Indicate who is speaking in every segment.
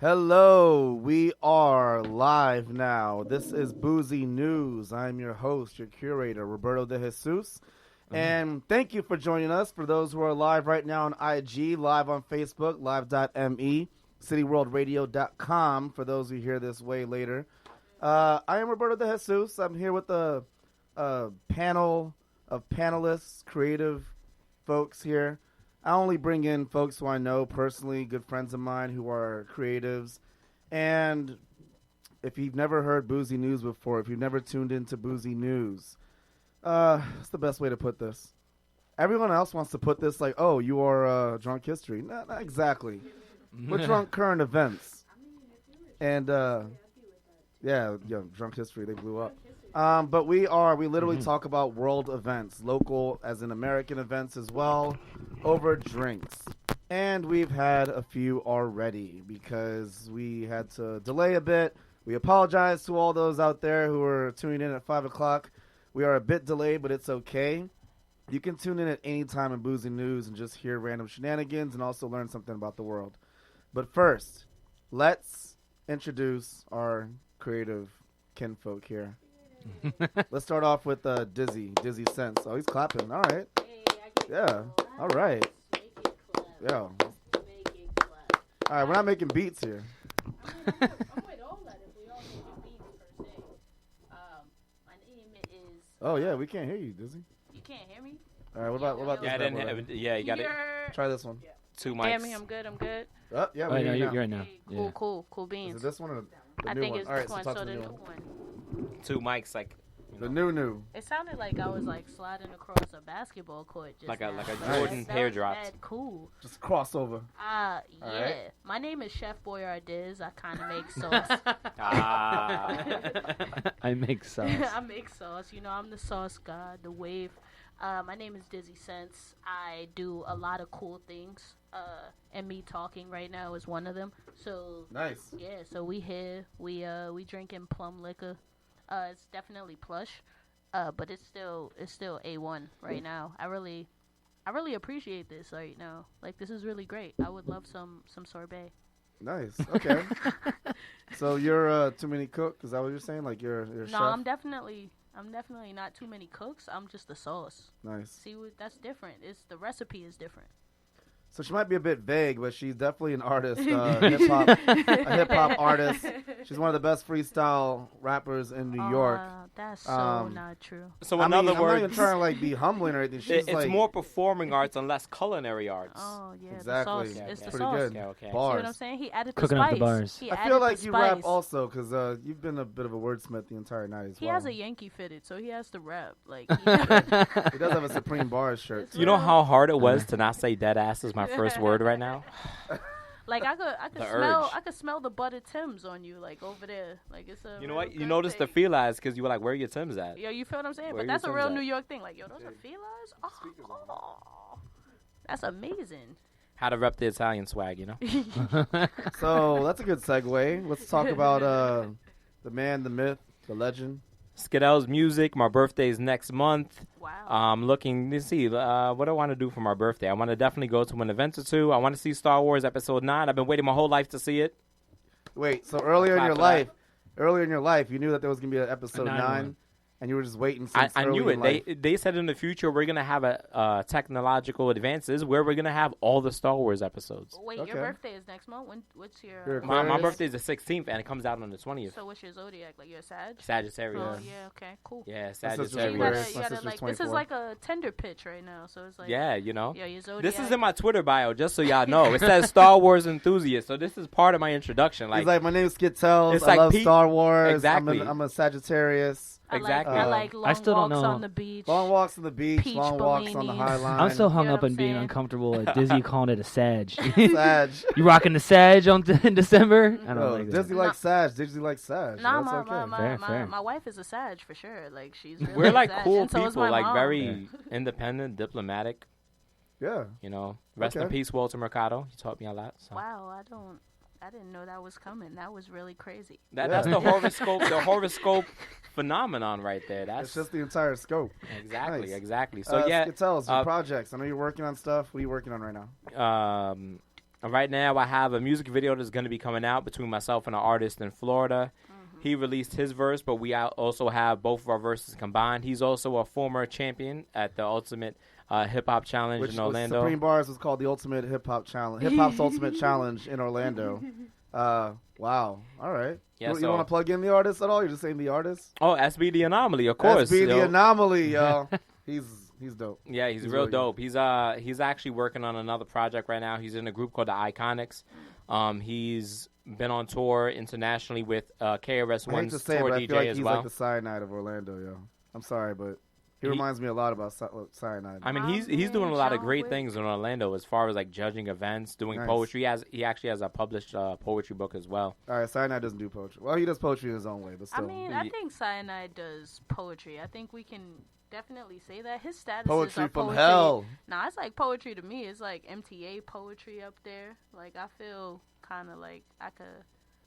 Speaker 1: Hello, we are live now. This is Boozy News. I'm your host, your curator, Roberto de Jesus. And thank you for joining us. For those who are live right now on IG, live on Facebook, live.me, cityworldradio.com, for those who hear this way later. I am Roberto de Jesus. I'm here with a panel of panelists, creative folks here. I only bring in folks who I know personally, good friends of mine who are creatives. And if you've never heard Boozy News before, if you've never tuned into Boozy News, it's the best way to put this. Everyone else wants to put this like, oh, you are drunk history. Not exactly. We're drunk current events. And, yeah, drunk history, they blew up. But we literally talk about world events, local as in American events as well, over drinks. And we've had a few already because we had to delay a bit. We apologize to all those out there who are tuning in at 5 o'clock. We are a bit delayed, but it's okay. You can tune in at any time in Boozy News and just hear random shenanigans and also learn something about the world. But first, let's introduce our creative kinfolk here. Let's start off with Dizzy Sense. Oh, he's clapping. All right. Yeah. All right. Yeah. All right, we're not making beats here.
Speaker 2: I'm with all that if we all make beats per se. My name is.
Speaker 1: Oh yeah, we can't hear you, Dizzy.
Speaker 2: You can't hear me?
Speaker 1: All right, what about this?
Speaker 3: Yeah, I didn't have, yeah, you got it.
Speaker 1: Try this one.
Speaker 2: Yeah.
Speaker 3: 2 mics.
Speaker 2: Hear me? I'm good.
Speaker 1: Oh, yeah,
Speaker 4: Oh,
Speaker 1: we
Speaker 4: no,
Speaker 1: hear you now.
Speaker 4: you're right now.
Speaker 2: Hey,
Speaker 4: Yeah.
Speaker 2: cool beans.
Speaker 1: Is it this one or the
Speaker 2: I
Speaker 1: new
Speaker 2: think
Speaker 1: one?
Speaker 2: it's
Speaker 1: All right,
Speaker 2: this one.
Speaker 1: talk
Speaker 2: So
Speaker 1: to
Speaker 2: the
Speaker 1: the
Speaker 2: new
Speaker 1: new one.
Speaker 2: one.
Speaker 3: 2 mics, like
Speaker 1: The new.
Speaker 2: It sounded like I was like sliding across a basketball court. Just
Speaker 3: Like a
Speaker 2: now.
Speaker 3: Jordan
Speaker 2: That
Speaker 3: hair
Speaker 2: was
Speaker 3: dropped.
Speaker 2: mad cool.
Speaker 1: Just crossover.
Speaker 2: Yeah.
Speaker 1: right.
Speaker 2: My name is Chef Boyardiz. I kind of make sauce.
Speaker 4: I make sauce.
Speaker 2: I make sauce. You know, I'm the sauce god, the wave. My name is Dizzy Sense. I do a lot of cool things. And me talking right now is one of them. So
Speaker 1: Nice.
Speaker 2: yeah, so we here. We drinking plum liquor. It's definitely plush. But it's still A1 right now. I really appreciate this right now. Like, this is really great. I would love some sorbet.
Speaker 1: Nice. Okay. So you're too many cook? Is that what you're saying? Like you're a chef?
Speaker 2: No, I'm definitely not too many cooks. I'm just the sauce.
Speaker 1: Nice.
Speaker 2: See, that's different. It's the recipe is different.
Speaker 1: So she might be a bit vague, but she's definitely an artist, a hip hop artist. She's one of the best freestyle rappers in New York.
Speaker 2: That's so not true.
Speaker 3: So
Speaker 1: I
Speaker 3: in
Speaker 1: mean,
Speaker 3: other
Speaker 1: I'm not even
Speaker 3: words,
Speaker 1: trying to like be humbling or anything. She's
Speaker 3: it's
Speaker 1: like,
Speaker 3: more performing arts and less culinary arts.
Speaker 2: Oh yeah,
Speaker 1: Exactly.
Speaker 2: the sauce.
Speaker 3: Yeah,
Speaker 2: it's
Speaker 3: yeah.
Speaker 2: the
Speaker 1: pretty
Speaker 2: sauce.
Speaker 1: good.
Speaker 3: Okay.
Speaker 2: See what I'm
Speaker 1: Bars.
Speaker 2: saying? He added the
Speaker 4: Cooking up
Speaker 2: spice.
Speaker 4: the bars.
Speaker 2: He
Speaker 1: I
Speaker 2: added
Speaker 1: feel
Speaker 2: the
Speaker 1: like you rap
Speaker 2: spice.
Speaker 1: also because you've been a bit of a wordsmith the entire night as
Speaker 2: He
Speaker 1: well.
Speaker 2: has a Yankee fitted, so he has to rap. Like,
Speaker 1: He does have a Supreme Bars shirt.
Speaker 2: It's
Speaker 3: You know
Speaker 2: real.
Speaker 3: how hard it was to not say dead ass as my first word right now?
Speaker 2: Like I could smell the buttered Timbs on you, like over there. Like it's a.
Speaker 3: You know
Speaker 2: real
Speaker 3: what? You
Speaker 2: good
Speaker 3: noticed the
Speaker 2: thing.
Speaker 3: felines because you were like, where are your Timbs at?
Speaker 2: Yo, you feel what I'm saying?
Speaker 3: Where
Speaker 2: But
Speaker 3: your
Speaker 2: that's a
Speaker 3: Timbs
Speaker 2: real
Speaker 3: at?
Speaker 2: New York thing. Like, yo, those are felines? Oh, that's amazing.
Speaker 3: How to rep the Italian swag, you know?
Speaker 1: So that's a good segue. Let's talk about the man, the myth, the legend.
Speaker 3: Skidell's music. My birthday's next month.
Speaker 2: Wow.
Speaker 3: I'm looking to see what I want to do for my birthday. I want to definitely go to an event or two. I want to see Star Wars Episode 9. I've been waiting my whole life to see it.
Speaker 1: Wait, so earlier in
Speaker 3: Clap
Speaker 1: your life, you knew that there was gonna be an episode 9,
Speaker 4: 9.
Speaker 1: and you were just waiting. Since
Speaker 3: I
Speaker 1: early
Speaker 3: knew
Speaker 1: in life.
Speaker 3: it. They said in the future we're gonna have a technological advances where we're gonna have all the Star Wars episodes.
Speaker 2: Wait,
Speaker 1: Okay.
Speaker 2: your birthday is next month. What's your?
Speaker 1: You're
Speaker 3: My
Speaker 1: Aquarius?
Speaker 3: birthday is the 16th and it comes out on the 20th.
Speaker 2: So what's your zodiac? Like you're a Sag?
Speaker 3: Sagittarius.
Speaker 2: Oh yeah. Okay. Cool.
Speaker 3: Yeah,
Speaker 1: sister's
Speaker 2: So you
Speaker 3: Sagittarius.
Speaker 1: Aquarius.
Speaker 2: gotta, you
Speaker 1: My
Speaker 2: gotta
Speaker 1: sister's
Speaker 2: like this
Speaker 1: 24.
Speaker 2: is like a tender pitch right now. So it's like
Speaker 3: Yeah, you know.
Speaker 2: Yo, your zodiac.
Speaker 3: This is in my Twitter bio, just so y'all know. It says Star Wars enthusiast, so this is part of my introduction.
Speaker 1: He's like, my name's Skid Tells.
Speaker 3: It's
Speaker 1: I
Speaker 3: like
Speaker 1: love
Speaker 3: Pete-
Speaker 1: Star Wars.
Speaker 3: Exactly.
Speaker 1: I'm a Sagittarius.
Speaker 3: Exactly.
Speaker 2: I like long
Speaker 4: still don't
Speaker 2: walks
Speaker 4: know.
Speaker 2: on the beach.
Speaker 1: Long walks on the beach,
Speaker 2: Peach
Speaker 1: long walks on the
Speaker 2: Bellinis.
Speaker 1: High Line.
Speaker 4: I'm still hung
Speaker 2: You know
Speaker 4: up
Speaker 2: what
Speaker 4: on
Speaker 2: I'm
Speaker 4: being
Speaker 2: saying?
Speaker 4: uncomfortable with Dizzy calling it a Sag.
Speaker 1: Sag.
Speaker 4: You rocking the Sag in December? I don't
Speaker 1: No,
Speaker 4: like that.
Speaker 1: Disney likes Sag. Disney likes Sag.
Speaker 2: Nah,
Speaker 1: That's okay.
Speaker 4: Fair.
Speaker 2: my wife is a Sag for sure. Like she's really
Speaker 3: We're like
Speaker 2: Sag,
Speaker 3: cool
Speaker 2: and so is
Speaker 3: people,
Speaker 2: my
Speaker 3: like
Speaker 2: mom.
Speaker 3: very independent, diplomatic.
Speaker 1: Yeah.
Speaker 3: You know, rest in
Speaker 1: Okay.
Speaker 3: peace, Walter Mercado. He taught me a lot. So.
Speaker 2: Wow, I didn't know that was coming. That was really crazy.
Speaker 3: That's
Speaker 1: Yeah.
Speaker 3: the horoscope phenomenon right there. That's
Speaker 1: It's just the entire scope.
Speaker 3: exactly,
Speaker 1: Nice.
Speaker 3: exactly. So yeah,
Speaker 1: Skid Tells, your
Speaker 3: uh,
Speaker 1: projects. I know you're working on stuff. What are you working on right now?
Speaker 3: Right now, I have a music video that's going to be coming out between myself and an artist in Florida. He released his verse, but we also have both of our verses combined. He's also a former champion at the Ultimate Hip Hop Challenge in Orlando.
Speaker 1: Supreme Bars was called the Ultimate Hip Hop Challenge. Hip Hop's Ultimate Challenge in Orlando. Wow. All right.
Speaker 3: Yeah,
Speaker 1: you want to plug in the artist at all? You're just saying the artist?
Speaker 3: Oh, SB the Anomaly, of course.
Speaker 1: SB the Anomaly, yo. He's dope.
Speaker 3: Yeah, he's real
Speaker 1: really
Speaker 3: dope. He's actually working on another project right now. He's in a group called the Iconics. He's been on tour internationally with KRS-One's tour
Speaker 1: but I
Speaker 3: DJ
Speaker 1: feel like
Speaker 3: as
Speaker 1: he's
Speaker 3: well.
Speaker 1: like the Cyanide of Orlando, yo. I'm sorry, but he reminds me a lot about Cyanide.
Speaker 3: I mean, he's doing a lot of great things in Orlando as far as like judging events, doing poetry. He actually has a published poetry book as well.
Speaker 1: All right, Cyanide doesn't do poetry. Well, he does poetry in his own way, but still.
Speaker 2: I mean, I think Cyanide does poetry. I think we can definitely say that his status
Speaker 1: poetry
Speaker 2: are
Speaker 1: from
Speaker 2: poetry.
Speaker 1: hell.
Speaker 2: Nah, it's like poetry to me. It's like MTA poetry up there. Like I feel kind of like I could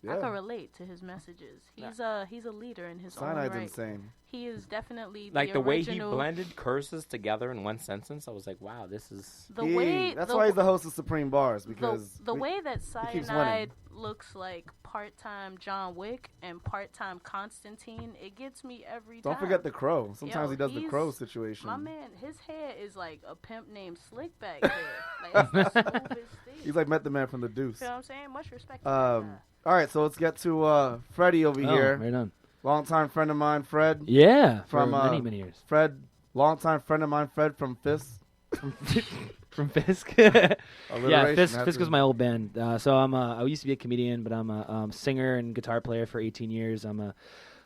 Speaker 2: relate to his messages. He's a leader in his own right.
Speaker 1: Cyanide's insane.
Speaker 2: He is definitely
Speaker 3: like
Speaker 2: the
Speaker 3: way
Speaker 2: original.
Speaker 3: he blended curses together in one sentence. I was like, wow, this is
Speaker 1: That's why he's the host of Supreme Bars, because
Speaker 2: the way that Cyanide looks like part-time John Wick and part-time Constantine, it gets me every time.
Speaker 1: Don't forget the Crow. Sometimes he does the Crow situation.
Speaker 2: My man, his hair is like a pimp named Slickback hair. Like, it's the smoothest thing.
Speaker 1: He's like Met the Man from the Deuce.
Speaker 2: You know what I'm saying? Much respect to that guy.
Speaker 1: All right, so let's get to Freddie over here.
Speaker 4: Right on.
Speaker 1: Longtime friend of mine, Fred.
Speaker 4: Yeah,
Speaker 1: from
Speaker 4: many years.
Speaker 1: Fred, longtime friend of mine, Fred from Fist.
Speaker 4: From Fisk. Yeah, Fisk was my old band. So I used to be a comedian, but I'm a singer and guitar player for 18 years. I'm a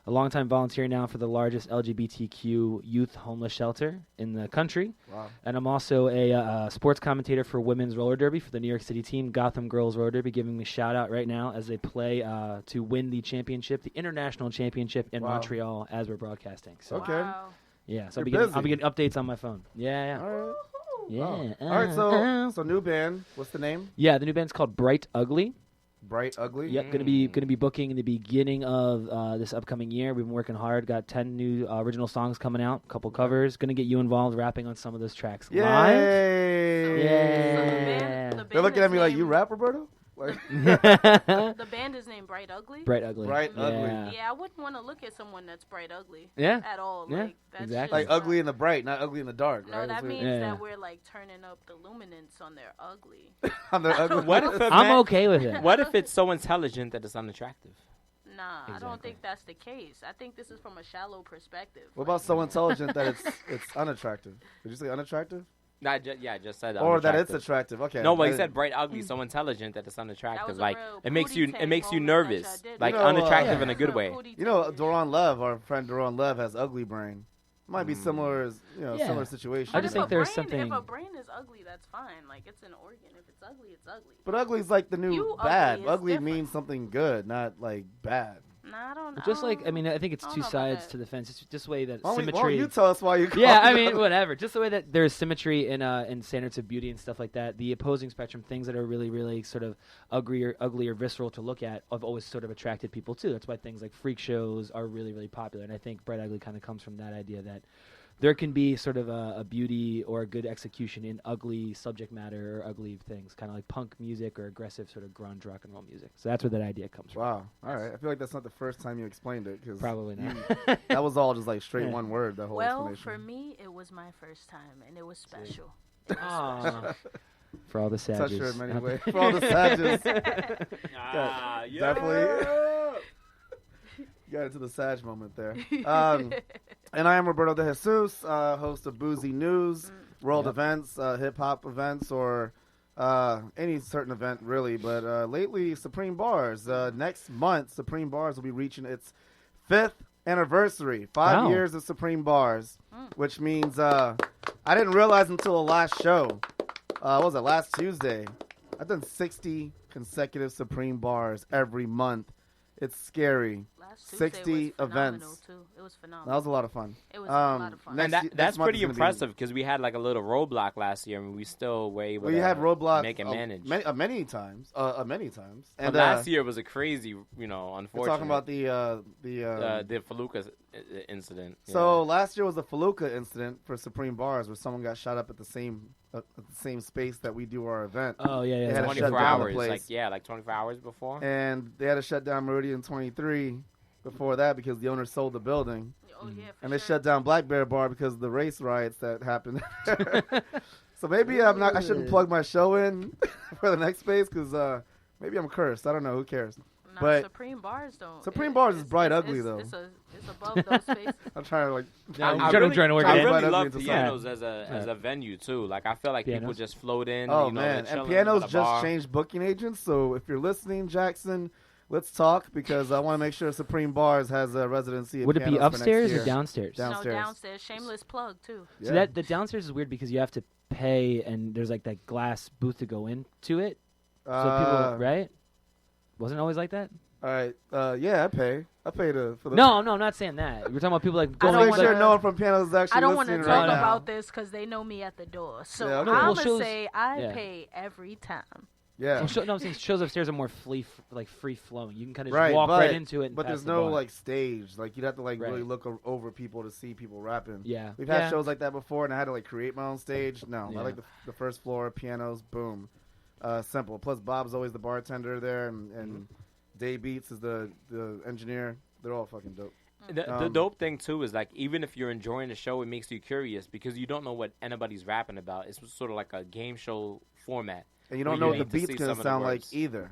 Speaker 4: longtime volunteer now for the largest LGBTQ youth homeless shelter in the country.
Speaker 1: Wow.
Speaker 4: And I'm also a sports commentator for women's roller derby for the New York City team, Gotham Girls Roller Derby, giving me a shout out right now as they play to win the championship, the international championship in Montreal as we're broadcasting. So,
Speaker 1: okay.
Speaker 2: Wow.
Speaker 4: Yeah, so
Speaker 1: I'll
Speaker 4: be getting updates on my phone. Yeah.
Speaker 1: All right.
Speaker 4: Yeah.
Speaker 1: All right, so new band. What's the name?
Speaker 4: Yeah, the new band's called Bright Ugly.
Speaker 1: Bright Ugly?
Speaker 4: Yep, gonna be booking in the beginning of this upcoming year. We've been working hard. Got 10 new original songs coming out, a couple covers. Gonna get you involved rapping on some of those tracks
Speaker 1: Yay!
Speaker 4: live. Yeah.
Speaker 2: So the band
Speaker 1: They're looking at me like, you
Speaker 2: named-
Speaker 1: rap, Roberto? Like,
Speaker 2: The band is named Bright Ugly.
Speaker 4: Bright Ugly.
Speaker 1: Bright Ugly.
Speaker 2: Yeah, I wouldn't want to look at someone that's bright ugly.
Speaker 4: Yeah.
Speaker 2: At all.
Speaker 4: Yeah,
Speaker 2: Like that's
Speaker 4: exactly.
Speaker 2: just
Speaker 1: like ugly in the bright, not ugly in the dark,
Speaker 2: No,
Speaker 1: right?
Speaker 2: that means
Speaker 4: Yeah.
Speaker 2: that we're like turning up the luminance on their ugly.
Speaker 1: On their ugly.
Speaker 3: What if
Speaker 4: I'm okay with it.
Speaker 3: What if it's so intelligent that it's unattractive?
Speaker 2: Nah, I don't
Speaker 4: Exactly.
Speaker 2: think that's the case. I think this is from a shallow perspective.
Speaker 1: What about so intelligent that it's unattractive? Did you say unattractive?
Speaker 3: I just said
Speaker 1: Or that it's
Speaker 3: unattractive.
Speaker 1: attractive? Okay.
Speaker 3: No, but he
Speaker 1: I
Speaker 3: said
Speaker 1: didn't-
Speaker 3: bright ugly, so intelligent that it's unattractive.
Speaker 2: was a
Speaker 3: Like
Speaker 2: real
Speaker 3: it makes
Speaker 2: booty
Speaker 3: you
Speaker 2: tape
Speaker 3: nervous.
Speaker 2: moment that y'all did.
Speaker 3: Like
Speaker 1: You know,
Speaker 3: unattractive
Speaker 1: yeah.
Speaker 3: in a good way.
Speaker 1: You know, Doron Lev, our friend Doron Lev, has ugly brain. Might be similar,
Speaker 4: Yeah.
Speaker 1: similar situation.
Speaker 4: I just think there's something-
Speaker 2: If a brain is ugly, that's fine. Like it's an organ. If it's ugly, it's ugly.
Speaker 1: But ugly's like the new
Speaker 2: You
Speaker 1: bad.
Speaker 2: ugly is
Speaker 1: Ugly
Speaker 2: different.
Speaker 1: means something good, not like bad.
Speaker 2: Nah, I don't.
Speaker 4: Just like, I mean, I think it's
Speaker 2: I don't
Speaker 4: two
Speaker 2: know about
Speaker 4: sides
Speaker 2: that.
Speaker 4: to the fence. It's just the way that
Speaker 1: Why don't
Speaker 4: symmetry.
Speaker 1: you tell us why you call
Speaker 4: Yeah, I
Speaker 1: it
Speaker 4: mean,
Speaker 1: ugly?
Speaker 4: whatever. Just the way that there's symmetry in standards of beauty and stuff like that. The opposing spectrum, things that are really, really sort of ugly or visceral to look at, have always sort of attracted people too. That's why things like freak shows are really, really popular. And I think Bright Ugly kind of comes from that idea that there can be sort of a beauty or a good execution in ugly subject matter or ugly things, kind of like punk music or aggressive sort of grunge rock and roll music. So that's where that idea comes from.
Speaker 1: Wow. All right. I feel like that's not the first time you explained it. Cause
Speaker 4: Probably not.
Speaker 1: that was all just like straight
Speaker 4: Yeah.
Speaker 1: one word, the whole
Speaker 2: Well,
Speaker 1: explanation.
Speaker 2: for me, it was my first time, and it was special.
Speaker 4: Aw. For all the
Speaker 1: Touched
Speaker 4: sadges.
Speaker 1: her in many ways. For all the sadges. Definitely. Got into the Sag moment there. And I am Roberto De Jesus, host of Boozy News, world events, hip-hop events, or any certain event, really. But lately, Supreme Bars. Next month, Supreme Bars will be reaching its 5th anniversary. 5
Speaker 4: Wow.
Speaker 1: years of Supreme Bars, which means I didn't realize until the last show. What was it, last Tuesday? I've done 60 consecutive Supreme Bars every month. It's scary.
Speaker 2: Last Tuesday
Speaker 1: 60
Speaker 2: was phenomenal,
Speaker 1: events.
Speaker 2: Too. It was
Speaker 1: That
Speaker 2: phenomenal.
Speaker 1: was a lot of fun.
Speaker 2: It was a lot of fun.
Speaker 1: next
Speaker 3: And
Speaker 1: ye- next
Speaker 3: that's
Speaker 1: month
Speaker 3: pretty
Speaker 1: is gonna be-
Speaker 3: impressive because we had like a little roadblock last year, and we still were able
Speaker 1: Well,
Speaker 3: to
Speaker 1: you had roadblocks
Speaker 3: make it manage.
Speaker 1: many times. Many times.
Speaker 3: But
Speaker 1: And
Speaker 3: last year was a crazy,
Speaker 1: we're
Speaker 3: unfortunate.
Speaker 1: talking about the
Speaker 3: the Faluca incident.
Speaker 1: So last year was the Feluca incident for Supreme Bars, where someone got shot up at the same space that we do our event.
Speaker 4: Oh yeah,
Speaker 1: They
Speaker 4: yeah.
Speaker 1: had to
Speaker 3: 24
Speaker 1: shut down the
Speaker 3: hours,
Speaker 1: place.
Speaker 3: like 24 hours before.
Speaker 1: And they had to shut down Meridian 23 before that because the owner sold the building.
Speaker 2: Oh yeah, for
Speaker 1: And they
Speaker 2: sure.
Speaker 1: shut down Black Bear Bar because of the race riots that happened. So maybe I shouldn't plug my show in for the next space because maybe I'm cursed. I don't know. Who cares?
Speaker 2: No,
Speaker 1: but
Speaker 2: Supreme Bars don't.
Speaker 1: Supreme Bars is bright ugly, though.
Speaker 2: It's above those spaces.
Speaker 1: I'm trying to like.
Speaker 4: No,
Speaker 3: I
Speaker 4: you're trying to work
Speaker 3: I
Speaker 4: it in.
Speaker 3: really
Speaker 1: But
Speaker 3: love
Speaker 1: into
Speaker 3: pianos
Speaker 1: something.
Speaker 3: as a venue too. Like I feel like people
Speaker 4: Pianos?
Speaker 3: just float in.
Speaker 1: Oh
Speaker 3: you know,
Speaker 1: man,
Speaker 3: they're
Speaker 1: and
Speaker 3: chilling
Speaker 1: Pianos
Speaker 3: at a
Speaker 1: just
Speaker 3: bar.
Speaker 1: changed booking agents. So if you're listening, Jackson, let's talk because I want to make sure Supreme Bars has a residency. At
Speaker 4: Would it be
Speaker 1: Pianos for next
Speaker 4: upstairs
Speaker 1: year.
Speaker 4: or downstairs?
Speaker 1: Downstairs.
Speaker 2: No, downstairs. Shameless plug too.
Speaker 1: Yeah.
Speaker 4: So that the downstairs is weird because you have to pay, and there's like that glass booth to go into it. So people, right? Wasn't it always like that?
Speaker 1: All right. Yeah, I pay. I pay for the.
Speaker 4: No, I'm not saying that. We're talking about people like
Speaker 2: I
Speaker 1: Just
Speaker 4: going.
Speaker 1: make
Speaker 2: don't
Speaker 1: sure
Speaker 2: wanna-
Speaker 1: no one from Pianos is actually
Speaker 2: I don't want to
Speaker 1: listening
Speaker 2: talk
Speaker 1: right now.
Speaker 2: about this because they know me at the door. So
Speaker 1: Yeah, okay.
Speaker 2: I'm
Speaker 4: Well,
Speaker 2: gonna
Speaker 4: shows-
Speaker 2: say I
Speaker 4: yeah.
Speaker 2: pay every time.
Speaker 1: Yeah.
Speaker 4: No, I'm saying shows upstairs are more free flowing. You can kind of
Speaker 1: Right,
Speaker 4: walk
Speaker 1: but-
Speaker 4: right into it. And
Speaker 1: But
Speaker 4: pass
Speaker 1: there's
Speaker 4: the
Speaker 1: no
Speaker 4: bar.
Speaker 1: like stage. Like you'd have to like really
Speaker 4: Right.
Speaker 1: look over people to see people rapping.
Speaker 4: Yeah,
Speaker 1: We've had
Speaker 4: yeah.
Speaker 1: shows like that before, and I had to like create my own stage. No,
Speaker 4: Yeah.
Speaker 1: I like the first floor, pianos, boom, simple. Plus Bob's always the bartender there, and Day Beats is the engineer. They're all fucking dope.
Speaker 3: The dope thing too is like even if you're enjoying the show, it makes you curious because you don't know what anybody's rapping about. It's sort of like a game show format.
Speaker 1: And you don't
Speaker 3: Well,
Speaker 1: know
Speaker 3: you
Speaker 1: what the
Speaker 3: need to
Speaker 1: beat's
Speaker 3: see
Speaker 1: gonna
Speaker 3: some of the
Speaker 1: sound like
Speaker 3: words.
Speaker 1: either.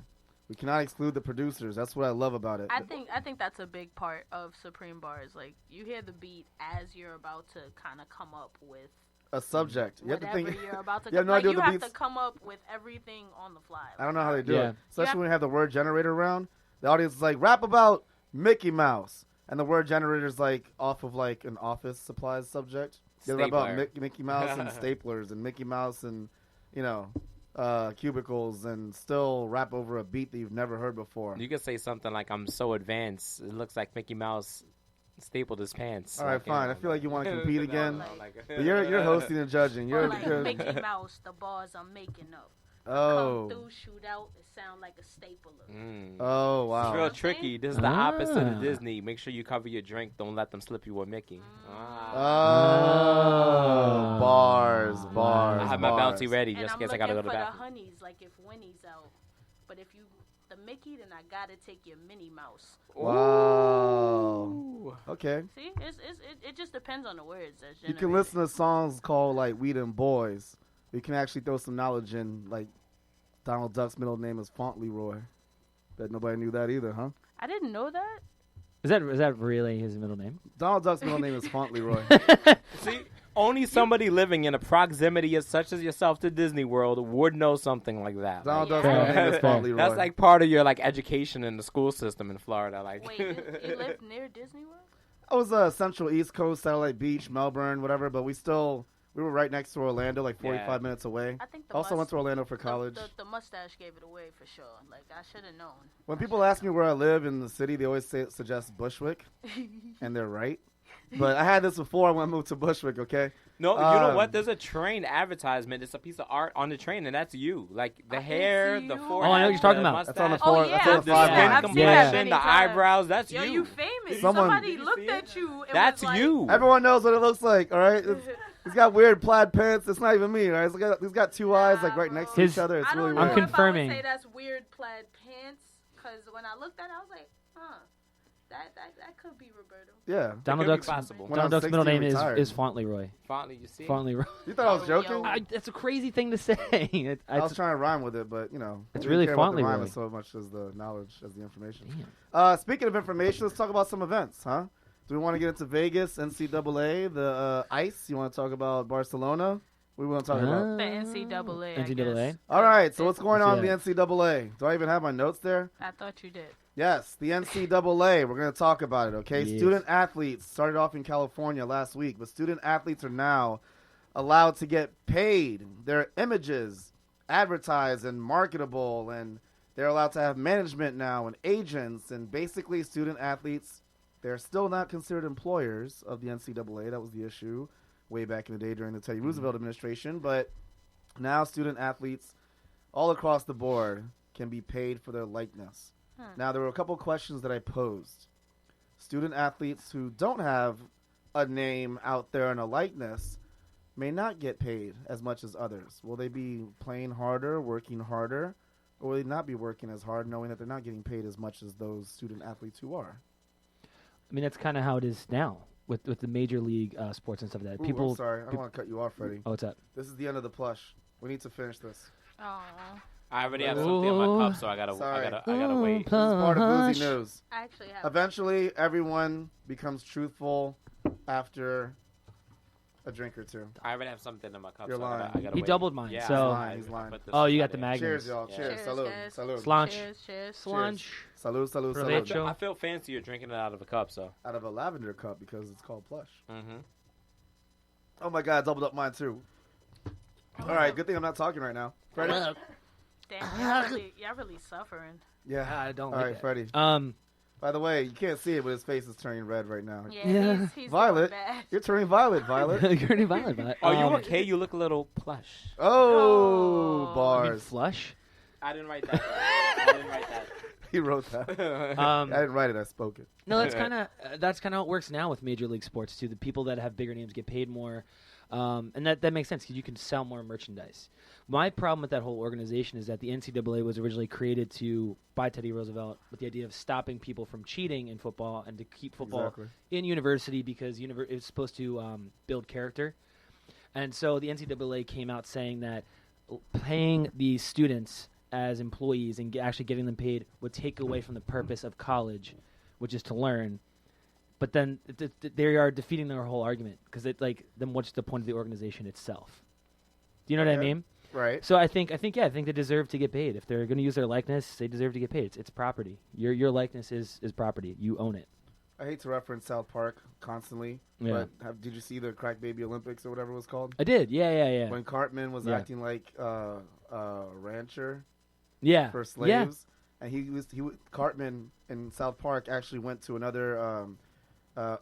Speaker 1: We cannot exclude the producers. That's what I love about it.
Speaker 2: I think that's a big part of Supreme Bars. Like you hear the beat as you're about to kind of come up with
Speaker 1: A subject. You have to
Speaker 2: whatever
Speaker 1: think.
Speaker 2: you're about to.
Speaker 1: You have no
Speaker 2: like
Speaker 1: idea
Speaker 2: you
Speaker 1: what the
Speaker 2: have to
Speaker 1: beats-
Speaker 2: come up with everything on the fly.
Speaker 1: I don't know how they do
Speaker 4: Yeah.
Speaker 1: it. Especially
Speaker 2: Yeah.
Speaker 1: when we have the word generator around. The audience is like, rap about Mickey Mouse. And the word generator is like off of like an office supplies subject. They rap about
Speaker 3: Stapler.
Speaker 1: Mickey Mouse and staplers and Mickey Mouse and, you know, cubicles and still rap over a beat that you've never heard before.
Speaker 3: You could say something like, "I'm so advanced. It looks like Mickey Mouse stapled his pants."
Speaker 1: All right,
Speaker 3: Like, you
Speaker 1: fine.
Speaker 3: know,
Speaker 1: I feel like you want to compete again.
Speaker 2: like-
Speaker 1: But you're hosting and judging.
Speaker 2: Or
Speaker 1: You're,
Speaker 2: like
Speaker 1: you're
Speaker 2: Mickey Mouse, the bars I'm making up.
Speaker 1: oh.
Speaker 2: Come through, shoot out, it sound like a stapler.
Speaker 1: Oh,
Speaker 3: It's
Speaker 1: wow.
Speaker 3: real tricky. This is the opposite
Speaker 4: Ah.
Speaker 3: of Disney. Make sure you cover your drink. Don't let them slip you with Mickey.
Speaker 1: Oh, bars, bars.
Speaker 3: I have my
Speaker 1: bars.
Speaker 3: bounty ready
Speaker 2: And
Speaker 3: just
Speaker 2: I'm
Speaker 3: in case I
Speaker 2: looking
Speaker 3: gotta go
Speaker 2: for
Speaker 3: to the
Speaker 2: the
Speaker 3: bathroom.
Speaker 2: honeys, like if Winnie's out. But if you the Mickey, then I gotta take your Minnie Mouse.
Speaker 1: Wow. Okay.
Speaker 2: See, it just depends on the words. That's
Speaker 1: You can
Speaker 2: generated.
Speaker 1: listen to songs called like "We Them Boys." You can actually throw some knowledge in. Like Donald Duck's middle name is Fauntleroy. Bet nobody knew that either, huh?
Speaker 2: I didn't know that.
Speaker 4: Is that really his middle name?
Speaker 1: Donald Duck's middle name is Fauntleroy.
Speaker 3: See, only somebody living in a proximity as such as yourself to Disney World would know something like that.
Speaker 1: Donald
Speaker 2: Yeah.
Speaker 1: Duck's middle name is
Speaker 4: Fair.
Speaker 1: Fauntleroy.
Speaker 3: That's like part of your like education in the school system in Florida. Like,
Speaker 2: Wait, you live near Disney World?
Speaker 1: I was Central East Coast, Satellite Beach, Melbourne, whatever. But we were right next to Orlando, like 45
Speaker 3: Yeah.
Speaker 1: minutes away.
Speaker 2: I think the
Speaker 1: Also went to Orlando for college.
Speaker 2: The mustache gave it away for sure. Like I should have known.
Speaker 1: When people ask me where I live in the city, they always suggest Bushwick, and they're right. But I had this before when I moved to Bushwick. Okay.
Speaker 3: no, you know
Speaker 1: Um,
Speaker 3: what? There's a train advertisement. It's a piece of art on the train, and that's you. Like the
Speaker 2: I can
Speaker 3: hair,
Speaker 2: see
Speaker 3: the
Speaker 2: you.
Speaker 3: forehead.
Speaker 4: Oh, I know what you're talking
Speaker 3: the
Speaker 4: about.
Speaker 1: That's on the
Speaker 3: mustache,
Speaker 1: four.
Speaker 2: Oh,
Speaker 1: That's
Speaker 2: yeah,
Speaker 1: on
Speaker 2: I've
Speaker 1: the
Speaker 3: the
Speaker 2: seen
Speaker 1: five
Speaker 2: that.
Speaker 3: skin
Speaker 1: line.
Speaker 2: I've seen that
Speaker 3: complexion,
Speaker 2: many
Speaker 3: the
Speaker 2: times.
Speaker 3: eyebrows. That's
Speaker 2: Yo,
Speaker 3: you.
Speaker 2: you famous.
Speaker 1: Someone-
Speaker 2: Somebody looked at you. And
Speaker 3: That's
Speaker 2: was like,
Speaker 3: you.
Speaker 1: Everyone knows what it looks like. All right. He's got weird plaid pants. It's not even me. Right. He's got two eyes like right next to
Speaker 4: His-
Speaker 1: each other. It's
Speaker 2: I don't
Speaker 1: really
Speaker 2: know
Speaker 4: I'm
Speaker 1: weird.
Speaker 2: if
Speaker 4: confirming.
Speaker 2: I would say that's weird plaid pants, because when I looked at it, I was like, huh, that could be Roberto.
Speaker 1: Yeah.
Speaker 4: Donald
Speaker 3: could be
Speaker 4: Duck's
Speaker 3: possible.
Speaker 1: When I was
Speaker 4: Donald Duck's middle
Speaker 1: 16,
Speaker 4: name
Speaker 1: retired.
Speaker 4: is Fauntleroy.
Speaker 3: Finally, you see.
Speaker 4: Fauntleroy.
Speaker 1: You thought I was
Speaker 2: Yo,
Speaker 1: joking?
Speaker 2: yo.
Speaker 4: That's a crazy thing to say.
Speaker 1: I was trying to rhyme with it, but you know,
Speaker 4: It's
Speaker 1: we didn't
Speaker 4: really
Speaker 1: care about the
Speaker 4: Fauntleroy.
Speaker 1: rhyme as so much as the knowledge, as the information.
Speaker 4: Damn.
Speaker 1: Speaking of information, let's talk about some events, huh? Do we want to get into Vegas, NCAA, the ICE? You want to talk about Barcelona? What do we want to talk about?
Speaker 2: The NCAA. I
Speaker 4: NCAA?
Speaker 2: guess.
Speaker 1: All right, so what's going on in
Speaker 4: Let's
Speaker 1: the NCAA? Do I even have my notes there?
Speaker 2: I thought you did.
Speaker 1: Yes, the NCAA. We're going to talk about it, okay?
Speaker 4: Yes.
Speaker 1: Student athletes started off in California last week, but student athletes are now allowed to get paid. Their images advertised and marketable, and they're allowed to have management now and agents, and basically student athletes, they're still not considered employers of the NCAA. That was the issue way back in the day during the Teddy Roosevelt administration, but now student athletes all across the board can be paid for their likeness. Now, there were a couple questions that I posed. student athletes who don't have a name out there and a likeness may not get paid as much as others? Will they be playing harder, working harder, or will they not be working as hard, knowing that they're not getting paid as much as those student athletes who are?
Speaker 4: I mean, that's kind of how it is now with the major league sports and stuff like that.
Speaker 1: Ooh, I'm sorry. I don't want to cut you off, Freddie.
Speaker 4: Oh, what's up?
Speaker 1: This is the end of the plush. We need to finish this.
Speaker 2: Oh,
Speaker 3: I already have something in my cup, so I gotta wait.
Speaker 1: This is part of Boozy News.
Speaker 2: I actually have.
Speaker 1: Eventually, everyone becomes truthful after a drink or two.
Speaker 3: I already have something in my cup.
Speaker 1: You're
Speaker 3: so
Speaker 1: lying.
Speaker 3: I gotta
Speaker 4: He
Speaker 3: wait.
Speaker 4: doubled mine.
Speaker 3: Yeah,
Speaker 4: So
Speaker 1: He's lying.
Speaker 3: But this
Speaker 4: oh,
Speaker 3: is
Speaker 4: you
Speaker 3: not
Speaker 4: got the
Speaker 3: it.
Speaker 4: magnums.
Speaker 1: Cheers, y'all.
Speaker 2: Yeah.
Speaker 1: Cheers. Salud.
Speaker 2: Cheers.
Speaker 1: Salud.
Speaker 4: Slanch.
Speaker 2: Cheers.
Speaker 4: Slanch.
Speaker 1: Salud, salud,
Speaker 4: Provecho.
Speaker 1: salud.
Speaker 3: I feel fancier drinking it out of a cup, so.
Speaker 1: Out of a lavender cup because it's called plush.
Speaker 3: Mm-hmm.
Speaker 1: Oh my God, I doubled up mine too. All right, good thing I'm not talking right now. Freddie?
Speaker 2: Damn, y'all really suffering.
Speaker 1: Yeah.
Speaker 4: I don't
Speaker 1: All
Speaker 4: like
Speaker 1: right,
Speaker 4: that.
Speaker 1: Freddie. By the way, you can't see it, but his face is turning red right now.
Speaker 2: Yeah,
Speaker 4: Yeah.
Speaker 2: he's
Speaker 1: Violet.
Speaker 2: doing bad.
Speaker 1: You're turning violet, Violet.
Speaker 4: You're already valid, but
Speaker 3: Are you okay? You look a little plush.
Speaker 1: Oh,
Speaker 2: Oh.
Speaker 4: I mean,
Speaker 1: bars.
Speaker 4: flush.
Speaker 3: I didn't write that. I didn't write
Speaker 1: He wrote that.
Speaker 3: that.
Speaker 1: I didn't write it. I spoke it.
Speaker 4: No, that's kind of how it works now with major league sports too. The people that have bigger names get paid more, and that makes sense because you can sell more merchandise. My problem with that whole organization is that the NCAA was originally created by Teddy Roosevelt with the idea of stopping people from cheating in football and to keep football
Speaker 1: Exactly.
Speaker 4: in university because it's supposed to build character. And so the NCAA came out saying that paying the students as employees and actually getting them paid would take away from the purpose of college, which is to learn. But then they are defeating their whole argument because then what's the point of the organization itself? Do you know what I
Speaker 1: Okay.
Speaker 4: mean?
Speaker 1: Right.
Speaker 4: So I think they deserve to get paid. If they're going to use their likeness, they deserve to get paid. It's property. Your likeness is property. You own it.
Speaker 1: I hate to reference South Park constantly,
Speaker 4: Yeah.
Speaker 1: but did you see the Crack Baby Olympics or whatever it was called?
Speaker 4: I did. Yeah.
Speaker 1: When Cartman was
Speaker 4: Yeah.
Speaker 1: acting like a rancher
Speaker 4: Yeah.
Speaker 1: for
Speaker 4: Yeah.
Speaker 1: slaves, and Cartman in South Park actually went to another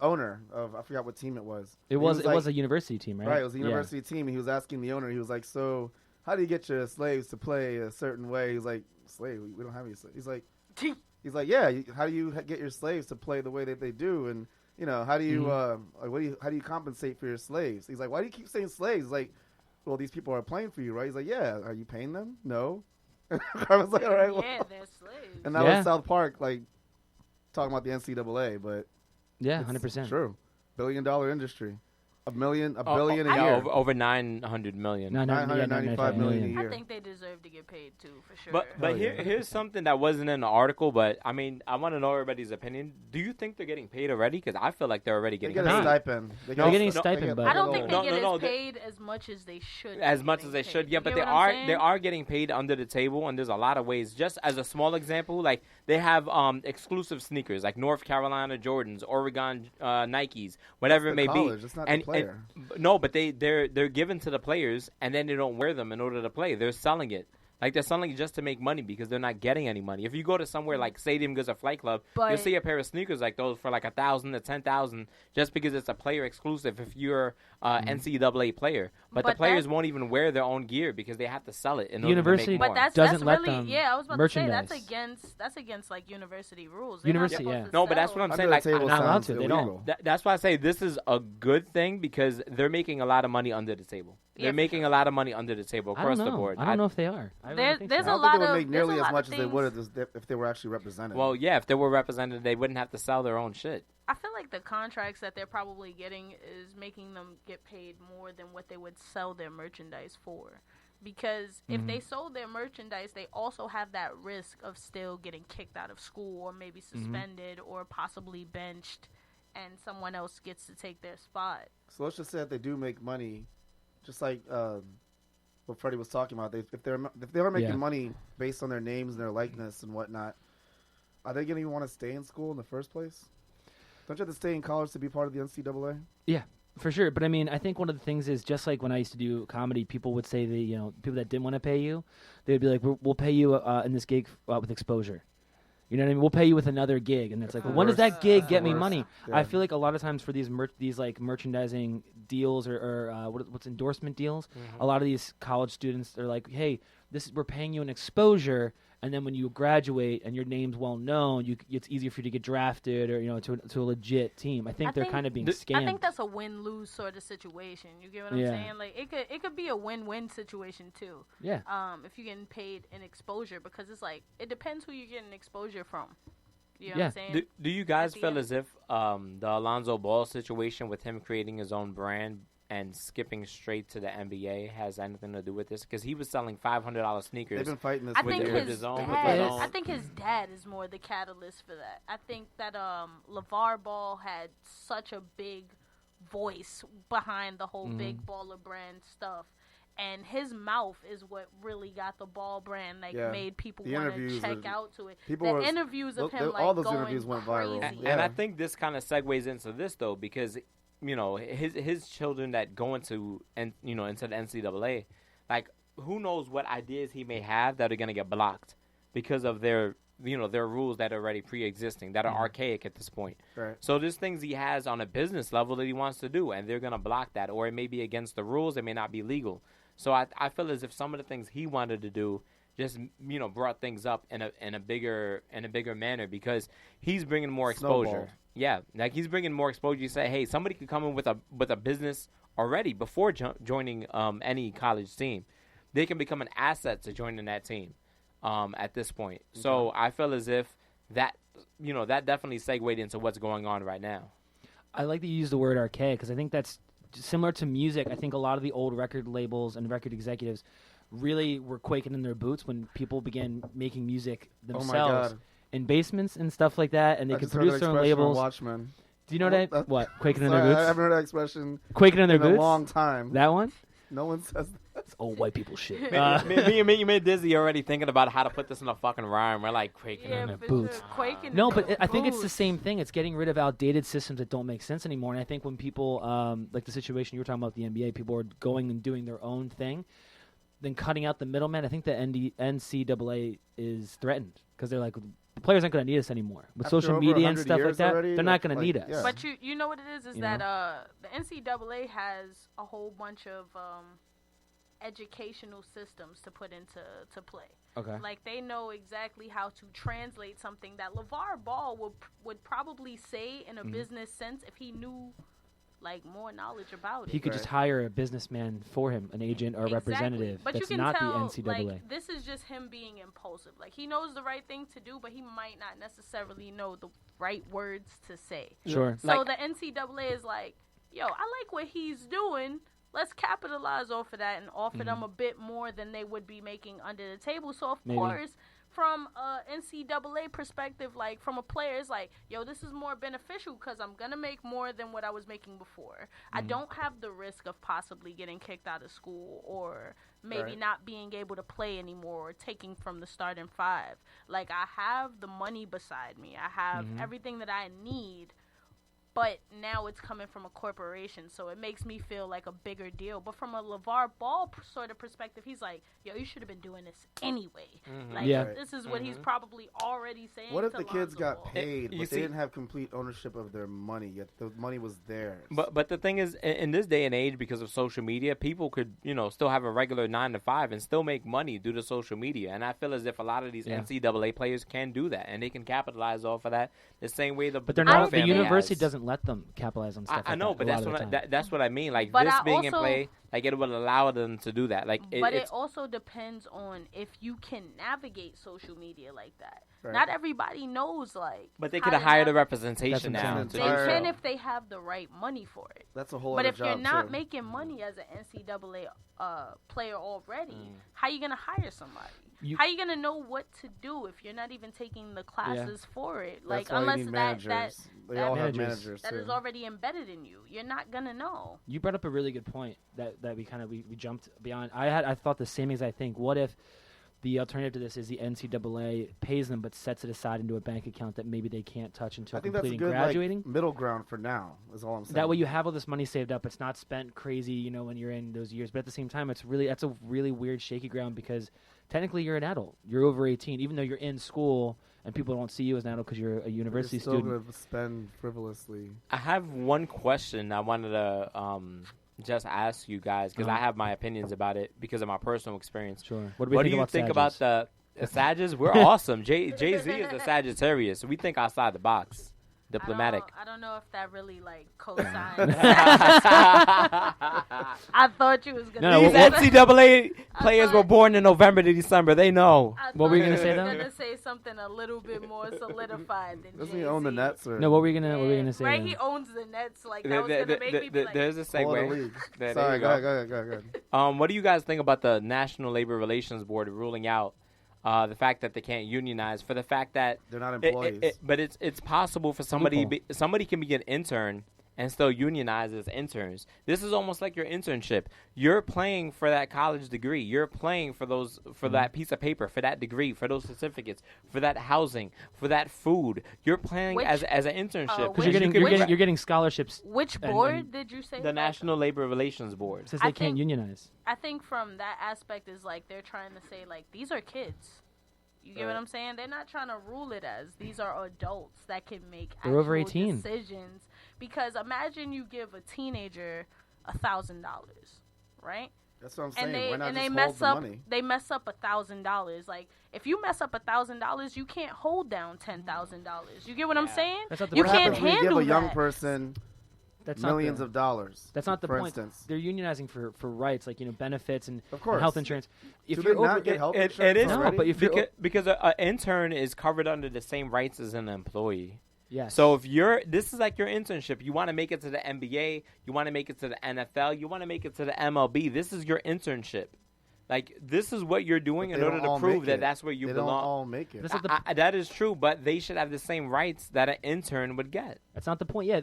Speaker 1: owner of, I forgot what team it was.
Speaker 4: It
Speaker 1: He
Speaker 4: was
Speaker 1: like-
Speaker 4: a university team, right?
Speaker 1: Right, it was a
Speaker 4: Yeah.
Speaker 1: university team. And he was asking the owner. He was like, "So, how do you get your slaves to play a certain way?" He's like, "Slave? We don't have any slaves." He's like, "Yeah. How do you get your slaves to play the way that they do? And how do you how do you compensate for your slaves?" He's like, "Why do you keep saying slaves?" He's like, "Well, these people are playing for you, right?" He's like, "Yeah. Are you paying them?" No. I was like, "All right." Well.
Speaker 2: Yeah, they're slaves.
Speaker 1: And that
Speaker 4: Yeah.
Speaker 1: was South Park, talking about the NCAA, but
Speaker 4: Yeah,
Speaker 1: it's
Speaker 4: 100%.
Speaker 1: true. $1 billion industry. A billion a
Speaker 3: Yeah,
Speaker 1: year.
Speaker 3: over 900 million.
Speaker 4: No,
Speaker 1: $995 million a
Speaker 2: I
Speaker 1: year.
Speaker 2: think they deserve to get paid too, for sure.
Speaker 3: But
Speaker 1: Hell yeah.
Speaker 3: here's something that wasn't in the article, but I mean, I want to know everybody's opinion. Do you think they're getting paid already? Because I feel like they're already
Speaker 1: They
Speaker 3: getting
Speaker 1: get a
Speaker 3: paid.
Speaker 1: stipend.
Speaker 4: They're getting a stipend, but
Speaker 2: I don't think they
Speaker 3: No,
Speaker 2: get
Speaker 3: no,
Speaker 2: as paid as much as they should.
Speaker 3: As
Speaker 2: be
Speaker 3: much
Speaker 2: getting
Speaker 3: as they
Speaker 2: paid.
Speaker 3: should, yeah,
Speaker 2: You
Speaker 3: but
Speaker 2: get
Speaker 3: they
Speaker 2: what I'm
Speaker 3: are
Speaker 2: saying?
Speaker 3: getting paid under the table, and there's a lot of ways. Just as a small example, like they have exclusive sneakers, like North Carolina Jordans, Oregon Nikes, whatever it may
Speaker 1: college.
Speaker 3: be.
Speaker 1: It's not the player.
Speaker 3: No, but they're given to the players, and then they don't wear them in order to play. They're selling it. Like, they're selling it just to make money because they're not getting any money. If you go to somewhere like Stadium Goods or Flight Club, you'll
Speaker 2: But-
Speaker 3: see a pair of sneakers like those for like $1,000 to $10,000 just because it's a player exclusive if you're NCAA player. But the
Speaker 2: But
Speaker 3: players
Speaker 2: that-
Speaker 3: won't even wear their own gear because they have to sell it in
Speaker 4: The
Speaker 3: order
Speaker 4: university-
Speaker 3: to make
Speaker 2: But
Speaker 3: more.
Speaker 2: that's
Speaker 4: Doesn't let
Speaker 2: really
Speaker 4: them
Speaker 2: I was about to say that's
Speaker 4: merchandise.
Speaker 2: against like university rules. They're not
Speaker 4: University,
Speaker 2: supposed
Speaker 4: yeah.
Speaker 2: to
Speaker 3: No, but that's
Speaker 2: sell.
Speaker 3: what I'm
Speaker 1: Under
Speaker 3: saying.
Speaker 1: the
Speaker 3: Like,
Speaker 1: table
Speaker 4: not allowed
Speaker 1: sounds
Speaker 4: to. They
Speaker 1: illegal.
Speaker 4: don't.
Speaker 3: that's why I say this is a good thing because they're making a lot of money under the table.
Speaker 2: Yeah,
Speaker 3: They're
Speaker 2: for
Speaker 3: making a lot of money under the table
Speaker 4: I
Speaker 3: across
Speaker 4: don't
Speaker 3: the
Speaker 4: know.
Speaker 3: board.
Speaker 4: I don't know if they are. I really
Speaker 2: There-
Speaker 4: don't think
Speaker 2: there's
Speaker 4: so.
Speaker 1: I
Speaker 2: a
Speaker 1: don't think
Speaker 2: lot
Speaker 1: they would
Speaker 2: of-
Speaker 1: make
Speaker 2: there's
Speaker 1: nearly
Speaker 2: a
Speaker 1: as
Speaker 2: lot
Speaker 1: much
Speaker 2: of
Speaker 1: as they
Speaker 2: things-
Speaker 1: would if they were actually represented.
Speaker 3: Well, yeah, if they were represented, they wouldn't have to sell their own shit.
Speaker 2: I feel like the contracts that they're probably getting is making them get paid more than what they would sell their merchandise for. Because if they sold their merchandise, they also have that risk of still getting kicked out of school or maybe suspended or possibly benched, and someone else gets to take their spot.
Speaker 1: So let's just say that they do make money, just like what Freddie was talking about. If they're making
Speaker 4: Yeah.
Speaker 1: money based on their names and their likeness and whatnot, are they going to even want to stay in school in the first place? Don't you have to stay in college to be part of the NCAA?
Speaker 4: Yeah, for sure. But I mean, I think one of the things is just like when I used to do comedy, people would say people that didn't want to pay you, they'd be like, "We'll pay you in this gig with exposure." You know what I mean? We'll pay you with another gig, and it's like, well, when does that gig get me
Speaker 1: Worst.
Speaker 4: money?
Speaker 1: Yeah.
Speaker 4: I feel like a lot of times for these like merchandising deals or what's endorsement deals, a lot of these college students are like, "Hey, we're paying you an exposure." And then when you graduate and your name's well known, it's easier for you to get drafted or to a legit team. I think they're kind of being scammed.
Speaker 2: I think that's a win-lose sort of situation. You get what I'm saying? Like it could be a win-win situation too.
Speaker 4: Yeah.
Speaker 2: If you're getting paid in exposure, because it's like it depends who you're getting exposure from. You know what I'm saying?
Speaker 3: Do you guys feel as if the Alonzo Ball situation with him creating his own brand and skipping straight to the NBA has anything to do with this? Because he was selling $500 sneakers.
Speaker 1: They've been fighting this.
Speaker 2: I think
Speaker 1: I
Speaker 2: think his dad is more the catalyst for that. I think that LeVar Ball had such a big voice behind the whole big baller brand stuff. And his mouth is what really got the Ball brand, made people want to check out to it. Interviews of him,
Speaker 1: all those
Speaker 2: going
Speaker 1: interviews went
Speaker 2: crazy.
Speaker 1: viral.
Speaker 3: And I think this kind of segues into this, though, because his children that go into the NCAA, like, who knows what ideas he may have that are going to get blocked because of their rules that are already pre-existing, that are archaic at this point.
Speaker 1: Right.
Speaker 3: So there's things he has on a business level that he wants to do, and they're going to block that, or it may be against the rules, it may not be legal. So I feel as if some of the things he wanted to do just brought things up in a bigger manner, because he's bringing more exposure.
Speaker 1: Snowballed.
Speaker 3: Yeah, like he's bringing more exposure. You say, hey, somebody could come in with a business already before joining any college team. They can become an asset to joining that team at this point. Okay. So I feel as if that definitely segued into what's going on right now.
Speaker 4: I like that you use the word archaic, because I think that's similar to music. I think a lot of the old record labels and record executives really were quaking in their boots when people began making music themselves in basements and stuff like that, and they could produce their own labels.
Speaker 1: Watchmen.
Speaker 4: Do you know what? Quaking in their boots?
Speaker 1: I haven't heard that expression.
Speaker 4: Quaking in their boots?
Speaker 1: A long time.
Speaker 4: That one?
Speaker 1: No one says that.
Speaker 4: It's old white people shit.
Speaker 3: Me made Dizzy already thinking about how to put this in a fucking rhyme. We're like quaking in their boots.
Speaker 4: No, but I think it's the same thing. It's getting rid of outdated systems that don't make sense anymore. And I think when people, like the situation you were talking about with the NBA, people are going and doing their own thing, then cutting out the middleman. I think the NCAA is threatened, because they're like, the players aren't going to need us anymore. With
Speaker 1: After
Speaker 4: social media and stuff like that,
Speaker 1: already,
Speaker 4: they're not going to need us.
Speaker 1: Yeah.
Speaker 2: But you know what it is that the NCAA has a whole bunch of educational systems to put into play.
Speaker 4: Okay.
Speaker 2: Like, they know exactly how to translate something that LeVar Ball would probably say in a business sense if he knew more knowledge about it.
Speaker 4: He could just hire a businessman for him, an agent or a representative.
Speaker 2: But
Speaker 4: that's
Speaker 2: you can
Speaker 4: not
Speaker 2: tell,
Speaker 4: the NCAA.
Speaker 2: This is just him being impulsive. Like, he knows the right thing to do, but he might not necessarily know the right words to say.
Speaker 4: Sure.
Speaker 2: So the NCAA is like, yo, I like what he's doing. Let's capitalize off of that and offer them a bit more than they would be making under the table. So, of course, from a NCAA perspective, from a player, it's like, yo, this is more beneficial because I'm going to make more than what I was making before. I don't have the risk of possibly getting kicked out of school or maybe not being able to play anymore or taking from the starting five. Like, I have the money beside me. I have everything that I need. But now it's coming from a corporation, so it makes me feel like a bigger deal. But from a LeVar Ball sort of perspective, he's like, yo, you should have been doing this anyway. This is what he's probably already saying.
Speaker 1: What if
Speaker 2: to
Speaker 1: the kids
Speaker 2: Lonzo
Speaker 1: got
Speaker 2: Ball.
Speaker 1: paid, but they didn't have complete ownership of their money, yet the money was theirs?
Speaker 3: But the thing is, in this day and age, because of social media, people could, still have a regular 9 to 5 and still make money due to social media. And I feel as if a lot of these NCAA players can do that, and they can capitalize off of that the same way
Speaker 4: But they're not. The university doesn't let them capitalize on stuff.
Speaker 3: I know, but that's what I mean. Like,
Speaker 2: but
Speaker 3: this being in play, it would allow them to do that. Like,
Speaker 2: it also depends on if you can navigate social media like that.
Speaker 1: Right.
Speaker 2: Not everybody knows,
Speaker 3: But they could have hired a representation now.
Speaker 2: They can if they have the right money for it.
Speaker 1: That's a whole
Speaker 2: But
Speaker 1: other
Speaker 2: if you're
Speaker 1: job,
Speaker 2: not
Speaker 1: too.
Speaker 2: making money as an NCAA player already, how are you going to hire somebody? How are you going to know what to do if you're not even taking the classes for it?
Speaker 1: That's why
Speaker 2: unless
Speaker 1: you need
Speaker 2: that
Speaker 1: they all have managers,
Speaker 2: that
Speaker 1: too.
Speaker 2: is already embedded in you. You're not going to know.
Speaker 4: You brought up a really good point that we jumped beyond. I thought the same exact thing. What if the alternative to this is the NCAA pays them but sets it aside into a bank account that maybe they can't touch until completing graduating?
Speaker 1: Middle ground for now is all I'm saying.
Speaker 4: That way you have all this money saved up. It's not spent crazy, when you're in those years. But at the same time, that's a really weird shaky ground, because technically you're an adult. You're over 18, even though you're in school and people don't see you as an adult because you're a university
Speaker 1: still
Speaker 4: student.
Speaker 1: Going to spend frivolously.
Speaker 3: I have one question I wanted to just ask you guys, because I have my opinions about it because of my personal experience.
Speaker 4: Sure.
Speaker 3: What do you think about Sagittarius, we're awesome. Jay Z is a Sagittarius. We think outside the box. Diplomatic.
Speaker 2: I don't know if that really like co-signs. I thought you was gonna.
Speaker 4: No,
Speaker 3: These NCAA players were born in November to December. They know.
Speaker 4: What were you gonna say, though?
Speaker 2: I was gonna say something a little bit more solidified than
Speaker 1: Doesn't
Speaker 2: Jay-Z.
Speaker 1: he own the Nets? Or?
Speaker 4: No, what were you gonna say?
Speaker 2: Right,
Speaker 4: though?
Speaker 2: he owns the Nets. Like that was gonna make me be like.
Speaker 3: There's a
Speaker 1: Pull the
Speaker 3: segue.
Speaker 1: league.
Speaker 3: There
Speaker 1: Sorry,
Speaker 3: you
Speaker 1: go ahead.
Speaker 3: What do you guys think about the National Labor Relations Board ruling out the fact that they can't unionize for the fact that
Speaker 1: They're not employees.
Speaker 3: but it's possible for somebody somebody can be an intern and still unionize as interns. This is almost like your internship. You're playing for that college degree. You're playing for those that piece of paper, for that degree, for those certificates, for that housing, for that food. You're playing as an internship
Speaker 4: Because you're getting scholarships.
Speaker 2: Which board did you say?
Speaker 3: The National Labor Relations Board
Speaker 4: Says they can't unionize.
Speaker 2: I think from that aspect is like they're trying to say like these are kids. You get what I'm saying? They're not trying to rule it as these are adults that can make
Speaker 4: They're over 18
Speaker 2: decisions. Because imagine you give a teenager $1,000, right?
Speaker 1: That's what I'm saying.
Speaker 2: And
Speaker 1: Why not
Speaker 2: they
Speaker 1: just
Speaker 2: mess
Speaker 1: hold the
Speaker 2: up.
Speaker 1: money?
Speaker 2: They mess up $1,000. Like if you mess up $1,000, you can't hold down $10,000. You get what I'm saying?
Speaker 4: That's not the
Speaker 2: You
Speaker 4: point.
Speaker 1: What
Speaker 2: can't
Speaker 1: happens when you
Speaker 2: handle
Speaker 1: give a young
Speaker 2: that.
Speaker 1: person
Speaker 4: That's
Speaker 1: millions
Speaker 4: not
Speaker 1: of dollars?
Speaker 4: That's not the
Speaker 1: for
Speaker 4: point.
Speaker 1: Instance.
Speaker 4: They're unionizing for rights, like benefits and,
Speaker 1: Of course.
Speaker 4: and health insurance. If
Speaker 1: Do
Speaker 4: you're
Speaker 1: they not
Speaker 4: over,
Speaker 1: get health
Speaker 3: It
Speaker 1: insurance
Speaker 3: is,
Speaker 1: already?
Speaker 4: but if you're
Speaker 3: because an intern is covered under the same rights as an employee.
Speaker 4: yes.
Speaker 3: So if this is like your internship. You want to make it to the NBA. You want to make it to the NFL. You want to make it to the MLB. This is your internship. Like this is what you're doing
Speaker 1: But
Speaker 3: in
Speaker 1: they
Speaker 3: order
Speaker 1: don't
Speaker 3: to
Speaker 1: all
Speaker 3: prove
Speaker 1: make
Speaker 3: that
Speaker 1: it.
Speaker 3: that's where you
Speaker 1: They
Speaker 3: belong.
Speaker 1: don't all make it.
Speaker 3: That is true, but they should have the same rights that an intern would get.
Speaker 4: That's not the point. Yeah,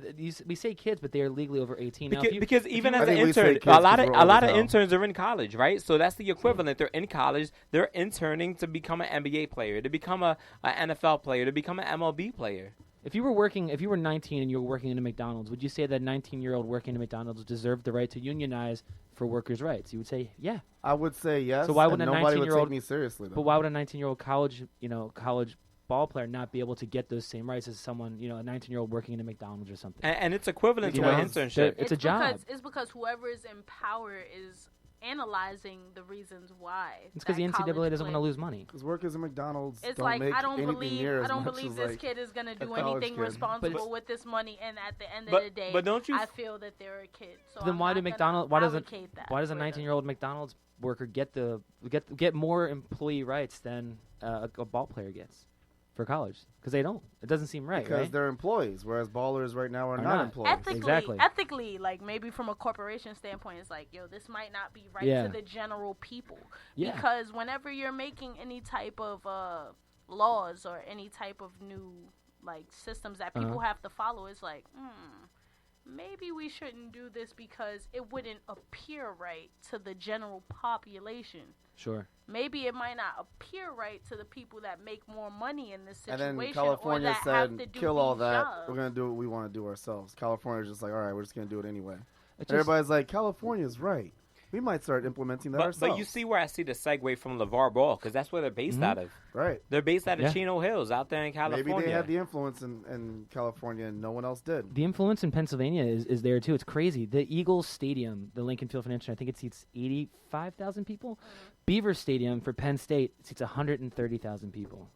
Speaker 4: we say kids, but they are legally over 18 now.
Speaker 3: Because even as
Speaker 1: I
Speaker 3: an
Speaker 1: think we say
Speaker 3: intern,
Speaker 1: kids
Speaker 3: a lot
Speaker 1: 'cause
Speaker 3: of
Speaker 1: we're old as hell.
Speaker 3: interns are in college, right? So that's the equivalent. They're in college. They're interning to become an NBA player, to become a NFL player, to become an MLB player.
Speaker 4: If you were 19 and you were working in a McDonald's, would you say that 19-year-old working in a McDonald's deserved the right to unionize for workers' rights? You would say, yeah.
Speaker 1: I would say yes.
Speaker 4: So why would
Speaker 1: and
Speaker 4: a
Speaker 1: nobody would
Speaker 4: 19-year-old
Speaker 1: take me seriously? Though.
Speaker 4: But why would a 19-year-old college ball player not be able to get those same rights as someone, a 19-year-old working in a McDonald's or something?
Speaker 3: And it's equivalent to an internship.
Speaker 4: It's a job.
Speaker 2: It's because whoever is in power is analyzing the reasons why.
Speaker 4: It's because the NCAA doesn't want to lose money.
Speaker 1: Because workers at McDonald's
Speaker 2: It's
Speaker 1: don't
Speaker 2: like
Speaker 1: make
Speaker 2: I don't
Speaker 1: anything
Speaker 2: believe
Speaker 1: near as much
Speaker 2: this
Speaker 1: as, like,
Speaker 2: kid is gonna do
Speaker 1: college
Speaker 2: anything
Speaker 1: kid.
Speaker 2: responsible with this money, and at the end
Speaker 3: But-
Speaker 2: of the day,
Speaker 3: but don't you
Speaker 2: I
Speaker 3: f-
Speaker 2: feel that they're a kid. So
Speaker 4: Then
Speaker 2: I'm
Speaker 4: why
Speaker 2: not
Speaker 4: do McDonald's? Why
Speaker 2: gonna
Speaker 4: doesn't?
Speaker 2: allocate that
Speaker 4: Why does a
Speaker 2: for them.
Speaker 4: 19-year-old McDonald's worker get more employee rights than a ball player gets for college? Because they don't. It doesn't seem right.
Speaker 1: because
Speaker 4: right?
Speaker 1: they're employees, whereas ballers right now are not employees.
Speaker 2: Ethically, like maybe from a corporation standpoint, it's like, yo, this might not be right
Speaker 4: Yeah.
Speaker 2: to the general people.
Speaker 4: Yeah.
Speaker 2: Because whenever you're making any type of laws or any type of new like systems that people have to follow, it's like, maybe we shouldn't do this because it wouldn't appear right to the general population.
Speaker 4: Sure.
Speaker 2: Maybe it might not appear right to the people that make more money in this
Speaker 1: And
Speaker 2: situation.
Speaker 1: then California
Speaker 2: or that have
Speaker 1: said,
Speaker 2: to do
Speaker 1: kill all
Speaker 2: these
Speaker 1: that.
Speaker 2: jobs.
Speaker 1: We're going to do what we want to do ourselves. California's just like, all right, we're just going to do it anyway.
Speaker 4: It just-
Speaker 1: Everybody's like, California's right. We might start implementing that ourselves.
Speaker 3: But you see where I see the segue from LeVar Ball, because that's where they're based out of.
Speaker 1: Right.
Speaker 3: They're based out of
Speaker 4: Yeah.
Speaker 3: Chino Hills out there in California.
Speaker 1: Maybe they had the influence in California and no one else did.
Speaker 4: The influence in Pennsylvania is there too. It's crazy. The Eagles Stadium, the Lincoln Field Financial, I think it seats 85,000 people. Beaver Stadium for Penn State seats 130,000 people.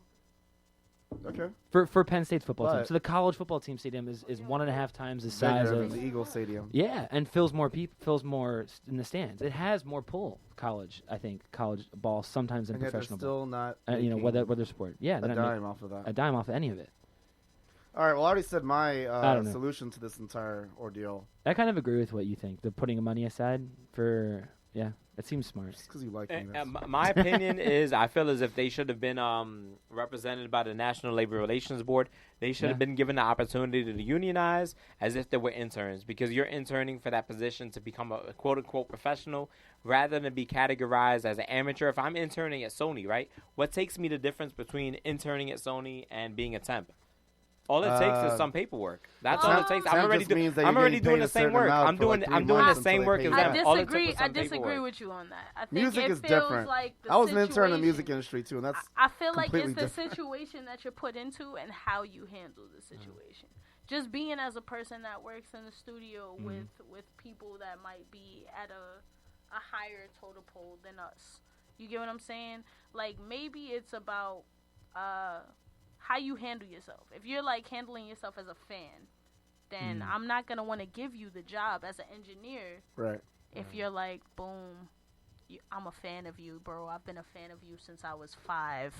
Speaker 1: Okay.
Speaker 4: For Penn State's football team.
Speaker 1: But-
Speaker 4: So the college football team stadium is 1.5 times the size
Speaker 1: Bigger
Speaker 4: of
Speaker 1: than the Eagle Stadium.
Speaker 4: yeah, and fills more in the stands. It has more pull. College ball sometimes than
Speaker 1: And yet they're
Speaker 4: professional
Speaker 1: still not
Speaker 4: ball.
Speaker 1: making
Speaker 4: Whether sport. Yeah,
Speaker 1: a
Speaker 4: they're not
Speaker 1: dime off of that.
Speaker 4: a dime off of any of it.
Speaker 1: All right, well, I already said my
Speaker 4: don't know.
Speaker 1: solution to this entire ordeal.
Speaker 4: I kind of agree with what you think. The putting money aside for it seems smart.
Speaker 1: Just because you like me.
Speaker 3: My opinion is I feel as if they should have been represented by the National Labor Relations Board. They should have been given the opportunity to unionize as if they were interns, because you're interning for that position to become a quote-unquote professional rather than be categorized as an amateur. If I'm interning at Sony, right, what takes me the difference between interning at Sony and being a temp? All it takes is some paperwork. That's all it takes.
Speaker 1: temp
Speaker 3: I'm already,
Speaker 1: just means that
Speaker 3: I'm
Speaker 1: you're
Speaker 3: already
Speaker 1: getting
Speaker 3: doing
Speaker 1: paid
Speaker 3: the
Speaker 1: a
Speaker 3: same
Speaker 1: certain
Speaker 3: work.
Speaker 1: amount
Speaker 3: I'm
Speaker 1: for,
Speaker 3: doing
Speaker 1: like, 3
Speaker 3: I'm doing the
Speaker 1: months
Speaker 3: same
Speaker 1: until
Speaker 3: work
Speaker 1: they
Speaker 3: as
Speaker 1: pay you
Speaker 3: them.
Speaker 1: back.
Speaker 3: All it took was
Speaker 2: I
Speaker 3: some
Speaker 2: disagree
Speaker 3: paperwork.
Speaker 2: with you on that. I think
Speaker 1: Music
Speaker 2: it
Speaker 1: is
Speaker 2: feels
Speaker 1: different.
Speaker 2: Like the
Speaker 1: I was an intern in the
Speaker 2: situation-
Speaker 1: music industry, too, and that's
Speaker 2: I feel like
Speaker 1: completely
Speaker 2: it's the
Speaker 1: different.
Speaker 2: situation that you're put into and how you handle the situation. Just being as a person that works in the studio with people that might be at a higher totem pole than us. You get what I'm saying? Like, maybe it's about how you handle yourself. If you're, like, handling yourself as a fan, then I'm not going to want to give you the job as an engineer.
Speaker 1: Right.
Speaker 2: If you're like, boom, I'm a fan of you, bro. I've been a fan of you since I was 5.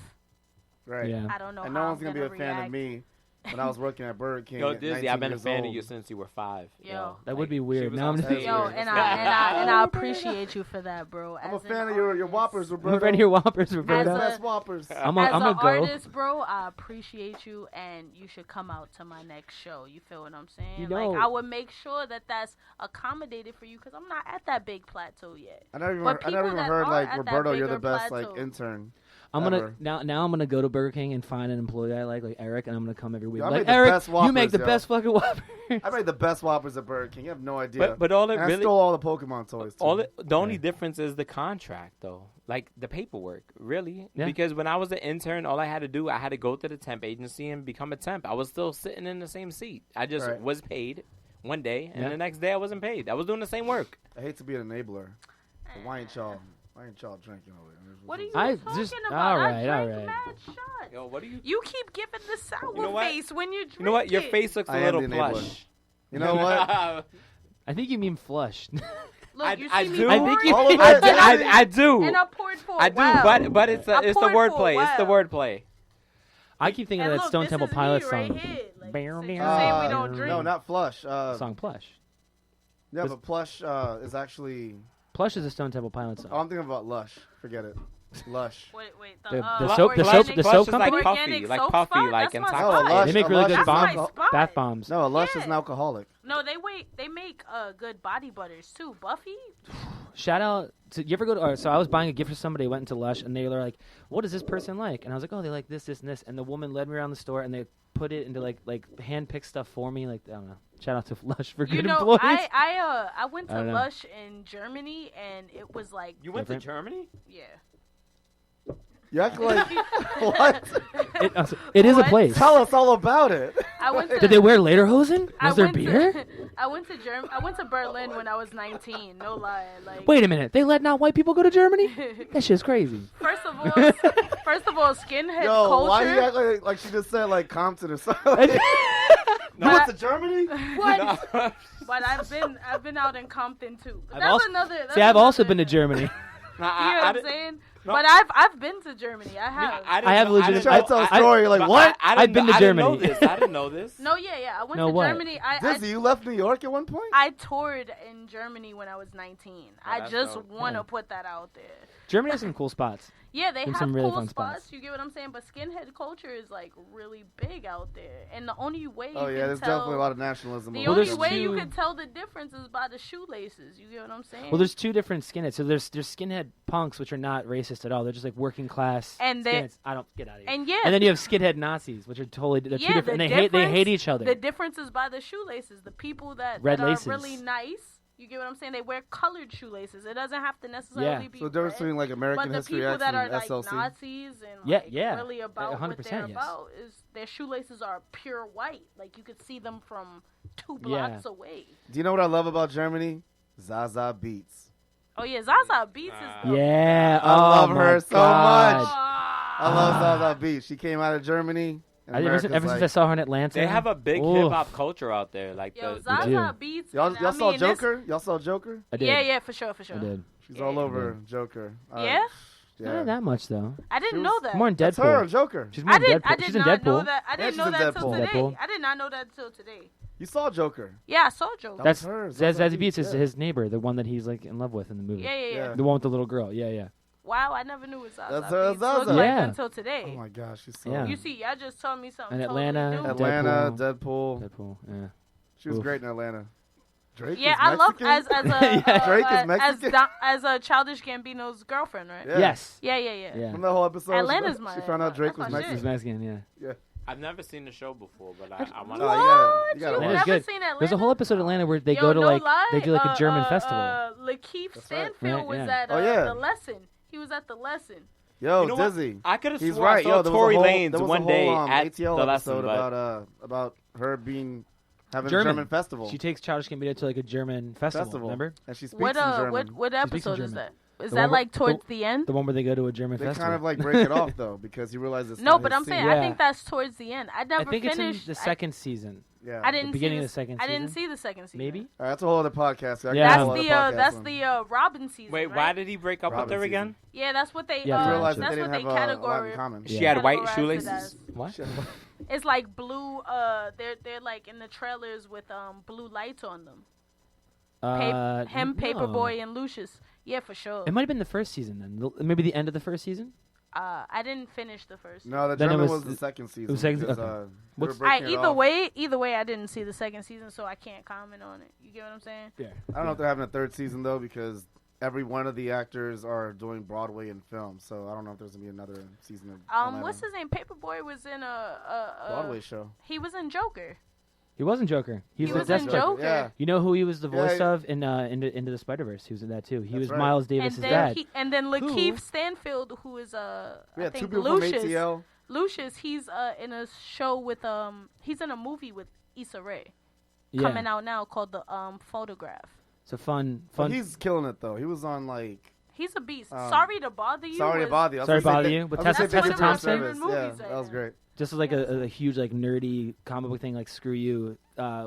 Speaker 1: Right.
Speaker 4: Yeah.
Speaker 2: I don't know
Speaker 1: And
Speaker 2: how
Speaker 1: no one's
Speaker 2: I'm
Speaker 1: gonna be a fan of me when I was working at Burger King.
Speaker 3: Yo,
Speaker 1: at
Speaker 3: Dizzy,
Speaker 1: 19
Speaker 3: I've been a
Speaker 1: years
Speaker 3: fan
Speaker 1: old.
Speaker 3: of you since you were 5.
Speaker 2: Yo.
Speaker 4: That would be weird.
Speaker 3: She was
Speaker 4: Now
Speaker 3: on
Speaker 4: I'm
Speaker 3: stage.
Speaker 2: Yo,
Speaker 3: Weird.
Speaker 2: and I appreciate you for that, bro.
Speaker 1: I'm a
Speaker 2: As an
Speaker 1: fan of your
Speaker 2: artist.
Speaker 1: Whoppers,
Speaker 4: I'm a
Speaker 1: Roberto.
Speaker 4: fan of your Whoppers,
Speaker 1: You're the
Speaker 4: Roberto.
Speaker 1: best Whoppers.
Speaker 4: I'm
Speaker 2: As
Speaker 4: a
Speaker 2: an
Speaker 4: go.
Speaker 2: artist, bro, I appreciate you, and you should come out to my next show. You feel what I'm saying?
Speaker 4: You know-
Speaker 2: Like, I would make sure that that's accommodated for you, because I'm not at that big plateau yet.
Speaker 1: I never
Speaker 2: But
Speaker 1: even
Speaker 2: people that
Speaker 1: heard
Speaker 2: are
Speaker 1: like
Speaker 2: at that
Speaker 1: Roberto. You're the
Speaker 2: bigger
Speaker 1: best
Speaker 2: plateau.
Speaker 1: like intern.
Speaker 4: I'm gonna
Speaker 1: ever.
Speaker 4: now I'm gonna go to Burger King and find an employee I like Eric, and I'm gonna come every week.
Speaker 1: Yo, I
Speaker 4: Like
Speaker 1: made the
Speaker 4: Eric,
Speaker 1: best
Speaker 4: you
Speaker 1: Whoppers,
Speaker 4: make the
Speaker 1: yo.
Speaker 4: best fucking Whoppers.
Speaker 1: I made the best Whoppers at Burger King. You have no idea.
Speaker 3: But all it
Speaker 1: and I
Speaker 3: really,
Speaker 1: stole all the Pokemon toys. Too.
Speaker 3: the only difference is the contract, though. Like the paperwork, really.
Speaker 4: Yeah.
Speaker 3: Because when I was an intern, all I had to do, I had to go to the temp agency and become a temp. I was still sitting in the same seat. I just
Speaker 1: Right.
Speaker 3: was paid one day, and
Speaker 4: Yeah.
Speaker 3: the next day I wasn't paid. I was doing the same work.
Speaker 1: I hate to be an enabler. But why ain't y'all drinking over there?
Speaker 2: What are you
Speaker 4: I
Speaker 2: talking
Speaker 4: just-
Speaker 2: about?
Speaker 4: alright,
Speaker 2: I drank
Speaker 4: alright.
Speaker 2: mad shots.
Speaker 3: Yo, what do you?
Speaker 2: You keep giving the sour
Speaker 3: You know what?
Speaker 2: face when you drink
Speaker 3: You know what? Your
Speaker 2: it.
Speaker 3: face looks
Speaker 1: I
Speaker 3: a
Speaker 1: am
Speaker 3: little
Speaker 1: the enabler.
Speaker 3: plush.
Speaker 1: You know what?
Speaker 4: I think you mean flush.
Speaker 2: Look, you
Speaker 3: I
Speaker 2: see me
Speaker 3: do.
Speaker 4: I think you-
Speaker 1: All of
Speaker 3: I
Speaker 1: it.
Speaker 3: do. I do.
Speaker 2: And I poured for a
Speaker 3: I do,
Speaker 2: while.
Speaker 3: but it's
Speaker 2: I
Speaker 3: the
Speaker 2: poured for a
Speaker 3: wordplay. It's the
Speaker 2: while.
Speaker 3: wordplay.
Speaker 4: I keep thinking
Speaker 2: And
Speaker 4: of that
Speaker 2: look,
Speaker 4: Stone
Speaker 2: this
Speaker 4: Temple
Speaker 2: is
Speaker 4: Pilots
Speaker 2: me right
Speaker 4: song.
Speaker 2: here. Like,
Speaker 4: Bow,
Speaker 2: since you
Speaker 4: bow,
Speaker 2: say we don't drink.
Speaker 1: No, not Flush.
Speaker 4: Song Plush.
Speaker 1: Yeah, but Plush is actually.
Speaker 4: Plush is a Stone Temple Pilots
Speaker 1: Oh,
Speaker 4: song.
Speaker 1: I'm thinking about Lush. Forget it. Lush.
Speaker 2: Wait.
Speaker 4: The soap- the soap- the
Speaker 3: Plush
Speaker 4: soap
Speaker 3: is like
Speaker 4: company?
Speaker 3: puffy,
Speaker 2: Organic
Speaker 3: like
Speaker 2: soap
Speaker 3: puffy,
Speaker 2: spot?
Speaker 3: like
Speaker 2: That's
Speaker 3: in
Speaker 2: my
Speaker 3: Taco
Speaker 2: spot.
Speaker 3: Bell.
Speaker 4: They make really good
Speaker 2: That's my
Speaker 4: bomb,
Speaker 2: spot.
Speaker 4: bath bombs.
Speaker 1: No, a Lush
Speaker 2: Yeah.
Speaker 1: is an alcoholic.
Speaker 2: No, they make good body butters too. Buffy.
Speaker 4: Shout out to you ever go to? So I was buying a gift for somebody. Went into Lush, and they were like, "What is this person like?" And I was like, "Oh, they like this, this, and this." And the woman led me around the store, and they put it into like hand picked stuff for me. Like I don't know. Shout out to Lush for
Speaker 2: You
Speaker 4: good
Speaker 2: know,
Speaker 4: employees.
Speaker 2: I went
Speaker 4: I
Speaker 2: to
Speaker 4: don't know.
Speaker 2: Lush in Germany, and it was like,
Speaker 3: You went to
Speaker 4: Different.
Speaker 3: Germany?
Speaker 2: yeah.
Speaker 1: You act like what?
Speaker 4: It is a
Speaker 2: What?
Speaker 4: place.
Speaker 1: Tell us all about it.
Speaker 2: I went to.
Speaker 4: Did they wear lederhosen?
Speaker 2: I
Speaker 4: Was there
Speaker 2: went to-
Speaker 4: beer?
Speaker 2: I went to I went to Berlin when I was 19. No lie. Like,
Speaker 4: Wait a minute. They let not white people go to Germany? That shit's crazy.
Speaker 2: First of all, skinhead
Speaker 1: Yo,
Speaker 2: culture.
Speaker 1: why you act like she just said like Compton or something? You
Speaker 2: But-
Speaker 1: went to Germany?
Speaker 2: What? But I've been out in Compton too. But
Speaker 4: I've
Speaker 2: that's
Speaker 4: also-
Speaker 2: another. That's
Speaker 4: See, I've also
Speaker 2: another-
Speaker 4: been to Germany.
Speaker 2: You know what I'm saying?
Speaker 3: no.
Speaker 2: But I've been to Germany. I have.
Speaker 4: I have legit-
Speaker 1: Try to tell a story. You're like, what?
Speaker 4: I've been to
Speaker 3: I didn't know
Speaker 4: Germany.
Speaker 3: this. I didn't know this.
Speaker 2: No, yeah. I went
Speaker 4: No,
Speaker 2: to
Speaker 4: what?
Speaker 2: Germany.
Speaker 1: Dizzy, you left New York at one point?
Speaker 2: I toured in Germany when I was 19. I
Speaker 3: that's
Speaker 2: just
Speaker 3: dope.
Speaker 2: want to
Speaker 4: Yeah.
Speaker 2: put that out there.
Speaker 4: Germany has some cool spots.
Speaker 2: Yeah, they
Speaker 4: Been
Speaker 2: have
Speaker 4: some really
Speaker 2: cool
Speaker 4: fun
Speaker 2: spots.
Speaker 4: spots.
Speaker 2: You get what I'm saying? But skinhead culture is like really big out there, and the only way you
Speaker 1: Oh
Speaker 2: can
Speaker 1: yeah, there's
Speaker 2: tell
Speaker 1: definitely a lot of nationalism.
Speaker 2: the
Speaker 1: over
Speaker 2: only
Speaker 4: there's
Speaker 1: there.
Speaker 2: way you
Speaker 4: two-
Speaker 2: can tell the difference is by the shoelaces. You get what I'm saying?
Speaker 4: Well, there's two different skinheads. So there's skinhead punks, which are not racist at all. They're just like working class
Speaker 2: And they-
Speaker 4: skinheads. I don't get out of here.
Speaker 2: and yeah,
Speaker 4: And then you have skinhead Nazis, which are totally they're two
Speaker 2: Yeah,
Speaker 4: different.
Speaker 2: the
Speaker 4: And they hate
Speaker 2: difference-
Speaker 4: each other.
Speaker 2: the difference is by the shoelaces. The people that
Speaker 4: Red
Speaker 2: are
Speaker 4: laces.
Speaker 2: really nice. You get what I'm saying? They wear colored shoelaces. It doesn't have to necessarily
Speaker 4: Yeah.
Speaker 2: be
Speaker 1: So the difference
Speaker 2: red.
Speaker 1: between like American
Speaker 2: But the
Speaker 1: History
Speaker 2: people
Speaker 1: X
Speaker 2: that are
Speaker 1: and
Speaker 2: like
Speaker 1: SLC.
Speaker 2: Nazis and
Speaker 4: Yeah,
Speaker 2: like
Speaker 4: yeah.
Speaker 2: really about what
Speaker 4: 100%,
Speaker 2: they're
Speaker 4: yes.
Speaker 2: about is their shoelaces are pure white. Like you could see them from 2
Speaker 4: Yeah.
Speaker 2: blocks away.
Speaker 1: Do you know what I love about Germany? Zaza Beats.
Speaker 2: Oh yeah, Zaza Beats is
Speaker 4: yeah,
Speaker 1: I love
Speaker 4: my
Speaker 1: her so
Speaker 4: God.
Speaker 1: much. I love Zaza Beats. She came out of Germany. And
Speaker 4: Ever since
Speaker 1: America's
Speaker 4: I
Speaker 1: like,
Speaker 4: saw her in Atlanta,
Speaker 3: They have a big
Speaker 4: Oof.
Speaker 3: hip hop culture out there. Like
Speaker 2: Yo,
Speaker 3: the
Speaker 2: Zaza
Speaker 4: do.
Speaker 2: Beats.
Speaker 1: y'all,
Speaker 2: and
Speaker 1: y'all
Speaker 2: I
Speaker 1: saw
Speaker 2: mean, that's-
Speaker 1: Joker? Y'all saw Joker?
Speaker 4: I did.
Speaker 2: Yeah, for sure.
Speaker 4: I did.
Speaker 1: She's
Speaker 2: Yeah.
Speaker 1: all over Joker.
Speaker 2: Yeah?
Speaker 1: Yeah.
Speaker 4: Not that much though.
Speaker 2: I didn't
Speaker 1: She
Speaker 2: know
Speaker 1: was-
Speaker 2: that.
Speaker 4: More in
Speaker 1: That's her,
Speaker 4: Deadpool.
Speaker 1: Joker.
Speaker 4: She's more in Deadpool.
Speaker 2: I did
Speaker 4: She's in
Speaker 2: not know
Speaker 4: Deadpool.
Speaker 2: that. I didn't
Speaker 1: she's
Speaker 2: know
Speaker 1: in
Speaker 2: that till
Speaker 1: Deadpool.
Speaker 2: today.
Speaker 4: Deadpool.
Speaker 2: I did not know that till today.
Speaker 1: You saw Joker.
Speaker 2: Yeah, I saw Joker.
Speaker 1: That's
Speaker 4: That's
Speaker 1: her,
Speaker 4: Zazie
Speaker 1: Zazie
Speaker 4: Beetz is
Speaker 1: yeah.
Speaker 4: his neighbor, the one that he's like in love with in the movie.
Speaker 2: Yeah.
Speaker 1: Yeah.
Speaker 4: The one with the little girl. Yeah.
Speaker 2: Wow, I never knew it was Zaza
Speaker 1: That's her,
Speaker 2: Beetz.
Speaker 1: Zaza.
Speaker 2: Looked like
Speaker 4: Yeah.
Speaker 2: until today.
Speaker 1: Oh my gosh, she's so
Speaker 4: Yeah.
Speaker 2: You see, y'all just told me something.
Speaker 4: And Atlanta,
Speaker 2: Totally new.
Speaker 1: Atlanta, Deadpool.
Speaker 4: Deadpool. Yeah.
Speaker 1: She was
Speaker 4: Oof.
Speaker 1: great in Atlanta. Drake
Speaker 2: Yeah,
Speaker 1: is
Speaker 2: I love
Speaker 1: Mexican?
Speaker 2: as a
Speaker 4: Yeah.
Speaker 1: Drake is
Speaker 2: as
Speaker 1: Mexican?
Speaker 2: as a Childish Gambino's girlfriend, right?
Speaker 1: Yeah.
Speaker 4: Yes.
Speaker 2: Yeah.
Speaker 4: Yeah.
Speaker 1: From the whole episode,
Speaker 2: Atlanta's
Speaker 1: she,
Speaker 2: my-
Speaker 1: she found out Drake
Speaker 2: that's
Speaker 1: was
Speaker 2: my
Speaker 4: He's
Speaker 2: shit.
Speaker 1: Mexican.
Speaker 4: Mexican. Yeah.
Speaker 3: I've never seen the show before, but I want
Speaker 1: No,
Speaker 3: to.
Speaker 1: you gotta
Speaker 2: What?
Speaker 1: watch
Speaker 2: You've
Speaker 4: Atlanta's
Speaker 2: never
Speaker 4: good.
Speaker 2: seen Atlanta?
Speaker 4: There's a whole episode of Atlanta where they
Speaker 2: Yo,
Speaker 4: go to
Speaker 2: no
Speaker 4: like
Speaker 2: lie,
Speaker 4: they do like a German festival.
Speaker 2: Lakeith
Speaker 1: That's right.
Speaker 2: Stanfield was
Speaker 4: Yeah.
Speaker 2: at
Speaker 1: Oh, yeah.
Speaker 2: the lesson. He was at the lesson.
Speaker 1: Yo,
Speaker 3: You know what?
Speaker 1: Dizzy.
Speaker 3: I could have
Speaker 1: He's
Speaker 3: sworn
Speaker 1: right.
Speaker 3: I
Speaker 1: Yo,
Speaker 3: saw
Speaker 1: there
Speaker 3: Tory
Speaker 1: was a whole,
Speaker 3: Lanez
Speaker 1: there was
Speaker 3: one
Speaker 1: a whole,
Speaker 3: day at
Speaker 1: ATL
Speaker 3: the
Speaker 1: episode
Speaker 3: lesson, but
Speaker 1: about her having
Speaker 4: German.
Speaker 1: a German festival.
Speaker 4: She takes Childish Gambino to like a German festival. Remember?
Speaker 1: And she speaks
Speaker 2: What
Speaker 1: in German.
Speaker 2: what
Speaker 4: She speaks in
Speaker 2: episode is
Speaker 4: German.
Speaker 2: that? Is
Speaker 4: The
Speaker 2: that
Speaker 4: one
Speaker 2: like towards the end?
Speaker 4: The one where they go to a German
Speaker 1: They
Speaker 4: festival.
Speaker 1: kind of like break it off though because he realizes.
Speaker 2: No, but I'm saying
Speaker 4: Yeah.
Speaker 2: I think that's towards the end. I
Speaker 4: I
Speaker 2: never
Speaker 4: think
Speaker 2: finished.
Speaker 4: it's in the second season.
Speaker 1: Yeah.
Speaker 2: I didn't
Speaker 4: The beginning
Speaker 2: see
Speaker 4: of the second
Speaker 2: I didn't
Speaker 4: season?
Speaker 2: see the second season.
Speaker 4: Maybe.
Speaker 1: All right, that's a whole other podcast. I got
Speaker 4: Yeah.
Speaker 1: a whole other podcast
Speaker 2: That's
Speaker 1: on-
Speaker 2: the Robin season.
Speaker 3: Wait,
Speaker 2: right?
Speaker 3: why did he break up
Speaker 1: Robin
Speaker 3: with her
Speaker 1: season.
Speaker 3: again?
Speaker 2: Yeah, that's what they.
Speaker 4: Yeah,
Speaker 1: He
Speaker 4: I
Speaker 1: realized that
Speaker 2: that's
Speaker 1: they
Speaker 2: what
Speaker 1: didn't
Speaker 2: they
Speaker 1: have a lot in
Speaker 2: categorize.
Speaker 1: common.
Speaker 3: She
Speaker 4: Yeah.
Speaker 3: had white
Speaker 2: categorized it
Speaker 3: shoelaces.
Speaker 2: as.
Speaker 3: What?
Speaker 1: Shit.
Speaker 2: It's like blue. They're like in the trailers with blue lights on them. Him,
Speaker 4: no.
Speaker 2: Paperboy, and Lucius. Yeah, for sure.
Speaker 4: It might have been the first season then. Maybe the end of the first season.
Speaker 2: I didn't finish the first.
Speaker 1: No, the
Speaker 4: Then it
Speaker 1: German
Speaker 4: was-
Speaker 1: was the second season.
Speaker 4: it was second-
Speaker 1: because,
Speaker 4: okay.
Speaker 1: they were
Speaker 4: What's-
Speaker 1: breaking it
Speaker 2: Either
Speaker 1: off.
Speaker 2: way, I didn't see the second season, so I can't comment on it. You get what I'm saying?
Speaker 4: Yeah.
Speaker 1: I don't know if they're having a third season though because every one of the actors are doing Broadway and film, so I don't know if there's gonna be another season of Atlanta.
Speaker 2: What's his name? Paperboy was in a
Speaker 1: Broadway show.
Speaker 2: He was in Joker.
Speaker 4: He wasn't Joker.
Speaker 2: He
Speaker 4: the
Speaker 2: was in
Speaker 4: Deathstroke.
Speaker 2: Joker.
Speaker 1: Yeah.
Speaker 4: You know who he was the
Speaker 1: Yeah,
Speaker 4: voice
Speaker 1: yeah.
Speaker 4: of in Into the Spider-Verse? He was in that too. He
Speaker 1: That's
Speaker 4: was
Speaker 1: right.
Speaker 4: Miles
Speaker 2: And
Speaker 4: Davis'
Speaker 2: then
Speaker 4: dad.
Speaker 2: Lakeith
Speaker 4: Who-
Speaker 2: Stanfield, who is
Speaker 1: Yeah,
Speaker 2: I
Speaker 1: two
Speaker 2: think
Speaker 1: people
Speaker 2: Lucius.
Speaker 1: from ATL.
Speaker 2: Lucius, he's in a show with he's in a movie with Issa Rae
Speaker 4: Yeah.
Speaker 2: coming out now called the Photograph.
Speaker 4: So fun.
Speaker 1: But he's killing it though. He was on like.
Speaker 2: He's a beast.
Speaker 1: Um,
Speaker 2: Sorry to bother you.
Speaker 1: Sorry to
Speaker 2: was-
Speaker 1: bother you. I was
Speaker 4: Sorry
Speaker 1: gonna
Speaker 4: to
Speaker 1: say
Speaker 4: bother
Speaker 1: that-
Speaker 4: you,
Speaker 1: I
Speaker 4: but
Speaker 1: was
Speaker 4: Tessa-
Speaker 1: gonna say
Speaker 2: Tessa
Speaker 1: Tessa
Speaker 2: Thompson.
Speaker 1: Service.
Speaker 2: Movies
Speaker 1: Yeah,
Speaker 2: right
Speaker 1: that was
Speaker 2: now.
Speaker 1: great.
Speaker 4: Just like a huge like nerdy comic book thing like Screw You.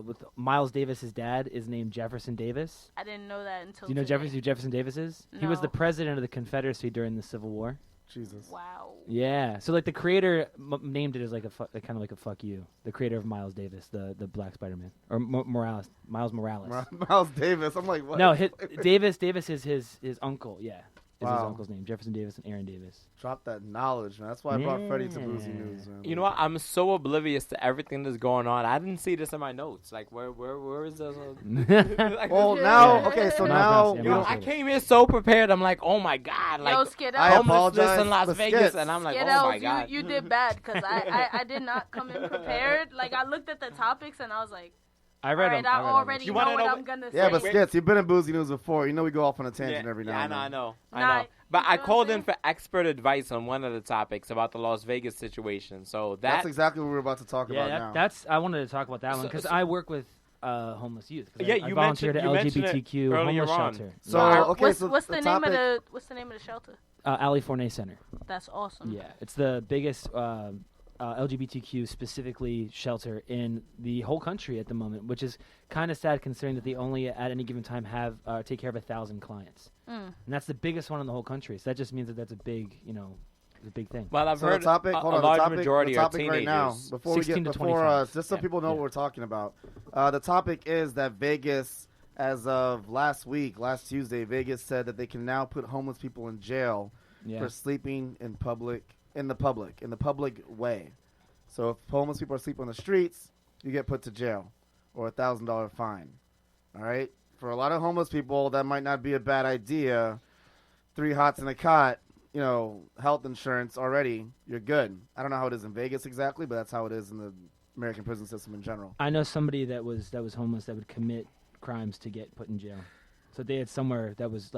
Speaker 4: With Miles Davis' dad is named Jefferson Davis.
Speaker 2: I didn't know that until.
Speaker 4: Do you know
Speaker 2: today.
Speaker 4: who Jefferson Davis is? He was the
Speaker 2: No.
Speaker 4: president of the Confederacy during the Civil War.
Speaker 1: Jesus.
Speaker 2: Wow.
Speaker 4: Yeah. So like the creator named it as like kind of like a fuck you. The creator of Miles Davis, the Black Spider-Man, or Miles Morales.
Speaker 1: Miles Davis. I'm like, what?
Speaker 4: No, Davis is his uncle. Yeah, is his
Speaker 1: Wow.
Speaker 4: uncle's name. Jefferson Davis and Aaron Davis.
Speaker 1: Drop that knowledge, man. That's why I brought Freddie to Boozy
Speaker 4: Yeah.
Speaker 1: News, man.
Speaker 3: You know what? I'm so oblivious to everything that's going on. I didn't see this in my notes. Like, where is this? Like,
Speaker 1: Well,
Speaker 3: this-
Speaker 1: now,
Speaker 2: Yeah.
Speaker 1: okay, so
Speaker 4: Miles
Speaker 1: now,
Speaker 4: Morales, yeah,
Speaker 1: you
Speaker 3: Yo,
Speaker 1: know,
Speaker 4: Miles
Speaker 3: I came here so prepared. I'm like, oh my god, like
Speaker 2: Yo, Skid
Speaker 1: I
Speaker 2: Out.
Speaker 3: homelessness
Speaker 1: apologize,
Speaker 3: in Las
Speaker 1: but
Speaker 3: Vegas,
Speaker 1: Skits.
Speaker 3: and I'm like,
Speaker 2: Skid
Speaker 3: oh my
Speaker 2: Out,
Speaker 3: god.
Speaker 2: you did bad because I did not come in prepared. Like I looked at the topics and I was like,
Speaker 4: I read
Speaker 2: alright,
Speaker 4: them.
Speaker 2: I already
Speaker 3: You
Speaker 2: know
Speaker 3: wanna
Speaker 2: what
Speaker 3: know
Speaker 2: I'm
Speaker 3: what-
Speaker 2: gonna
Speaker 1: yeah,
Speaker 2: say.
Speaker 1: but Skits, you've been in Boozy News before. You know we go off on a tangent every now
Speaker 3: Yeah,
Speaker 1: and then.
Speaker 3: I know.
Speaker 2: Nah,
Speaker 3: But
Speaker 2: you
Speaker 3: I
Speaker 2: know
Speaker 3: called
Speaker 2: what I'm
Speaker 3: in for expert advice on one of the topics about the Las Vegas situation. So
Speaker 1: That's
Speaker 3: that
Speaker 1: exactly what we're about to talk
Speaker 4: Yeah,
Speaker 1: about now.
Speaker 4: that's. I wanted to talk about that one
Speaker 3: So-
Speaker 4: because
Speaker 3: so-
Speaker 4: I work with homeless youth. 'Cause
Speaker 3: Yeah,
Speaker 4: I
Speaker 3: you
Speaker 4: volunteered at
Speaker 3: mentioned it
Speaker 4: LGBTQ
Speaker 3: earlier
Speaker 4: homeless
Speaker 3: on.
Speaker 4: shelter.
Speaker 1: So,
Speaker 2: Wow.
Speaker 1: okay, so
Speaker 2: what's
Speaker 1: the
Speaker 2: the
Speaker 1: topic,
Speaker 2: name of the shelter?
Speaker 4: Ali Fournet Center.
Speaker 2: That's awesome.
Speaker 4: Yeah, it's the biggest LGBTQ specifically shelter in the whole country at the moment, which is kind of sad considering that they only at any given time have take care of 1,000 clients, and that's the biggest one in the whole country. So that just means that that's a big, a big thing.
Speaker 3: well, I've
Speaker 1: So
Speaker 3: heard
Speaker 1: the topic,
Speaker 3: a
Speaker 1: hold on,
Speaker 3: large
Speaker 1: the topic,
Speaker 3: majority
Speaker 1: the
Speaker 3: are
Speaker 1: topic
Speaker 3: teenagers.
Speaker 1: right now, before we
Speaker 4: 16
Speaker 1: get
Speaker 4: to
Speaker 1: before
Speaker 4: 25.
Speaker 1: just so
Speaker 4: Yeah,
Speaker 1: people know what
Speaker 4: yeah.
Speaker 1: we're talking about. The topic is that Vegas, as of last Tuesday, Vegas said that they can now put homeless people in jail
Speaker 4: Yeah,
Speaker 1: for sleeping in the public way. So if homeless people are sleeping on the streets, you get put to jail or $1,000 fine. All right. For a lot of homeless people, that might not be a bad idea. 3 hots in a cot, health insurance already, you're good. I don't know how it is in Vegas exactly, but that's how it is in the American prison system in general.
Speaker 4: I know somebody that was homeless that would commit crimes to get put in jail. So they had somewhere that was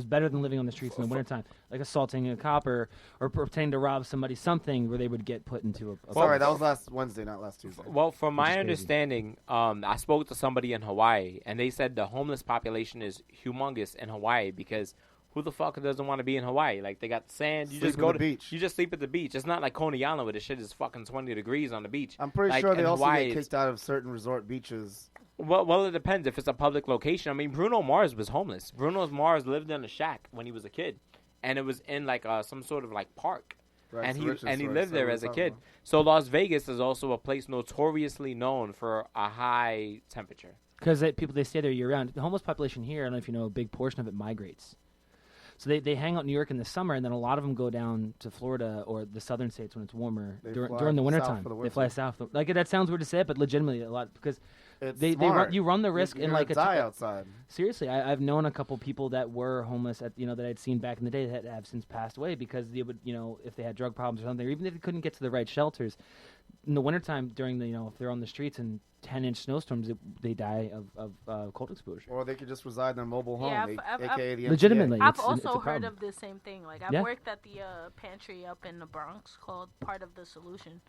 Speaker 4: better than living on the streets in the wintertime, like assaulting a cop or pretending to rob somebody, something where they would get put into a
Speaker 1: Sorry, that was last Wednesday, not last Tuesday.
Speaker 3: Well, from
Speaker 4: Which is
Speaker 3: my
Speaker 4: crazy.
Speaker 3: understanding, I spoke to somebody in Hawaii, and they said the homeless population is humongous in Hawaii because who the fuck doesn't want to be in Hawaii? Like, they got sand. You
Speaker 1: Sleep
Speaker 3: just
Speaker 1: at
Speaker 3: go
Speaker 1: the
Speaker 3: to
Speaker 1: beach.
Speaker 3: You just sleep at the beach. It's not like Coney Island where the shit is fucking 20 degrees on the beach.
Speaker 1: I'm pretty
Speaker 3: Like,
Speaker 1: sure they
Speaker 3: in
Speaker 1: also
Speaker 3: Hawaii,
Speaker 1: get
Speaker 3: it's-
Speaker 1: kicked out of certain resort beaches.
Speaker 3: Well, it depends if it's a public location. I mean, Bruno Mars was homeless. Bruno Mars lived in a shack when he was a kid, and it was in like some sort of like park,
Speaker 1: Right,
Speaker 3: and
Speaker 1: it's
Speaker 3: he
Speaker 1: Rich's
Speaker 3: and he
Speaker 1: story,
Speaker 3: lived
Speaker 1: so
Speaker 3: there
Speaker 1: we're
Speaker 3: as a
Speaker 1: talking
Speaker 3: kid.
Speaker 1: about-
Speaker 3: So Las Vegas is also a place notoriously known for a high temperature.
Speaker 4: because they stay there year round. The homeless population here, I don't know if you know, a big portion of it migrates. So they hang out in New York in the summer, and then a lot of them go down to Florida or the southern states when it's warmer
Speaker 1: They
Speaker 4: during
Speaker 1: fly
Speaker 4: the
Speaker 1: south
Speaker 4: wintertime.
Speaker 1: for the
Speaker 4: They
Speaker 1: winter.
Speaker 4: fly south. Like that sounds weird to say it, but legitimately a lot because
Speaker 1: It's
Speaker 4: they
Speaker 1: smart.
Speaker 4: you run the risk
Speaker 1: You're
Speaker 4: in
Speaker 1: gonna
Speaker 4: like a
Speaker 1: die outside.
Speaker 4: Seriously, I've known a couple people that were homeless that I'd seen back in the day that have since passed away because they would if they had drug problems or something, or even if they couldn't get to the right shelters in the wintertime during the if they're on the streets in 10-inch snowstorms, they die of cold exposure.
Speaker 1: Or they could just reside in their mobile home,
Speaker 2: Yeah,
Speaker 1: aka the MTA.
Speaker 4: Legitimately.
Speaker 2: I've
Speaker 4: it's
Speaker 2: also
Speaker 4: a
Speaker 2: heard
Speaker 4: problem.
Speaker 2: of the same thing. Like I've
Speaker 4: Yeah.
Speaker 2: worked at the pantry up in the Bronx called Part of the Solution,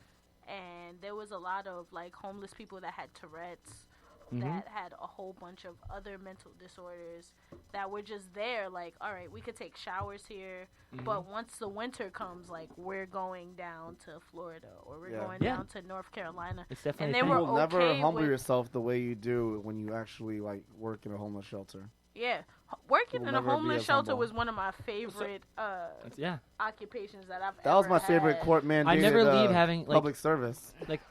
Speaker 2: and there was a lot of like homeless people that had Tourette's that had a whole bunch of other mental disorders that were just there. Like, all right, we could take showers here, but once the winter comes, like, we're going down to Florida or we're going down to North Carolina.
Speaker 4: It's definitely.
Speaker 2: And they
Speaker 4: a thing.
Speaker 2: were
Speaker 1: You will never
Speaker 2: okay
Speaker 1: humble
Speaker 2: with-
Speaker 1: yourself the way you do when you actually like work in a homeless shelter.
Speaker 2: Yeah, working
Speaker 1: You'll
Speaker 2: in a
Speaker 1: never be
Speaker 2: homeless
Speaker 1: as
Speaker 2: shelter
Speaker 1: humble.
Speaker 2: was one of my favorite
Speaker 4: Yeah.
Speaker 2: occupations that I've
Speaker 1: That was
Speaker 2: ever
Speaker 1: my favorite
Speaker 2: had.
Speaker 1: court mandated.
Speaker 4: I never leave having like
Speaker 1: public service.
Speaker 4: like.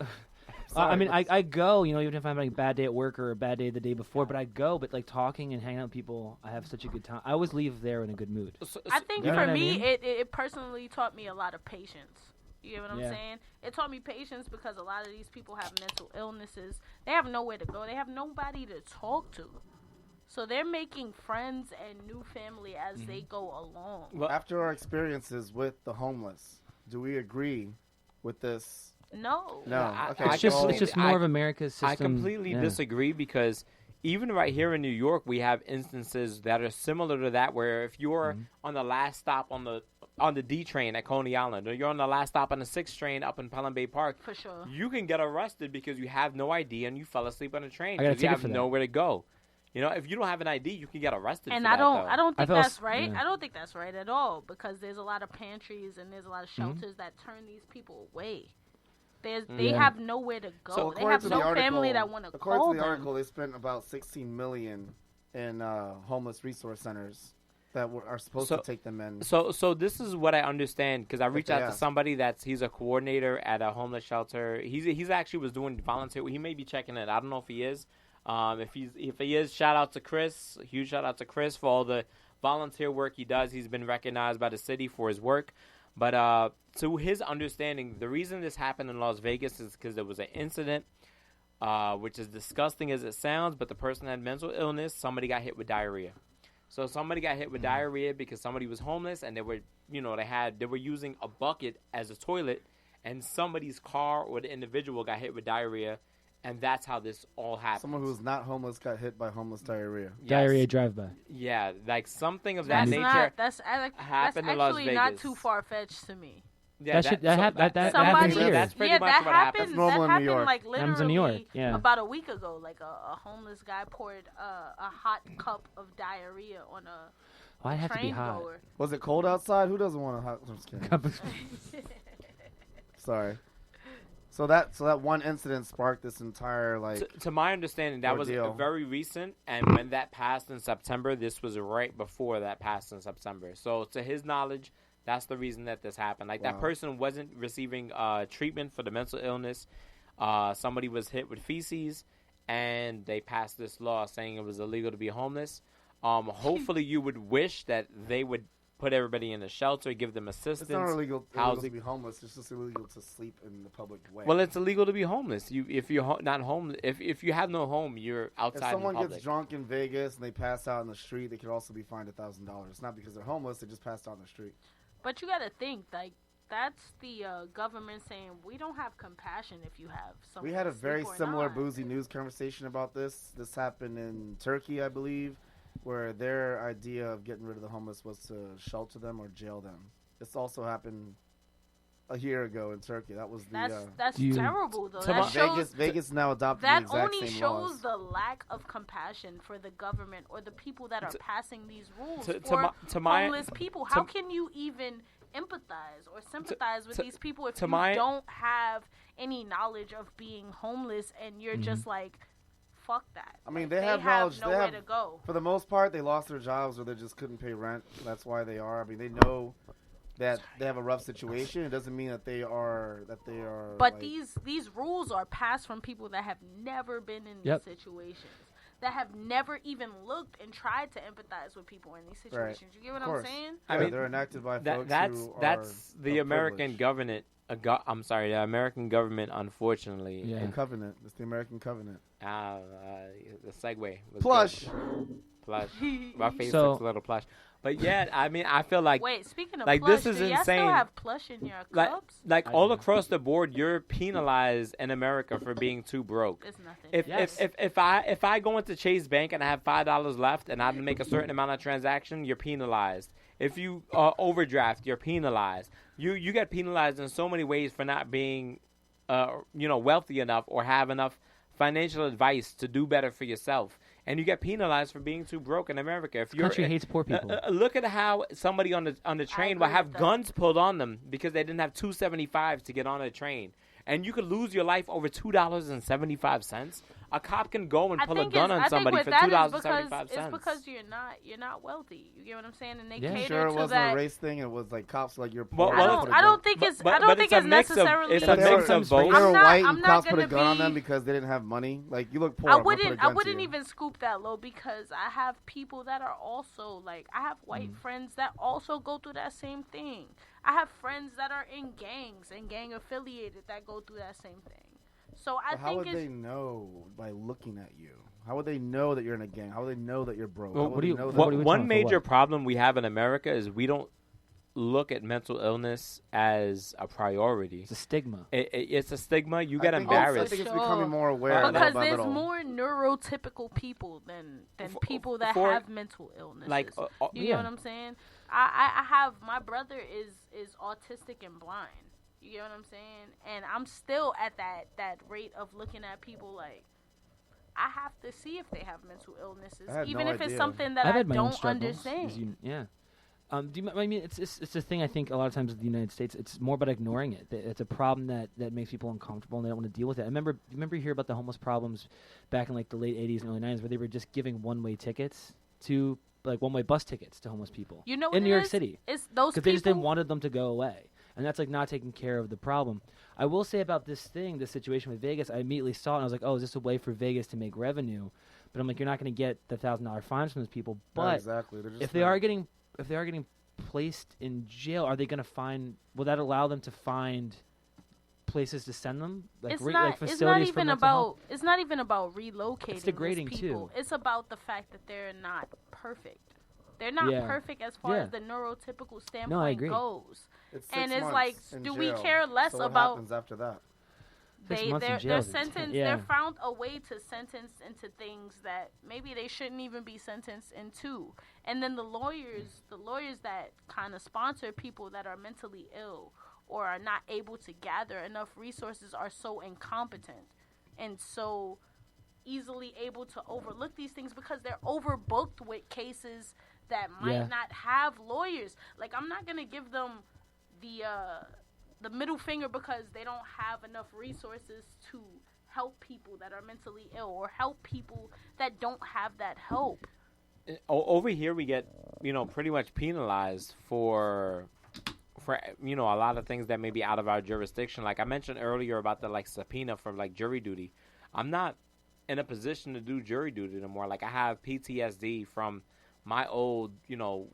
Speaker 1: Sorry,
Speaker 4: I mean,
Speaker 1: but-
Speaker 4: I go, even if I'm having a bad day at work or a bad day the day before, but I go. But like talking and hanging out with people, I have such a good time. I always leave there in a good mood.
Speaker 2: I think
Speaker 4: You know
Speaker 2: for
Speaker 4: what I
Speaker 2: me,
Speaker 4: mean?
Speaker 2: it personally taught me a lot of patience. You get what I'm
Speaker 4: Yeah.
Speaker 2: saying? It taught me patience because a lot of these people have mental illnesses. They have nowhere to go. They have nobody to talk to. So they're making friends and new family as they go along.
Speaker 3: Well,
Speaker 1: After our experiences with the homeless, do we agree with this?
Speaker 2: No.
Speaker 1: No.
Speaker 3: I-
Speaker 1: Okay.
Speaker 3: I
Speaker 4: It's just
Speaker 1: so-
Speaker 4: it's just more of America's system.
Speaker 3: I completely
Speaker 4: yeah.
Speaker 3: disagree because even right here in New York, we have instances that are similar to that, where if you're on the last stop on the D train at Coney Island, or you're on the last stop on the 6 train up in Pelham Bay Park,
Speaker 2: For sure.
Speaker 3: you can get arrested because you have no ID and you fell asleep on a train
Speaker 4: I got a
Speaker 3: because you
Speaker 4: ticket
Speaker 3: have
Speaker 4: for that.
Speaker 3: nowhere to go. If you don't have an ID, you can get arrested.
Speaker 2: And
Speaker 3: for
Speaker 2: I
Speaker 3: that,
Speaker 2: don't
Speaker 3: though.
Speaker 2: I don't
Speaker 4: I
Speaker 2: think
Speaker 4: felt
Speaker 2: that's
Speaker 4: s-
Speaker 2: right.
Speaker 4: yeah.
Speaker 2: I don't think that's right at all because there's a lot of pantries and there's a lot of shelters that turn these people away. They
Speaker 4: Yeah.
Speaker 2: have nowhere to go.
Speaker 3: So
Speaker 2: they
Speaker 1: according
Speaker 2: have
Speaker 1: to
Speaker 2: no
Speaker 1: the article,
Speaker 2: family that want to
Speaker 1: according
Speaker 2: call
Speaker 1: to the
Speaker 2: them.
Speaker 1: article, they spent about 16 million in homeless resource centers that are supposed
Speaker 3: So-
Speaker 1: to take them in.
Speaker 3: So this is what I understand because I reached
Speaker 1: they
Speaker 3: out to
Speaker 1: ask.
Speaker 3: somebody he's a coordinator at a homeless shelter. He's actually was doing volunteer. He may be checking it. I don't know if he is. If he is, shout out to Chris. Huge shout out to Chris for all the volunteer work he does. He's been recognized by the city for his work. But to his understanding, the reason this happened in Las Vegas is because there was an incident, which is disgusting as it sounds, but the person had mental illness. Somebody got hit with diarrhea. So somebody got hit with diarrhea because somebody was homeless and they were using a bucket as a toilet, and somebody's car or the individual got hit with diarrhea, and that's how this all happened.
Speaker 1: Someone who's not homeless got hit by homeless diarrhea.
Speaker 3: Yes.
Speaker 4: Diarrhea drive-by.
Speaker 3: Yeah, like something of
Speaker 2: That's
Speaker 3: that nature.
Speaker 2: not. That's
Speaker 3: happened in Las
Speaker 2: actually not
Speaker 3: Vegas.
Speaker 2: too far fetched to me.
Speaker 3: Yeah,
Speaker 4: That happens
Speaker 2: Somebody,
Speaker 4: here.
Speaker 3: That's pretty
Speaker 2: yeah,
Speaker 3: much
Speaker 2: that
Speaker 3: what
Speaker 2: happened.
Speaker 3: happens.
Speaker 1: That's normal
Speaker 2: that
Speaker 1: in New
Speaker 2: happened
Speaker 1: York.
Speaker 2: like
Speaker 4: Happens in
Speaker 2: literally
Speaker 4: New York, yeah.
Speaker 2: about a week ago. Like a homeless guy poured a hot cup of diarrhea on a
Speaker 4: Why have to be
Speaker 2: train
Speaker 4: hot?
Speaker 2: goer.
Speaker 1: Was it cold outside? Who doesn't want a hot? I'm just kidding. Sorry. So that one incident sparked this entire
Speaker 3: To my understanding, that was
Speaker 1: ordeal.
Speaker 3: very recent, and when that passed in September, this was right before that passed in September. So, to his knowledge, that's the reason that this happened. Like, that
Speaker 1: Wow.
Speaker 3: person wasn't receiving treatment for the mental illness. Somebody was hit with feces, and they passed this law saying it was illegal to be homeless. Hopefully, you would wish that they would put everybody in a shelter, give them assistance.
Speaker 1: It's not illegal to
Speaker 3: housing.
Speaker 1: be homeless. It's just illegal to sleep in the public way.
Speaker 3: Well, it's illegal to be homeless. If you're not homeless, if you have no home, you're
Speaker 1: if
Speaker 3: outside
Speaker 1: someone
Speaker 3: in public.
Speaker 1: gets drunk in Vegas and they pass out in the street, they could also be fined $1,000. It's not because they're homeless; they just passed out in the street.
Speaker 2: But you got to think like that's the government saying we don't have compassion if you have something.
Speaker 1: We had a
Speaker 2: to sleep
Speaker 1: very
Speaker 2: or
Speaker 1: similar
Speaker 2: not.
Speaker 1: Boozy News conversation about this. This happened in Turkey, I believe, where their idea of getting rid of the homeless was to shelter them or jail them. This also happened a year ago in Turkey. That was the
Speaker 2: That's
Speaker 4: You-
Speaker 2: terrible though.
Speaker 3: To
Speaker 2: That
Speaker 3: my-
Speaker 2: shows
Speaker 1: Vegas now adopted the
Speaker 2: that
Speaker 1: exact
Speaker 2: only
Speaker 1: same
Speaker 2: shows
Speaker 1: laws.
Speaker 2: the lack of compassion for the government or the people that are passing these rules
Speaker 3: to
Speaker 2: for
Speaker 3: my-
Speaker 2: homeless people. How can you even empathize or sympathize with
Speaker 3: to-
Speaker 2: these people if
Speaker 3: to
Speaker 2: you
Speaker 3: my-
Speaker 2: don't have any knowledge of being homeless and you're just like, fuck that.
Speaker 1: I mean,
Speaker 2: Like,
Speaker 1: they have knowledge. They
Speaker 2: nowhere
Speaker 1: have,
Speaker 2: to go.
Speaker 1: for the most part, they lost their jobs or they just couldn't pay rent. That's why they are. I mean, they know that they have a rough situation. It doesn't mean that they are
Speaker 2: But
Speaker 1: like,
Speaker 2: these rules are passed from people that have never been in
Speaker 4: Yep.
Speaker 2: these situations, that have never even looked and tried to empathize with people in these situations. You get what
Speaker 1: Of
Speaker 2: I'm
Speaker 1: course.
Speaker 2: saying?
Speaker 3: I
Speaker 1: yeah,
Speaker 3: mean,
Speaker 1: they're enacted by folks
Speaker 3: that's
Speaker 1: who
Speaker 3: that's
Speaker 1: are
Speaker 3: the
Speaker 1: of
Speaker 3: American
Speaker 1: privilege.
Speaker 3: government. I'm sorry, the American government, unfortunately.
Speaker 4: Yeah.
Speaker 1: The covenant. It's the American covenant.
Speaker 3: The segue was
Speaker 1: Plush.
Speaker 3: good. Plush. My face
Speaker 4: So-
Speaker 3: looks a little plush. But yeah, I mean, I feel like
Speaker 2: Wait, speaking of
Speaker 3: like,
Speaker 2: plush,
Speaker 3: this is
Speaker 2: do y'all
Speaker 3: insane.
Speaker 2: still have plush in your
Speaker 3: like
Speaker 2: cups?
Speaker 3: like
Speaker 4: I
Speaker 3: all
Speaker 4: do.
Speaker 3: across the board, you're penalized in America for being too broke.
Speaker 2: It's nothing.
Speaker 3: If I go into Chase Bank and I have $5 left and I make a certain amount of transaction, you're penalized. If you overdraft, you're penalized. You get penalized in so many ways for not being, wealthy enough or have enough financial advice to do better for yourself. And you get penalized for being too broke in America. If
Speaker 4: This country hates poor people.
Speaker 3: Look at how somebody on the train will have guns pulled on them because they didn't have $2.75 to get on a train. And you could lose your life over $2.75. A cop can go and pull a gun on somebody for $2.75.
Speaker 2: It's because you're not wealthy. You get what I'm saying? And they cater
Speaker 1: Sure, it
Speaker 2: to
Speaker 1: wasn't
Speaker 2: that.
Speaker 1: a race thing. It was like cops like you're poor.
Speaker 2: I don't think it's necessarily.
Speaker 3: It's a mix of both.
Speaker 1: If they were white
Speaker 2: I'm
Speaker 1: and
Speaker 2: not
Speaker 1: cops put a
Speaker 2: gonna
Speaker 1: gun on
Speaker 2: be-
Speaker 1: them because they didn't have money. Like you look poor.
Speaker 2: I
Speaker 1: I'm gonna put a
Speaker 2: wouldn't.
Speaker 1: gun
Speaker 2: I
Speaker 1: to
Speaker 2: wouldn't
Speaker 1: you.
Speaker 2: even scoop that low because I have people that are also like I have white friends that also go through that same thing. I have friends that are in gangs and gang affiliated that go through that same thing. So I
Speaker 1: But how
Speaker 2: think
Speaker 1: would they know by looking at you? How would they know that you're in a gang? How would they know that you're broke?
Speaker 4: Well,
Speaker 1: How would they know that?
Speaker 4: what do we
Speaker 3: One
Speaker 4: talking for
Speaker 3: major
Speaker 4: what?
Speaker 3: problem we have in America is we don't look at mental illness as a priority.
Speaker 4: It's a stigma.
Speaker 3: It's a stigma. You get
Speaker 1: I think
Speaker 3: embarrassed.
Speaker 1: it's
Speaker 2: Sure.
Speaker 1: becoming more aware.
Speaker 2: because
Speaker 1: little by
Speaker 2: there's
Speaker 1: little.
Speaker 2: more neurotypical people than people that
Speaker 3: for-
Speaker 2: have mental illnesses.
Speaker 3: Like,
Speaker 2: you
Speaker 4: yeah.
Speaker 2: get what I'm saying? I have my brother is autistic and blind. You get what I'm saying? And I'm still at that rate of looking at people like I have to see if they have mental illnesses,
Speaker 1: I had
Speaker 2: even
Speaker 1: no
Speaker 2: if it's
Speaker 1: idea.
Speaker 2: something that
Speaker 4: I've
Speaker 2: I
Speaker 4: had my own
Speaker 2: don't
Speaker 4: struggles.
Speaker 2: understand.
Speaker 4: Yeah. I mean, it's a thing I think a lot of times in the United States, it's more about ignoring it. It's a problem that makes people uncomfortable and they don't want to deal with it. I remember you hear about the homeless problems back in like the late 80s and early 90s where they were just giving one-way tickets to like one-way bus tickets to homeless people.
Speaker 2: You know what
Speaker 4: in
Speaker 2: it
Speaker 4: New York
Speaker 2: is?
Speaker 4: City.
Speaker 2: It's those
Speaker 4: Because
Speaker 2: people.
Speaker 4: they just didn't wanted them to go away. And that's like not taking care of the problem. I will say about this situation with Vegas, I immediately saw it and I was like, oh, is this a way for Vegas to make revenue? But I'm like, you're not going to get the $1,000 fines from those people.
Speaker 1: Not
Speaker 4: But
Speaker 1: exactly. They're just
Speaker 4: if they are getting placed in jail, are they going to find? Will that allow them to find places to send them? Like
Speaker 2: it's
Speaker 4: like
Speaker 2: not
Speaker 4: facilities for
Speaker 2: even
Speaker 4: mental health?
Speaker 2: about. It's not even about relocating.
Speaker 4: It's degrading,
Speaker 2: those people.
Speaker 4: too.
Speaker 2: It's about the fact that they're not perfect. They're not
Speaker 4: Yeah.
Speaker 2: perfect as far
Speaker 4: Yeah.
Speaker 2: as the neurotypical standpoint
Speaker 4: agree.
Speaker 2: goes.
Speaker 1: It's
Speaker 2: and
Speaker 1: 6
Speaker 2: it's
Speaker 1: months
Speaker 2: like,
Speaker 1: in
Speaker 2: do we
Speaker 1: jail.
Speaker 2: care less
Speaker 1: So what
Speaker 2: about?
Speaker 1: happens after that?
Speaker 4: 6 months in
Speaker 2: They're
Speaker 4: jail is
Speaker 2: sentenced.
Speaker 4: intense. Yeah.
Speaker 2: They're found a way to sentence into things that maybe they shouldn't even be sentenced into. And then the lawyers that kind of sponsor people that are mentally ill or are not able to gather enough resources are so incompetent and so easily able to overlook these things because they're overbooked with cases that might not have lawyers. Like, I'm not gonna give them the middle finger because they don't have enough resources to help people that are mentally ill or help people that don't have that help.
Speaker 3: Over here, we get pretty much penalized for a lot of things that may be out of our jurisdiction. Like I mentioned earlier about the subpoena for jury duty. I'm not in a position to do jury duty anymore. Like I have PTSD from my old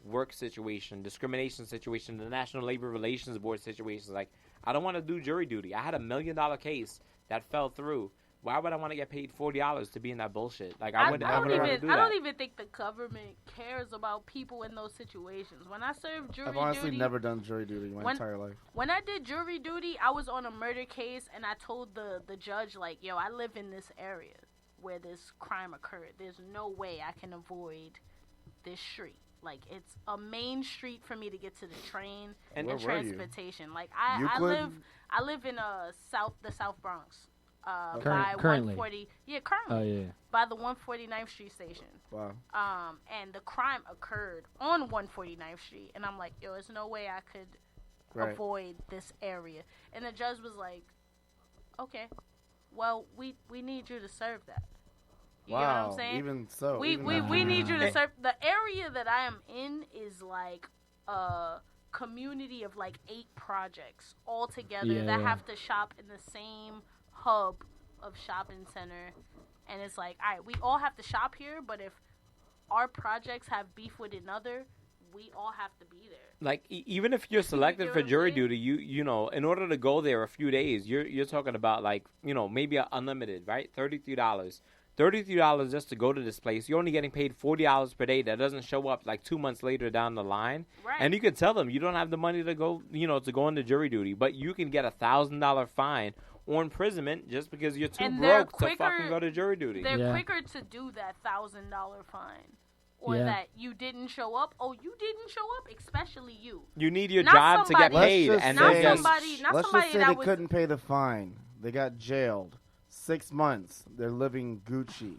Speaker 3: work situation, discrimination situation, the National Labor Relations Board situations. Like I don't want to do jury duty. I had $1 million case that fell through. Why would I want to get paid $40 to be in that bullshit? Like I wouldn't want to do that.
Speaker 2: I don't even think the government cares about people in those situations. When I served jury duty,
Speaker 1: I've honestly never done jury duty my entire life.
Speaker 2: When I did jury duty, I was on a murder case, and I told the judge, yo, I live in this area where this crime occurred. There's no way I can avoid this street. Like, it's a main street for me to get to the train and transportation. Like, I live in the South Bronx. By
Speaker 4: currently.
Speaker 2: 140, currently.
Speaker 4: Oh yeah.
Speaker 2: By the 149th Street station.
Speaker 1: Wow.
Speaker 2: And the crime occurred on 149th Street, and I'm like, yo, there's no way I could avoid this area. And the judge was like, okay, well, we need you to serve that. You get what I'm saying?
Speaker 1: Even so.
Speaker 2: We need you to serve. The area that I am in is like a community of 8 projects all together that have to shop in the same hub of shopping center. And it's like, all right, we all have to shop here, but if our projects have beef with another, we all have to be there. Like,
Speaker 3: even if you're selected for jury duty, you know, in order to go there a few days, you're talking about maybe unlimited, right? $33 just to go to this place. You're only getting paid $40 per day. That doesn't show up 2 months later down the line.
Speaker 2: Right.
Speaker 3: And you can tell them you don't have the money to go, to go into jury duty, but you can get $1,000 fine or imprisonment just because you're too broke to fucking go to jury duty.
Speaker 2: They're quicker to do that $1,000 fine. Or that you didn't show up. Oh, you didn't show up, especially you.
Speaker 3: You need your job to get paid.
Speaker 1: Let's
Speaker 3: and
Speaker 1: just say
Speaker 2: they
Speaker 1: they couldn't pay the fine. They got jailed. 6 months, they're living Gucci.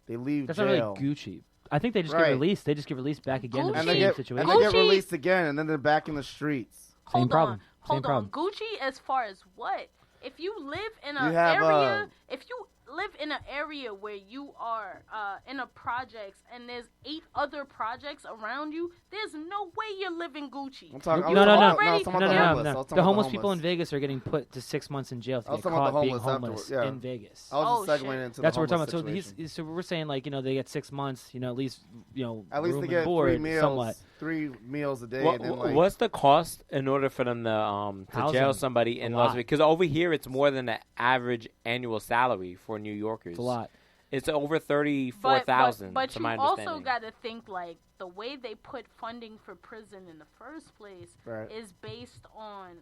Speaker 1: They leave
Speaker 4: That's
Speaker 1: jail.
Speaker 4: not really Gucci. I think they just
Speaker 1: Right.
Speaker 4: get released. They just get released back again in the
Speaker 1: and
Speaker 2: Gucci-
Speaker 1: they
Speaker 4: same
Speaker 1: get
Speaker 4: situation.
Speaker 1: and they get
Speaker 2: Gucci-
Speaker 1: released again, and then they're back in the streets.
Speaker 2: Hold
Speaker 4: problem.
Speaker 2: on.
Speaker 4: Same
Speaker 2: Hold on.
Speaker 4: problem.
Speaker 2: Gucci as far as what? If you live in
Speaker 1: You
Speaker 2: an
Speaker 1: have,
Speaker 2: area, if you live in an area where you are in a projects and there's 8 other projects around you, there's no way you're living Gucci.
Speaker 1: I'm talking,
Speaker 4: No.
Speaker 1: no.
Speaker 4: The homeless people in Vegas are getting put to 6 months in jail if
Speaker 1: I
Speaker 4: they
Speaker 1: was
Speaker 4: get
Speaker 1: talking about
Speaker 4: caught
Speaker 1: the
Speaker 4: being
Speaker 1: homeless
Speaker 4: homeless
Speaker 1: afterward, yeah.
Speaker 4: in Vegas.
Speaker 1: I was just
Speaker 2: Oh,
Speaker 1: segueing
Speaker 2: shit.
Speaker 1: into
Speaker 4: That's
Speaker 1: the
Speaker 4: what we're
Speaker 1: homeless
Speaker 4: talking about.
Speaker 1: situation.
Speaker 4: So we're saying like they get 6 months, at least
Speaker 1: At least
Speaker 4: room
Speaker 1: they
Speaker 4: and
Speaker 1: get
Speaker 4: board
Speaker 1: 3 meals,
Speaker 4: somewhat.
Speaker 1: 3 meals a day.
Speaker 3: What,
Speaker 1: and then, like,
Speaker 3: what's the cost in order for them to
Speaker 4: Housing.
Speaker 3: jail somebody in
Speaker 4: A
Speaker 3: Las
Speaker 4: lot.
Speaker 3: Vegas? Because over here, it's more than the average annual salary for New Yorkers.
Speaker 4: It's a lot.
Speaker 3: It's over $34,000.
Speaker 2: But
Speaker 3: to
Speaker 2: you
Speaker 3: my
Speaker 2: also
Speaker 3: understanding.
Speaker 2: got to think like the way they put funding for prison in the first place
Speaker 1: Right.
Speaker 2: is based on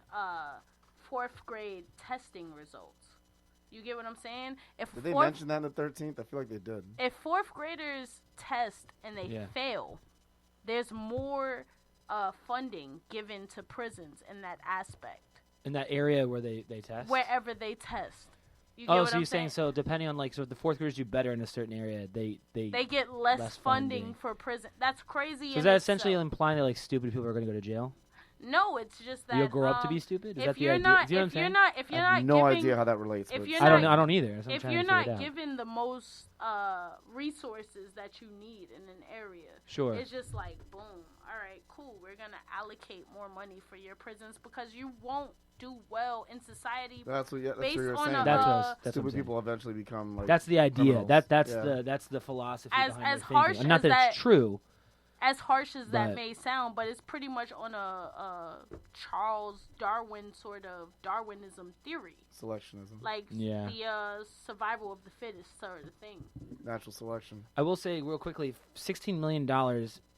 Speaker 2: 4th grade testing results. You get what I'm saying? If
Speaker 1: Did they
Speaker 2: 4th
Speaker 1: mention that in the 13th? I feel like they did.
Speaker 2: if 4th graders test and they
Speaker 4: Yeah.
Speaker 2: fail, there's more funding given to prisons in that aspect
Speaker 4: In that area where they test.
Speaker 2: wherever they test. You get
Speaker 4: Oh,
Speaker 2: what
Speaker 4: so
Speaker 2: I'm
Speaker 4: you're saying so depending on so if the 4th graders do better in a certain area, they
Speaker 2: get less,
Speaker 4: less
Speaker 2: funding
Speaker 4: funding.
Speaker 2: for prison. That's crazy.
Speaker 4: So is
Speaker 2: in
Speaker 4: that essentially
Speaker 2: itself.
Speaker 4: implying that like stupid people are going to go to jail?
Speaker 2: No, it's just that
Speaker 4: You'll grow up to be
Speaker 2: um,
Speaker 4: stupid? Is
Speaker 2: If
Speaker 4: that the
Speaker 2: you're
Speaker 4: idea?
Speaker 2: not,
Speaker 4: See what I'm
Speaker 2: if you're
Speaker 4: saying?
Speaker 2: not, if you're
Speaker 1: I have
Speaker 2: not
Speaker 1: no
Speaker 2: giving,
Speaker 1: idea how that relates.
Speaker 2: if
Speaker 1: but
Speaker 2: you're
Speaker 4: I don't
Speaker 2: not-
Speaker 4: know. I don't either. So I'm
Speaker 2: if
Speaker 4: trying
Speaker 2: you're
Speaker 4: to
Speaker 2: not
Speaker 4: figure it out.
Speaker 2: given the most resources that you need in an area,
Speaker 4: Sure.
Speaker 2: it's just like boom. All right, cool. We're gonna allocate more money for your prisons because you won't do well in society.
Speaker 1: that's what
Speaker 2: based
Speaker 1: you're
Speaker 2: on
Speaker 1: saying.
Speaker 2: a,
Speaker 4: That's what,
Speaker 2: uh,
Speaker 4: that's what I'm
Speaker 1: Stupid
Speaker 4: saying.
Speaker 1: people eventually become like.
Speaker 4: That's the idea.
Speaker 1: criminals. Yeah.
Speaker 4: That's the philosophy
Speaker 2: As
Speaker 4: behind their
Speaker 2: harsh
Speaker 4: thinking. And not
Speaker 2: as
Speaker 4: that
Speaker 2: that-
Speaker 4: it's true.
Speaker 2: As harsh as that
Speaker 4: But-
Speaker 2: may sound, but it's pretty much on a Charles Darwin sort of Darwinism theory,
Speaker 1: Selectionism,
Speaker 2: like
Speaker 4: Yeah.
Speaker 2: the survival of the fittest sort of thing.
Speaker 1: natural selection.
Speaker 4: I will say real quickly, $16 million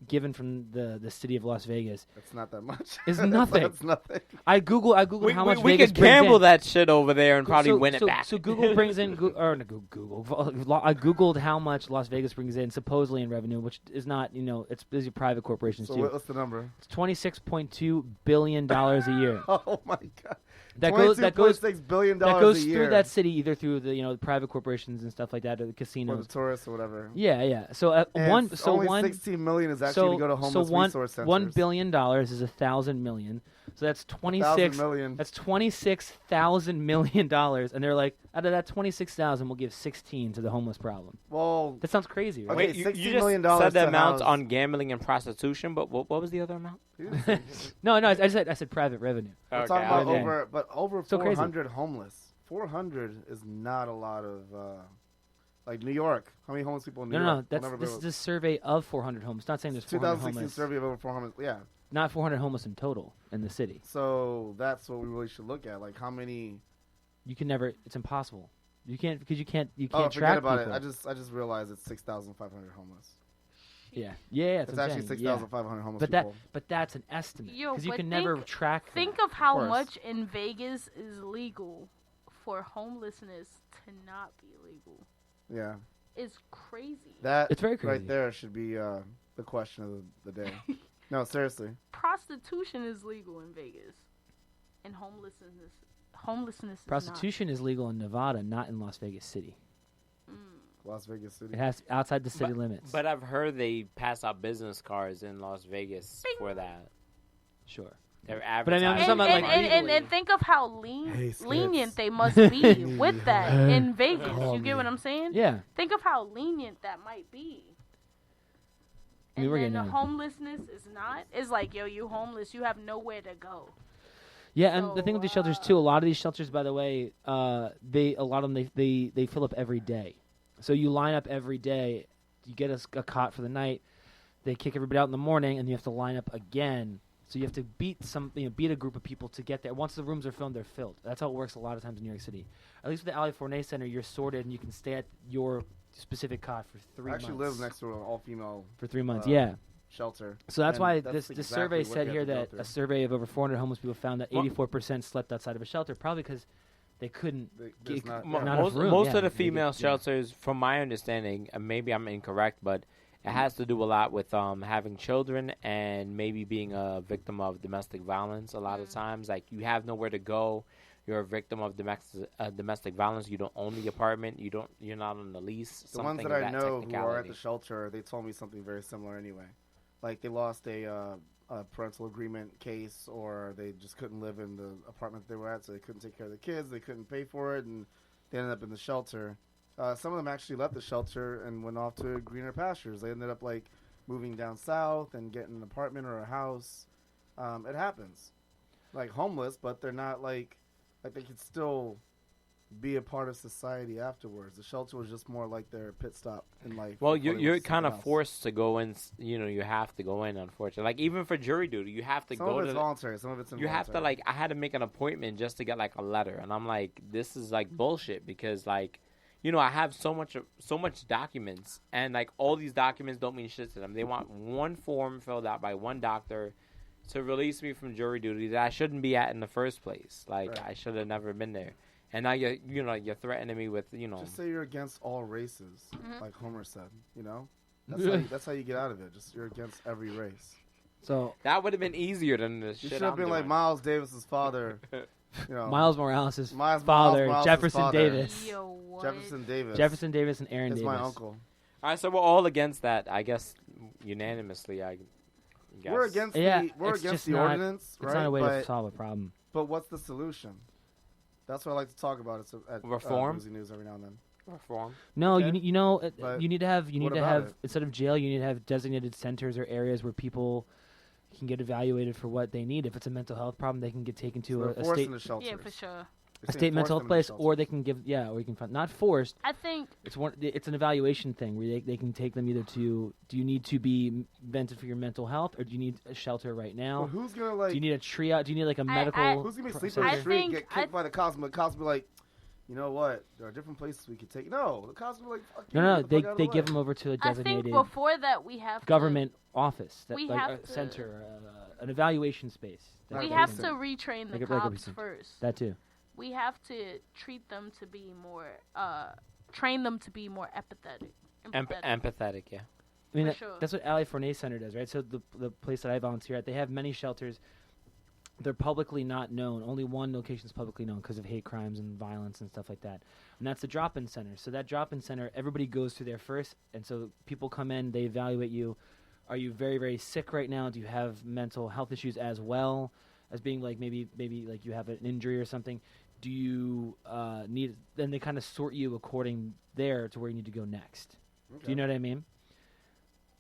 Speaker 4: given from the city of Las Vegas
Speaker 1: That's not that much.
Speaker 4: is nothing.
Speaker 1: That's nothing.
Speaker 4: I googled
Speaker 3: we
Speaker 4: how much
Speaker 3: we
Speaker 4: Vegas
Speaker 3: could
Speaker 4: brings
Speaker 3: gamble
Speaker 4: in.
Speaker 3: that shit over there and probably win it back.
Speaker 4: So Google brings in, or no, Google. I googled how much Las Vegas brings in supposedly in revenue, which is not, it's private corporations
Speaker 1: So
Speaker 4: too.
Speaker 1: what's the number?
Speaker 4: It's $26.2 billion a year.
Speaker 1: Oh my god.
Speaker 4: That goes
Speaker 1: $22.6 billion
Speaker 4: that goes
Speaker 1: a year
Speaker 4: through that city either through the private corporations and stuff like that, or the
Speaker 1: for
Speaker 4: casinos.
Speaker 1: the tourists or whatever.
Speaker 4: Yeah. So
Speaker 1: And
Speaker 4: only
Speaker 1: 16 million is actually to go to homeless resource centers.
Speaker 4: $1 billion is 1,000 million. So that's
Speaker 1: 1,000
Speaker 4: 26.
Speaker 1: million.
Speaker 4: That's $26,000 million, and they're like, out of that 26,000, we'll give 16 to the homeless problem.
Speaker 1: Well,
Speaker 4: That sounds crazy, right?
Speaker 1: Okay,
Speaker 3: Wait, you
Speaker 1: $16
Speaker 3: just
Speaker 1: million
Speaker 3: said the
Speaker 1: to
Speaker 3: amounts
Speaker 1: house-
Speaker 3: on gambling and prostitution, but what was the other amount?
Speaker 4: No, I said private revenue.
Speaker 1: we're
Speaker 3: Okay,
Speaker 1: talking about
Speaker 4: okay.
Speaker 1: over
Speaker 4: So crazy.
Speaker 1: 400 homeless. 400 is not a lot of like New York. How many homeless people in New
Speaker 4: No,
Speaker 1: York?
Speaker 4: that's this is a survey of 400 homeless. It's not saying there's 400
Speaker 1: 2016
Speaker 4: homeless.
Speaker 1: survey of over 400. Yeah.
Speaker 4: Not 400 homeless in total in the city.
Speaker 1: So that's what we really should look at. Like how many?
Speaker 4: You can never. It's impossible. You can't because you can't
Speaker 1: Oh,
Speaker 4: track
Speaker 1: forget about
Speaker 4: people.
Speaker 1: it. I just realized it's 6,500 homeless.
Speaker 4: Yeah. That's
Speaker 1: It's
Speaker 4: what I'm
Speaker 1: actually
Speaker 4: saying, yeah.
Speaker 1: 6,500 homeless
Speaker 4: But
Speaker 1: people.
Speaker 4: that's an estimate
Speaker 2: Yo,
Speaker 4: because you
Speaker 2: but
Speaker 4: can never
Speaker 2: think-
Speaker 4: track.
Speaker 2: Think
Speaker 4: that.
Speaker 2: of how
Speaker 1: course.
Speaker 2: much in Vegas is legal for homelessness to not be legal.
Speaker 1: Yeah.
Speaker 2: It's crazy.
Speaker 1: That
Speaker 4: It's very crazy.
Speaker 1: right there should be the question of the day. No, seriously.
Speaker 2: Prostitution is legal in Vegas, and homelessness is
Speaker 4: Prostitution is legal in Nevada, not in Las Vegas City.
Speaker 2: not.
Speaker 1: Las Vegas City.
Speaker 4: It has outside the city limits.
Speaker 3: But I've heard they pass out business cards in Las Vegas for that.
Speaker 4: Sure.
Speaker 3: They're
Speaker 4: But I mean, I'm
Speaker 3: advertising.
Speaker 4: just talking about, like,
Speaker 2: And
Speaker 4: legally.
Speaker 2: think of how
Speaker 1: Hey, Skips.
Speaker 2: lenient they must be with that in Vegas.
Speaker 1: Call
Speaker 2: You get
Speaker 1: me.
Speaker 2: what I'm saying?
Speaker 4: Yeah.
Speaker 2: Think of how lenient that might be.
Speaker 4: I mean,
Speaker 2: And
Speaker 4: we're
Speaker 2: then
Speaker 4: getting
Speaker 2: the
Speaker 4: there.
Speaker 2: homelessness is not. It's like, yo, you homeless. You have nowhere to go.
Speaker 4: Yeah, and the
Speaker 2: So,
Speaker 4: thing with these shelters too, a lot of these shelters, by the way, a lot of them they fill up every day. So you line up every day, you get a cot for the night, they kick everybody out in the morning, and you have to line up again. So you have to beat a group of people to get there. Once the rooms are filled, they're filled. That's how it works a lot of times in New York City. At least with the Ali Fournet Center, you're sorted and you can stay at your specific cot for 3
Speaker 1: I
Speaker 4: months.
Speaker 1: actually live next to an all-female
Speaker 4: for 3 months.
Speaker 1: uh,
Speaker 4: yeah.
Speaker 1: shelter.
Speaker 4: So that's
Speaker 1: and
Speaker 4: why
Speaker 1: that's
Speaker 4: this
Speaker 1: exactly
Speaker 4: survey
Speaker 1: what
Speaker 4: said
Speaker 1: you
Speaker 4: here
Speaker 1: have to go
Speaker 4: that
Speaker 1: through.
Speaker 4: a survey of over 400 homeless people found that
Speaker 3: Well-
Speaker 4: 84% slept outside of a shelter, probably because they couldn't.
Speaker 1: There's
Speaker 4: Get-
Speaker 1: not-
Speaker 3: Mo-
Speaker 1: yeah.
Speaker 4: not enough
Speaker 3: most
Speaker 4: room,
Speaker 3: most
Speaker 4: yeah.
Speaker 3: of the
Speaker 4: They
Speaker 3: female
Speaker 4: get- yeah.
Speaker 3: shelters, from my understanding, and maybe I'm incorrect, but it has to do a lot with having children and maybe being a victim of domestic violence. A lot of times, like you have nowhere to go, you're a victim of domestic violence. You don't own the apartment. You're not on the lease.
Speaker 1: The ones that I know who are at the shelter, they told me something very similar anyway. Like they lost a parental agreement case, or they just couldn't live in the apartment they were at, so they couldn't take care of the kids. They couldn't pay for it, and they ended up in the shelter. Some of them actually left the shelter and went off to greener pastures. They ended up like moving down south and getting an apartment or a house. It happens. Like homeless, but they're not like they could still be a part of society afterwards. The shelter was just more like their pit stop in life.
Speaker 3: Well, you're kind of forced to go in. You have to go in. Unfortunately, like even for jury duty, you have to
Speaker 1: some
Speaker 3: go.
Speaker 1: Of it's voluntary. Some of it's involuntary.
Speaker 3: You have to like. I had to make an appointment just to get like a letter, and I'm like, this is like bullshit because like, I have so much documents, and like all these documents don't mean shit to them. They want one form filled out by one doctor to release me from jury duty that I shouldn't be at in the first place. Like
Speaker 1: right.
Speaker 3: I should have never been there. And now you're threatening me with
Speaker 1: Just say you're against all races, like Homer said. That's how you get out of it. Just you're against every race.
Speaker 3: So that would have been easier than the shit.
Speaker 1: You should have been like Miles Davis's father.
Speaker 4: Miles Morales' father, Jefferson Davis.
Speaker 2: Yo, what?
Speaker 1: Jefferson Davis
Speaker 4: and Aaron
Speaker 1: Davis.
Speaker 4: Davis.
Speaker 1: My uncle.
Speaker 3: All right, so we're all against that. I guess unanimously. I guess
Speaker 1: we're against the ordinance.
Speaker 4: It's not a way to solve a problem.
Speaker 1: But what's the solution? That's what I like to talk about. It's at
Speaker 3: reform.
Speaker 1: Boozy News every now and then.
Speaker 3: Reform.
Speaker 4: No, okay. you need to have instead of jail, you need to have designated centers or areas where people can get evaluated for what they need. If it's a mental health problem, they can get taken to a state.
Speaker 2: Yeah, for sure.
Speaker 4: A state mental health place, or they can give or you can find not forced.
Speaker 2: I think
Speaker 4: it's an evaluation thing where they can take them either to do you need to be vented for your mental health, or do you need a shelter right now?
Speaker 1: Well, who's gonna like?
Speaker 4: Do you need a triage? Do you need like a medical?
Speaker 1: Who's gonna be sleeping in the street, get kicked by the cops, and the cops be like, you know what? There are different places we could take. No, the cops be like, fuck you.
Speaker 4: No, they give them over to a designated.
Speaker 2: I think before that we have
Speaker 4: government office,
Speaker 2: we
Speaker 4: like
Speaker 2: have
Speaker 4: a center, an evaluation space.
Speaker 2: We have to retrain the cops first.
Speaker 4: That too.
Speaker 2: We have to treat them to be more, train them to be more empathetic.
Speaker 3: Empathetic, yeah.
Speaker 4: I mean, that's what Ali Fournier Center does, right? So the place that I volunteer at, they have many shelters. They're publicly not known. Only one location is publicly known because of hate crimes and violence and stuff like that. And that's the drop-in center. So that drop-in center, everybody goes through there first. And so people come in, they evaluate you. Are you very, very sick right now? Do you have mental health issues as well as being like maybe like you have an injury or something? Do you need? Then they kind of sort you according there to where you need to go next. Okay. Do you know what I mean?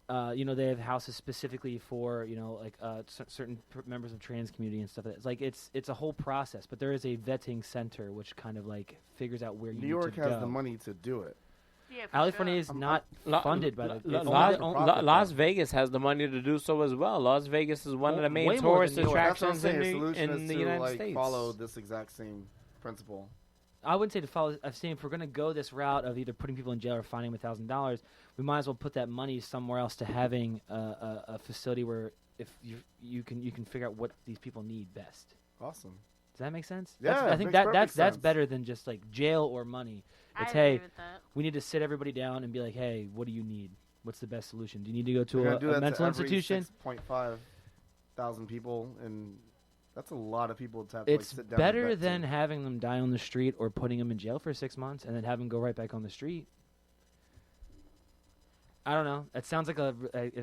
Speaker 4: They have houses specifically for certain members of trans community and stuff. It's a whole process, but there is a vetting center which kind of like figures out where you need to go.
Speaker 1: New York has the money to do it.
Speaker 2: Yeah,
Speaker 4: California is not funded by the
Speaker 3: Las Vegas has the money to do so as well. Las Vegas is one of the main tourist attractions in the United States.
Speaker 1: Follow this exact same principle.
Speaker 4: I wouldn't say to follow. I'm saying if we're going to go this route of either putting people in jail or fining them $1,000, we might as well put that money somewhere else to having a facility where if you can figure out what these people need best.
Speaker 1: Awesome.
Speaker 4: Does that make sense?
Speaker 1: Yeah,
Speaker 4: I think that's better than just like jail or money. It's
Speaker 2: agree with that.
Speaker 4: We need to sit everybody down and be like, hey, what do you need? What's the best solution? Do you need to go to a mental institution?
Speaker 1: 6.5 thousand people, and that's a lot of people to have
Speaker 4: it's
Speaker 1: to sit down. It's
Speaker 4: better than having them die on the street or putting them in jail for 6 months and then have them go right back on the street. I don't know. It sounds like a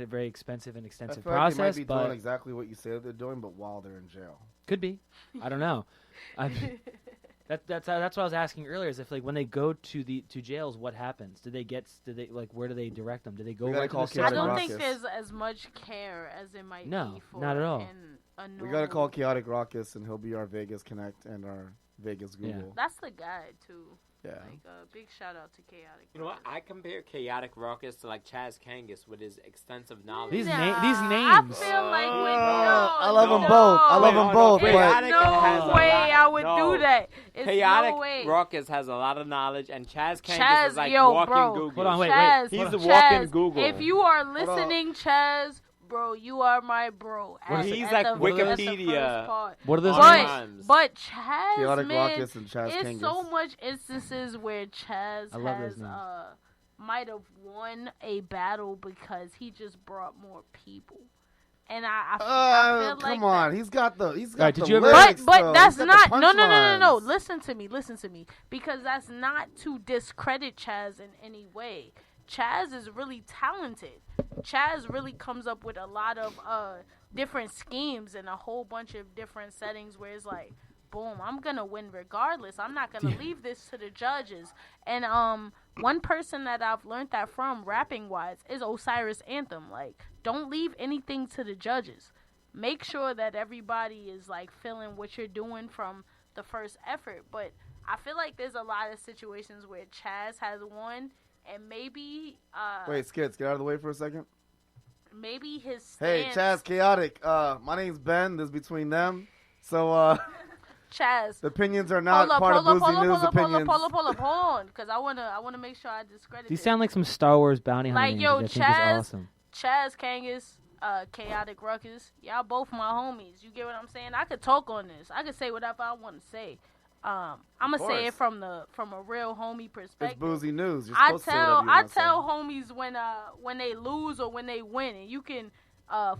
Speaker 4: very expensive and extensive process.
Speaker 1: Like they might be
Speaker 4: but
Speaker 1: doing exactly what you say they're doing, but while they're in jail.
Speaker 4: Could be. I don't know. That's what I was asking earlier. Is if like when they go to jails, what happens? Where do they direct them? Do they go right to the system?
Speaker 2: I don't think there's as much care as it might be for
Speaker 4: not at all.
Speaker 1: We gotta call Chaotic Raucus, and he'll be our Vegas Connect and our Vegas Google.
Speaker 4: Yeah.
Speaker 2: That's the guy too.
Speaker 1: Yeah.
Speaker 2: Big shout out to Chaotic.
Speaker 3: You know what? I compare Chaotic Raucus to like Chaz Kangas with his extensive knowledge.
Speaker 4: These names.
Speaker 2: I feel like
Speaker 1: I love them both. I love them both.
Speaker 2: There's no way I would do that. It's
Speaker 3: Chaotic
Speaker 2: no way.
Speaker 3: Raucus has a lot of knowledge, and Chaz Kangas is like walking Google.
Speaker 4: Hold on, wait.
Speaker 3: He's the walking Google.
Speaker 2: If you are listening, Chaz, bro, you are my bro.
Speaker 3: He's like Wikipedia.
Speaker 4: What are those names?
Speaker 2: But Chaz,
Speaker 1: Chaotic
Speaker 2: man,
Speaker 1: Raucus and Chaz
Speaker 2: it's
Speaker 1: Kangas.
Speaker 2: so much instances where Chaz has might have won a battle because he just brought more people. And I feel like
Speaker 1: come on, he's got the
Speaker 4: Right, did
Speaker 1: the
Speaker 4: you ever-
Speaker 1: lyrics,
Speaker 2: but
Speaker 1: though.
Speaker 2: that's
Speaker 1: He's got
Speaker 2: not
Speaker 1: the
Speaker 2: no.
Speaker 1: punchlines.
Speaker 2: Listen to me, because that's not to discredit Chaz in any way. Chaz is really talented. Chaz really comes up with a lot of different schemes and a whole bunch of different settings where it's like, boom, I'm gonna win regardless. I'm not gonna leave this to the judges. And one person that I've learned that from, rapping wise, is Osiris Anthem. Like, don't leave anything to the judges. Make sure that everybody is like feeling what you're doing from the first effort. But I feel like there's a lot of situations where Chaz has won, and maybe
Speaker 1: Wait, Skits, get out of the way for a second.
Speaker 2: maybe his
Speaker 1: Hey,
Speaker 2: stance.
Speaker 1: Chaz Chaotic. My name's Ben. This is between them. So
Speaker 2: Chaz.
Speaker 1: the opinions are not part of Boozy News opinions.
Speaker 2: Hold on, because I wanna make sure I discredit.
Speaker 4: These
Speaker 2: it.
Speaker 4: sound like some Star Wars bounty hunter
Speaker 2: Like,
Speaker 4: names,
Speaker 2: yo,
Speaker 4: which I think
Speaker 2: Chaz-
Speaker 4: is awesome.
Speaker 2: Chaz Kangas, Chaotic Ruckus, y'all both my homies. You get what I'm saying? I could talk on this. I could say whatever I want to say. I'm gonna say it from a real homie
Speaker 1: It's
Speaker 2: perspective.
Speaker 1: Boozy News. You're
Speaker 2: I
Speaker 1: supposed to say whatever you
Speaker 2: I
Speaker 1: wanna say.
Speaker 2: tell homies when they lose or when they win, and you can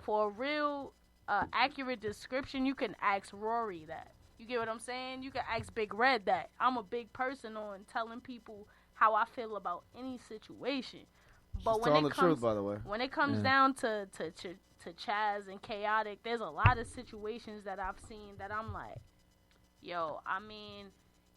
Speaker 2: for a real accurate description, you can ask Rory that. You get what I'm saying? You can ask Big Red that. I'm a big person on telling people how I feel about any situation. But
Speaker 1: She's
Speaker 2: when
Speaker 1: telling
Speaker 2: it
Speaker 1: the
Speaker 2: comes
Speaker 1: truth, by the way.
Speaker 2: when it comes
Speaker 4: Yeah.
Speaker 2: down to Chaz and Chaotic, there's a lot of situations that I've seen that I'm like, yo, I mean,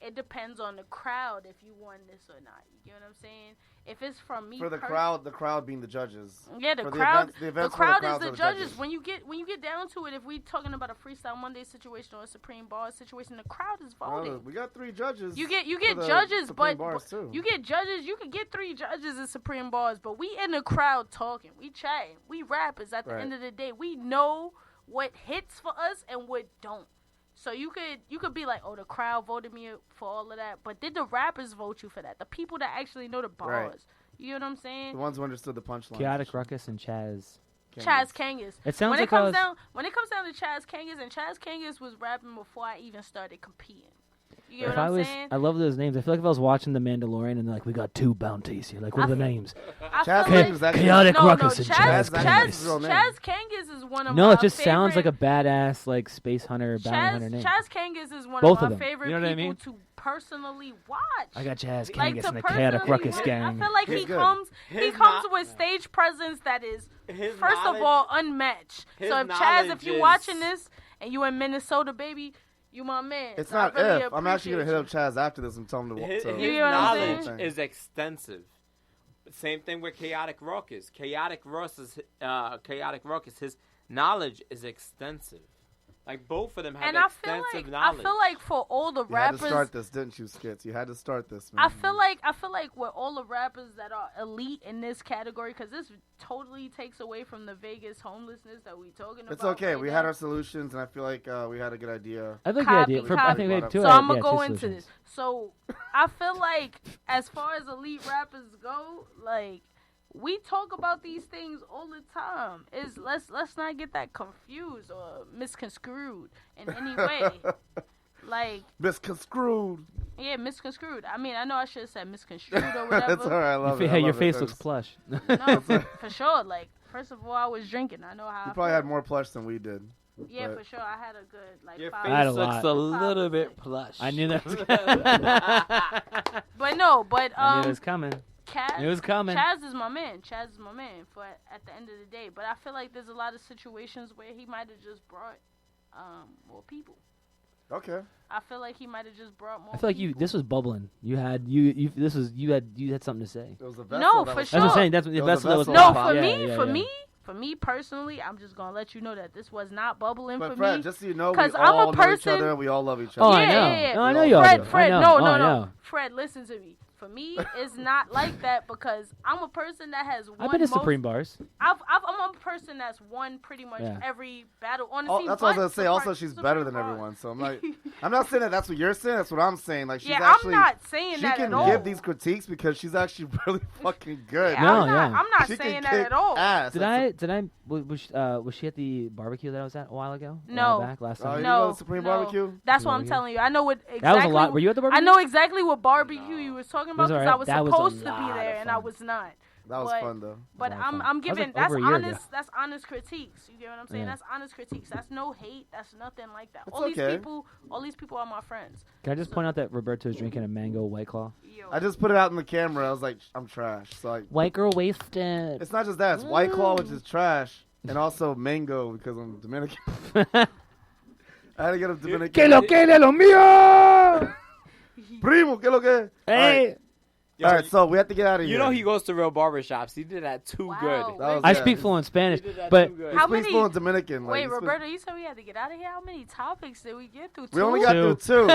Speaker 2: it depends on the crowd if you won this or not. You get what I'm saying? If it's from me
Speaker 1: For the
Speaker 2: pers-
Speaker 1: crowd being the judges.
Speaker 2: yeah, the
Speaker 1: For
Speaker 2: crowd,
Speaker 1: the
Speaker 2: the
Speaker 1: events for
Speaker 2: crowd is
Speaker 1: crowds
Speaker 2: the
Speaker 1: are
Speaker 2: judges. When you get down to it, if we talking about a Freestyle Monday situation or a Supreme Bars situation, the crowd is voting.
Speaker 1: We got 3 judges.
Speaker 2: You get
Speaker 1: for the
Speaker 2: judges,
Speaker 1: Supreme
Speaker 2: but
Speaker 1: Bars, too.
Speaker 2: you get judges. You can get 3 judges in Supreme Bars, but we in the crowd talking, we chatting, we rappers. At the
Speaker 1: Right.
Speaker 2: end of the day, we know what hits for us and what don't. So you could be like, oh, the crowd voted me for all of that, but did the rappers vote you for that? The people that actually know the bars.
Speaker 1: Right.
Speaker 2: You know what I'm saying?
Speaker 1: The ones who understood the punchline.
Speaker 4: Chaotic Ruckus and Chaz.
Speaker 2: Chaz Kangas.
Speaker 4: It sounds
Speaker 2: when
Speaker 4: like
Speaker 2: it comes
Speaker 4: I was-
Speaker 2: down when it comes down to Chaz Kangas, and Chaz Kangas was rapping before I even started competing. You get
Speaker 4: If
Speaker 2: what
Speaker 4: I
Speaker 2: I'm
Speaker 4: was,
Speaker 2: saying?
Speaker 4: I love those names. I feel like if I was watching The Mandalorian and they're like, we got 2 bounties here. Like, what are the names?
Speaker 2: I
Speaker 1: Chaz
Speaker 2: feel like-
Speaker 1: Kangas actually-
Speaker 4: Chaotic
Speaker 2: no,
Speaker 4: Ruckus and
Speaker 2: Chaz,
Speaker 4: Chaz
Speaker 1: Chaz
Speaker 4: Kangas.
Speaker 1: is his real name.
Speaker 2: Chaz Kangas is one of
Speaker 4: No,
Speaker 2: my
Speaker 4: it just sounds like
Speaker 2: favorite-
Speaker 4: a badass, like, space hunter, bounty hunter name.
Speaker 2: Chaz Kangas is one
Speaker 4: Both
Speaker 2: of
Speaker 4: of
Speaker 2: my
Speaker 4: them.
Speaker 2: favorite
Speaker 4: You know what I
Speaker 2: people
Speaker 4: mean?
Speaker 2: to personally watch.
Speaker 4: I got Chaz
Speaker 2: Like,
Speaker 4: Kangas
Speaker 2: to
Speaker 4: and the Chaotic
Speaker 2: personally
Speaker 4: Ruckus
Speaker 2: watch.
Speaker 4: gang.
Speaker 2: I feel like
Speaker 1: He's
Speaker 2: he
Speaker 1: good.
Speaker 2: comes
Speaker 3: His
Speaker 2: with stage presence that is
Speaker 3: His
Speaker 2: first of
Speaker 3: knowledge-
Speaker 2: all unmatched.
Speaker 3: his
Speaker 2: So if Chaz,
Speaker 3: knowledge
Speaker 2: if you
Speaker 3: is-
Speaker 2: watching this and you in Minnesota, baby, you my man.
Speaker 1: It's
Speaker 2: So I
Speaker 1: not
Speaker 2: really
Speaker 1: if. I'm actually going to
Speaker 2: appreciate
Speaker 1: hit up Chaz after this and tell him to
Speaker 3: His,
Speaker 1: to-
Speaker 3: his
Speaker 2: You know what I'm
Speaker 3: knowledge
Speaker 1: saying?
Speaker 3: is extensive. Same thing with Chaotic Ruckus. Chaotic Ruckus, his knowledge is extensive. Like, both of them have
Speaker 2: And I feel
Speaker 3: extensive
Speaker 2: like
Speaker 3: knowledge.
Speaker 2: I feel like for all the
Speaker 1: You had to
Speaker 2: rappers,
Speaker 1: start this, didn't you, Skits? You had to start this, man.
Speaker 2: I feel like with all the rappers that are elite in this category, because this totally takes away from the Vegas homelessness that we talking about.
Speaker 1: It's okay.
Speaker 2: right
Speaker 1: We
Speaker 2: now.
Speaker 1: had our solutions, and I feel like we had a good idea.
Speaker 4: I like
Speaker 2: Copy,
Speaker 4: the idea. I
Speaker 2: copy.
Speaker 4: think we have 2.
Speaker 2: So I'm gonna
Speaker 4: yeah,
Speaker 2: go
Speaker 4: 2
Speaker 2: into
Speaker 4: solutions.
Speaker 2: this. So I feel like as far as elite rappers go, like we talk about these things all the time. Is let's not get that confused or misconstrued in any way. Like,
Speaker 1: Misconstrued.
Speaker 2: yeah, misconstrued. I mean, I know I should have said misconstrued or whatever.
Speaker 1: That's all right. I love it. I
Speaker 4: Hey, your
Speaker 1: love it.
Speaker 4: face looks plush.
Speaker 2: No, for sure. Like, first of all, I was drinking. I know how.
Speaker 1: You
Speaker 2: I
Speaker 1: probably
Speaker 2: feel.
Speaker 1: had more plush than we did.
Speaker 2: Yeah,
Speaker 1: but-
Speaker 2: for sure. I had a good like
Speaker 3: Your
Speaker 2: 5.
Speaker 4: I had a
Speaker 3: face looks
Speaker 4: lot.
Speaker 3: a little
Speaker 2: 5%.
Speaker 3: bit plush.
Speaker 4: I knew that was
Speaker 2: But no, but
Speaker 4: I knew it was coming.
Speaker 2: Chaz,
Speaker 4: It was coming.
Speaker 2: Chaz is my man. Chaz is my man for at the end of the day. But I feel like there's a lot of situations where he might have just brought more people.
Speaker 1: Okay.
Speaker 2: I feel like he might have just brought more.
Speaker 4: I feel like
Speaker 2: people.
Speaker 4: this was bubbling. You had you had something to say.
Speaker 1: It was the vessel.
Speaker 2: No,
Speaker 1: that
Speaker 2: for
Speaker 1: was
Speaker 2: sure.
Speaker 4: That's what I'm
Speaker 1: hot.
Speaker 4: saying. That's
Speaker 1: It
Speaker 4: the
Speaker 1: was
Speaker 4: vessel that was
Speaker 1: vessel
Speaker 2: No,
Speaker 1: that
Speaker 2: for
Speaker 1: was
Speaker 4: Yeah,
Speaker 2: me,
Speaker 4: yeah,
Speaker 2: for
Speaker 4: yeah.
Speaker 2: me, for me personally, I'm just gonna let you know that this was not bubbling
Speaker 1: But
Speaker 2: for
Speaker 1: Fred,
Speaker 2: me.
Speaker 1: just so you know, we
Speaker 2: 'Cause I'm a
Speaker 1: all know each
Speaker 2: person-
Speaker 1: other. We all love each
Speaker 4: Oh,
Speaker 1: other.
Speaker 4: I know.
Speaker 2: Yeah.
Speaker 4: No, I know you all
Speaker 2: Fred,
Speaker 4: do.
Speaker 2: Fred,
Speaker 4: I know.
Speaker 2: no,
Speaker 4: Oh,
Speaker 2: no,
Speaker 4: I
Speaker 2: no.
Speaker 4: know.
Speaker 2: Fred, listen to me. For me, it's not like that because I'm a person that has won
Speaker 4: I've been to
Speaker 2: most-
Speaker 4: Supreme Bars.
Speaker 2: I'm a person that's won pretty much
Speaker 4: Yeah.
Speaker 2: every battle on the
Speaker 1: Oh,
Speaker 2: scene.
Speaker 1: that's what I was
Speaker 2: but
Speaker 1: gonna say. Also,
Speaker 2: Supreme-
Speaker 1: she's better than
Speaker 2: Supreme
Speaker 1: everyone.
Speaker 2: Bars.
Speaker 1: So I'm like, I'm not saying that that's what you're saying. That's what I'm saying. Like she's
Speaker 2: Yeah,
Speaker 1: actually,
Speaker 2: I'm not saying
Speaker 1: she
Speaker 2: that
Speaker 1: can
Speaker 2: at all.
Speaker 1: give these critiques because she's actually really fucking good.
Speaker 2: Yeah,
Speaker 4: No,
Speaker 2: I'm not,
Speaker 4: yeah.
Speaker 2: I'm not
Speaker 1: She
Speaker 2: saying
Speaker 1: can
Speaker 2: that
Speaker 1: kick
Speaker 2: at all.
Speaker 1: ass.
Speaker 4: Was she at the barbecue that I was at a while ago? A
Speaker 2: No.
Speaker 4: while back, last
Speaker 1: Oh,
Speaker 4: time.
Speaker 1: you
Speaker 2: No,
Speaker 1: go to Supreme
Speaker 2: no.
Speaker 1: Barbecue?
Speaker 2: That's what I'm
Speaker 4: Barbecue?
Speaker 2: telling you. I know what exactly.
Speaker 4: That was a lot. Were you at the barbecue?
Speaker 2: I know exactly what barbecue you was talking about
Speaker 4: was
Speaker 2: because
Speaker 4: alright.
Speaker 2: I was
Speaker 4: That was a
Speaker 2: supposed to be
Speaker 4: lot
Speaker 2: there
Speaker 4: of
Speaker 2: and I
Speaker 4: fun.
Speaker 2: was not.
Speaker 1: That was fun though.
Speaker 2: But
Speaker 4: That was fun.
Speaker 2: I'm
Speaker 4: That was
Speaker 2: giving
Speaker 4: like over a year ago.
Speaker 2: that's honest critiques. You get what I'm saying?
Speaker 4: Yeah.
Speaker 2: That's honest critiques. That's no hate. That's nothing like that.
Speaker 1: It's
Speaker 2: All
Speaker 1: okay.
Speaker 2: these people are my friends.
Speaker 4: Can I just point out that Roberto is drinking a mango White Claw?
Speaker 2: Yo.
Speaker 1: I just put it out in the camera. I was like, I'm trash. So like,
Speaker 4: White girl wasted.
Speaker 1: it's not just that. It's White Claw, which is trash, and also mango because I'm Dominican. I had to get a Dominican.
Speaker 4: ¿Qué lo que de lo mío?
Speaker 1: Primo, ¿qué lo que?
Speaker 4: Hey.
Speaker 3: Yo,
Speaker 1: All right, so we have to get out of here.
Speaker 3: You know he goes to real barbershops. He did that too
Speaker 2: Wow.
Speaker 3: good.
Speaker 1: That was-
Speaker 4: I
Speaker 1: Yeah.
Speaker 4: speak fluent Spanish,
Speaker 3: He did that
Speaker 4: but
Speaker 3: too good.
Speaker 1: He
Speaker 2: How
Speaker 1: speaks
Speaker 2: many-
Speaker 1: fluent Dominican. Like,
Speaker 2: Wait,
Speaker 1: he speaks-
Speaker 2: Roberto, you said we had to get out of here. How many topics did we get through?
Speaker 1: We only got
Speaker 4: Two.
Speaker 1: through 2.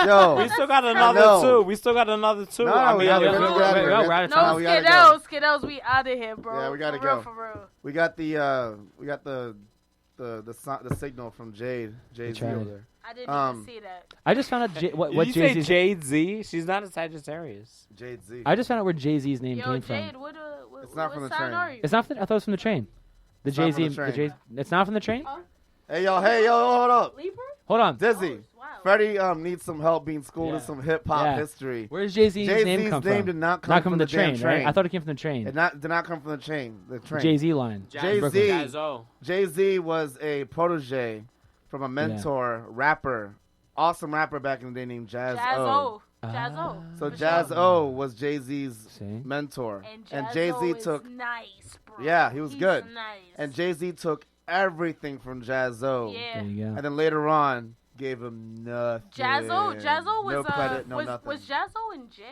Speaker 1: Yo,
Speaker 3: We still got
Speaker 1: know.
Speaker 3: another two. We still got another two.
Speaker 1: No,
Speaker 3: I
Speaker 1: we
Speaker 3: mean,
Speaker 1: gotta
Speaker 3: yo,
Speaker 1: get
Speaker 2: no,
Speaker 1: out of here.
Speaker 4: we're out of
Speaker 2: No,
Speaker 4: time.
Speaker 1: we gotta go.
Speaker 2: Skittles, we out of here, bro.
Speaker 1: Yeah, we gotta
Speaker 2: for real,
Speaker 1: go.
Speaker 2: for real.
Speaker 1: we got the signal from Jade Z
Speaker 4: tried.
Speaker 1: over there.
Speaker 2: I didn't
Speaker 1: Um,
Speaker 2: even see that.
Speaker 4: I just found out what
Speaker 3: you say
Speaker 4: Jay-Z's.
Speaker 3: Jade Z? She's not a Sagittarius.
Speaker 1: Jade Z.
Speaker 4: I just found out where Jay-Z's name
Speaker 2: Yo,
Speaker 4: came
Speaker 2: Jade,
Speaker 4: from.
Speaker 2: what
Speaker 1: It's not
Speaker 2: what
Speaker 1: from the
Speaker 2: sign
Speaker 1: train.
Speaker 2: are you?
Speaker 4: It's not. I thought it was from the train. The
Speaker 1: It's not from
Speaker 4: Jay-Z.
Speaker 1: the train.
Speaker 4: The Jay. It's not from the train.
Speaker 2: Oh,
Speaker 1: Hey yo, hold up.
Speaker 2: Libra?
Speaker 4: Hold on.
Speaker 1: Dizzy.
Speaker 2: Oh, wow.
Speaker 1: Freddie needs some help being schooled in
Speaker 4: Yeah.
Speaker 1: some hip hop
Speaker 4: Yeah.
Speaker 1: history.
Speaker 4: Where's Jay-Z's
Speaker 1: Jay-Z's
Speaker 4: name come
Speaker 1: name
Speaker 4: from?
Speaker 1: did not come from
Speaker 4: the
Speaker 1: the damn
Speaker 4: train, right?
Speaker 1: train.
Speaker 4: I thought it came from the train.
Speaker 1: It did not come from the train.
Speaker 4: Jay-Z line.
Speaker 1: Jay-Z.
Speaker 4: Brooklyn.
Speaker 3: Jazzo.
Speaker 1: Jay-Z was a protege from a mentor rapper, awesome rapper back in the day named Jazz O.
Speaker 2: Jazzo.
Speaker 1: So
Speaker 2: for
Speaker 1: Jazz
Speaker 2: sure.
Speaker 1: O was Jay-Z's
Speaker 4: See?
Speaker 1: mentor,
Speaker 2: And
Speaker 1: Jay-Z
Speaker 2: Jazzo is
Speaker 1: took
Speaker 2: nice, bro.
Speaker 1: Yeah, he was
Speaker 2: He's
Speaker 1: good.
Speaker 2: Nice.
Speaker 1: and Jay-Z took everything from Jazz O,
Speaker 2: yeah.
Speaker 4: There you go.
Speaker 1: and then later on gave him nothing.
Speaker 2: Jazzo was
Speaker 1: no credit, no
Speaker 2: was,
Speaker 1: nothing.
Speaker 2: was Jazzo in jail?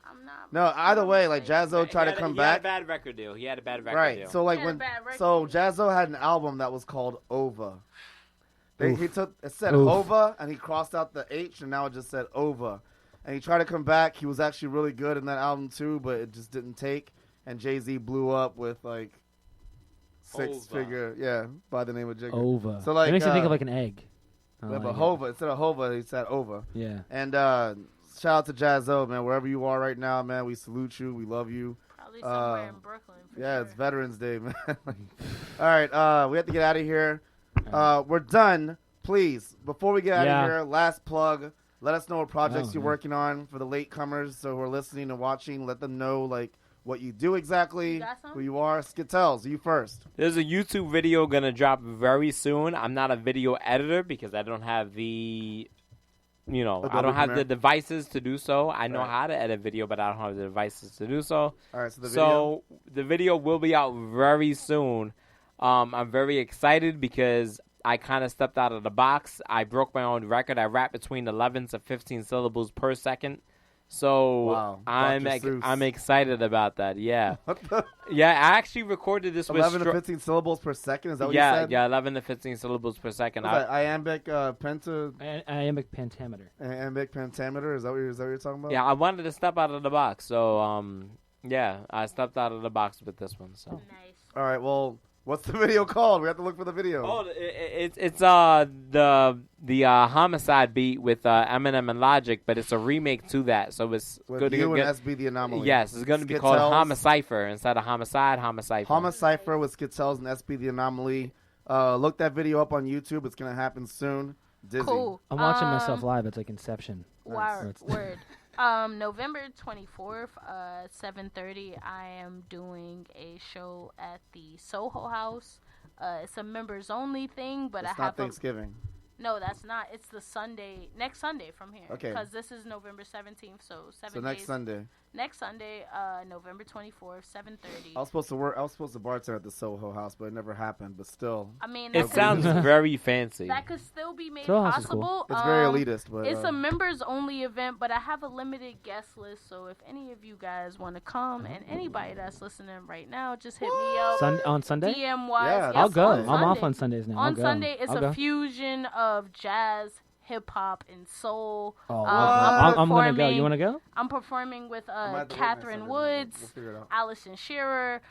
Speaker 2: I'm not.
Speaker 1: No, either way, like Jazzo tried to
Speaker 3: He
Speaker 1: come
Speaker 3: had a
Speaker 1: back.
Speaker 3: bad record deal. He had a bad record
Speaker 1: Right.
Speaker 3: deal.
Speaker 1: So like
Speaker 2: He had a
Speaker 1: when
Speaker 2: bad record.
Speaker 1: so Jazzo had an album that was called Over.
Speaker 4: Oof.
Speaker 1: He took it said
Speaker 4: Oof.
Speaker 1: Over and he crossed out the H and now it just said Over. And he tried to come back. He was actually really good in that album too, but it just didn't take. And Jay-Z blew up with like six-figure, by the name of Jigga.
Speaker 4: Over.
Speaker 1: So, like,
Speaker 4: it makes me think of like an egg. I
Speaker 1: Yeah,
Speaker 4: like
Speaker 1: but
Speaker 4: it.
Speaker 1: Hova instead of Hova, he said Over.
Speaker 4: Yeah.
Speaker 1: And shout out to Jazzo, man. Wherever you are right now, man, we salute you. We love you.
Speaker 2: Probably somewhere in Brooklyn. For
Speaker 1: Yeah,
Speaker 2: sure.
Speaker 1: it's Veterans Day, man. All right, we have to get out of here. We're done. Please, before we get out
Speaker 4: Yeah.
Speaker 1: of here, last plug. Let us know what projects
Speaker 4: Oh,
Speaker 1: you're
Speaker 4: yeah.
Speaker 1: working on for the latecomers. So who are listening and watching, let them know like what you do exactly,
Speaker 2: You got some?
Speaker 1: who you are. Skittles, you first.
Speaker 3: There's a YouTube video gonna drop very soon. I'm not a video editor because I don't have the, I
Speaker 1: Adobe
Speaker 3: don't have
Speaker 1: Premiere.
Speaker 3: the devices to do so. I know
Speaker 1: Right.
Speaker 3: how to edit video, but I don't have the devices to do so.
Speaker 1: All right, so the video.
Speaker 3: So the video will be out very soon. I'm very excited because I kind of stepped out of the box. I broke my own record. I rap between 11 to 15 syllables per second. So
Speaker 1: Wow,
Speaker 3: I'm
Speaker 1: Dr. Seuss.
Speaker 3: I'm excited about that. Yeah,
Speaker 1: What the?
Speaker 3: yeah. I actually recorded this
Speaker 1: 11
Speaker 3: with
Speaker 1: to 15 syllables per second? Is that what
Speaker 3: yeah,
Speaker 1: you said?
Speaker 3: yeah, 11 to 15 syllables per second.
Speaker 1: What's that, iambic
Speaker 4: Iambic pentameter.
Speaker 1: iambic pentameter? Is that what you're talking about?
Speaker 3: Yeah, I wanted to step out of the box. So yeah, I stepped out of the box with this one. So.
Speaker 2: Nice.
Speaker 1: All right. Well, what's the video called? We have to look for the video.
Speaker 3: Oh, it's the homicide beat with Eminem and Logic, but it's a remake to that. So it's
Speaker 1: With
Speaker 3: good.
Speaker 1: you and SB the Anomaly.
Speaker 3: Yes, it's going to be called
Speaker 1: Skittles.
Speaker 3: Homicipher instead of Homicide. Homicipher.
Speaker 1: Homicipher with Skittles and SB the Anomaly. Look that video up on YouTube. It's gonna happen soon. Dizzy.
Speaker 2: Cool.
Speaker 4: I'm watching myself live. It's like Inception.
Speaker 2: Word.
Speaker 4: Nice.
Speaker 2: Word. November 24th, 7:30. I am doing a show at the Soho House. It's a members only thing, but
Speaker 1: It's
Speaker 2: I
Speaker 1: not
Speaker 2: have
Speaker 1: Thanksgiving.
Speaker 2: No, that's not. It's the next Sunday from here.
Speaker 1: Okay.
Speaker 2: Because this is November 17th, so 7
Speaker 1: So
Speaker 2: days.
Speaker 1: next Sunday.
Speaker 2: Next Sunday, November 24th, 7:30.
Speaker 1: I was supposed to bartend at the Soho House, but it never happened. But still,
Speaker 2: I mean,
Speaker 3: It
Speaker 2: that
Speaker 3: sounds very fancy.
Speaker 2: that could still be made
Speaker 4: Soho House is cool.
Speaker 2: possible.
Speaker 1: it's very elitist. But
Speaker 2: It's a members only event, but I have a limited guest list. So if any of you guys want to come, and anybody that's listening right now, just hit me up.
Speaker 4: On Sunday?
Speaker 2: DM wise,
Speaker 1: Yeah,
Speaker 2: yes,
Speaker 4: I'll go.
Speaker 2: on
Speaker 4: I'm off
Speaker 2: Sunday.
Speaker 4: on Sundays now.
Speaker 2: On
Speaker 4: I'll go.
Speaker 2: Sunday, it's
Speaker 4: I'll
Speaker 2: a
Speaker 4: go.
Speaker 2: fusion of jazz, hip hop, and soul.
Speaker 4: Oh,
Speaker 2: I'm
Speaker 4: I'm gonna go.
Speaker 2: performing-
Speaker 4: You want to go?
Speaker 2: I'm performing with
Speaker 1: I might have to wait my
Speaker 2: Catherine
Speaker 1: Sunday, but
Speaker 2: Woods,
Speaker 1: We'll figure it out.
Speaker 2: Allison Shearer,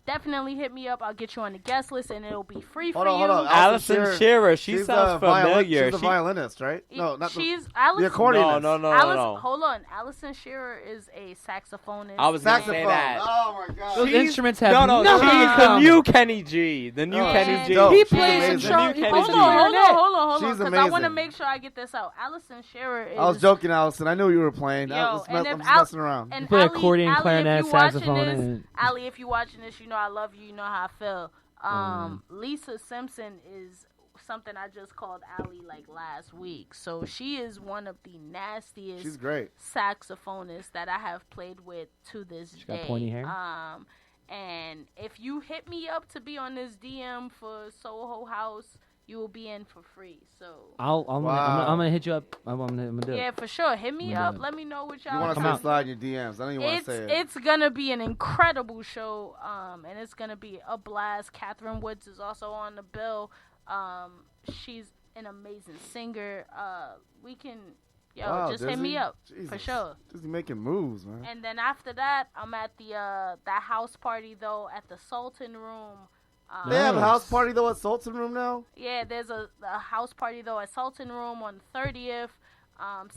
Speaker 2: definitely hit me up. I'll get you on the guest list, and it'll be free for
Speaker 1: Hold
Speaker 2: you.
Speaker 1: on.
Speaker 3: Alison Shearer. She sounds familiar.
Speaker 1: She's a violinist, right? No, not
Speaker 2: she's
Speaker 1: the
Speaker 2: Alice.
Speaker 1: accordionist.
Speaker 3: No.
Speaker 2: Hold on. Alison Shearer is a saxophonist.
Speaker 3: I was gonna say
Speaker 1: Saxophone.
Speaker 3: that.
Speaker 1: Oh my god.
Speaker 4: Those
Speaker 3: She's-
Speaker 4: instruments have
Speaker 3: No,
Speaker 4: nothing in
Speaker 3: she's the
Speaker 4: common.
Speaker 3: new Kenny G. The new
Speaker 1: Oh,
Speaker 3: Kenny
Speaker 1: she's
Speaker 3: G.
Speaker 1: dope.
Speaker 4: He
Speaker 1: She's
Speaker 4: plays
Speaker 1: amazing.
Speaker 4: some sharp.
Speaker 3: Kenny
Speaker 2: Hold
Speaker 3: G.
Speaker 2: on,
Speaker 1: She's
Speaker 2: because I want to
Speaker 1: amazing.
Speaker 2: make sure I get this out. Alison Shearer is.
Speaker 1: I was joking, Allison. I knew you were playing.
Speaker 2: Yo,
Speaker 1: I'm just
Speaker 2: and if
Speaker 1: messing around.
Speaker 2: And
Speaker 4: Play
Speaker 2: Ali,
Speaker 4: accordion,
Speaker 2: Ali,
Speaker 4: clarinet,
Speaker 2: if you watching
Speaker 4: saxophone,
Speaker 2: this,
Speaker 4: and-
Speaker 2: Ali, if you watching this, you know I love you. You know how I feel. Lisa Simpson is something I just called Ali like last week. So she is one of the nastiest
Speaker 1: She's great.
Speaker 2: saxophonists that I have played with to this
Speaker 4: She's
Speaker 2: day.
Speaker 4: got pointy hair.
Speaker 2: And if you hit me up to be on this DM for Soho House, you will be in for free. So
Speaker 4: I'm gonna hit you up. I'm gonna do it.
Speaker 2: yeah, for sure. Hit me
Speaker 4: Yeah.
Speaker 2: up. Let me know what
Speaker 1: You
Speaker 2: y'all.
Speaker 1: want to
Speaker 4: Come
Speaker 1: say
Speaker 4: out.
Speaker 1: slide in your DMs. I know you want to say it.
Speaker 2: It's gonna be an incredible show, and it's gonna be a blast. Catherine Woods is also on the bill. She's an amazing singer. We can,
Speaker 1: Wow,
Speaker 2: just hit
Speaker 1: Dizzy.
Speaker 2: me up for
Speaker 1: Jesus.
Speaker 2: sure.
Speaker 1: Just making moves, man.
Speaker 2: And then after that, I'm at the that house party though at the Sultan Room.
Speaker 1: They have a
Speaker 4: Nice.
Speaker 1: house party though at Sultan Room now.
Speaker 2: Yeah, there's a house party though at Sultan Room on the 30th.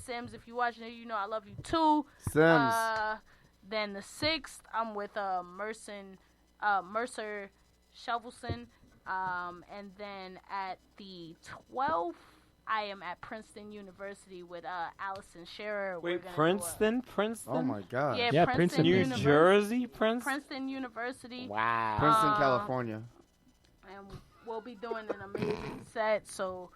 Speaker 2: Sims, if you watching it, you know I love you too.
Speaker 1: Sims.
Speaker 2: Then the 6th, I'm with Mercer Shovelson. And then at the 12th, I am at Princeton University with Alison Shearer. We're
Speaker 3: Wait,
Speaker 2: gonna do
Speaker 3: Princeton?
Speaker 1: Oh my god.
Speaker 2: Yeah,
Speaker 4: Yeah,
Speaker 2: Princeton
Speaker 4: Princeton.
Speaker 3: New
Speaker 2: University.
Speaker 3: Jersey? Princeton?
Speaker 2: Princeton University.
Speaker 3: Wow.
Speaker 1: Princeton, California.
Speaker 2: And we'll be doing an amazing set. So,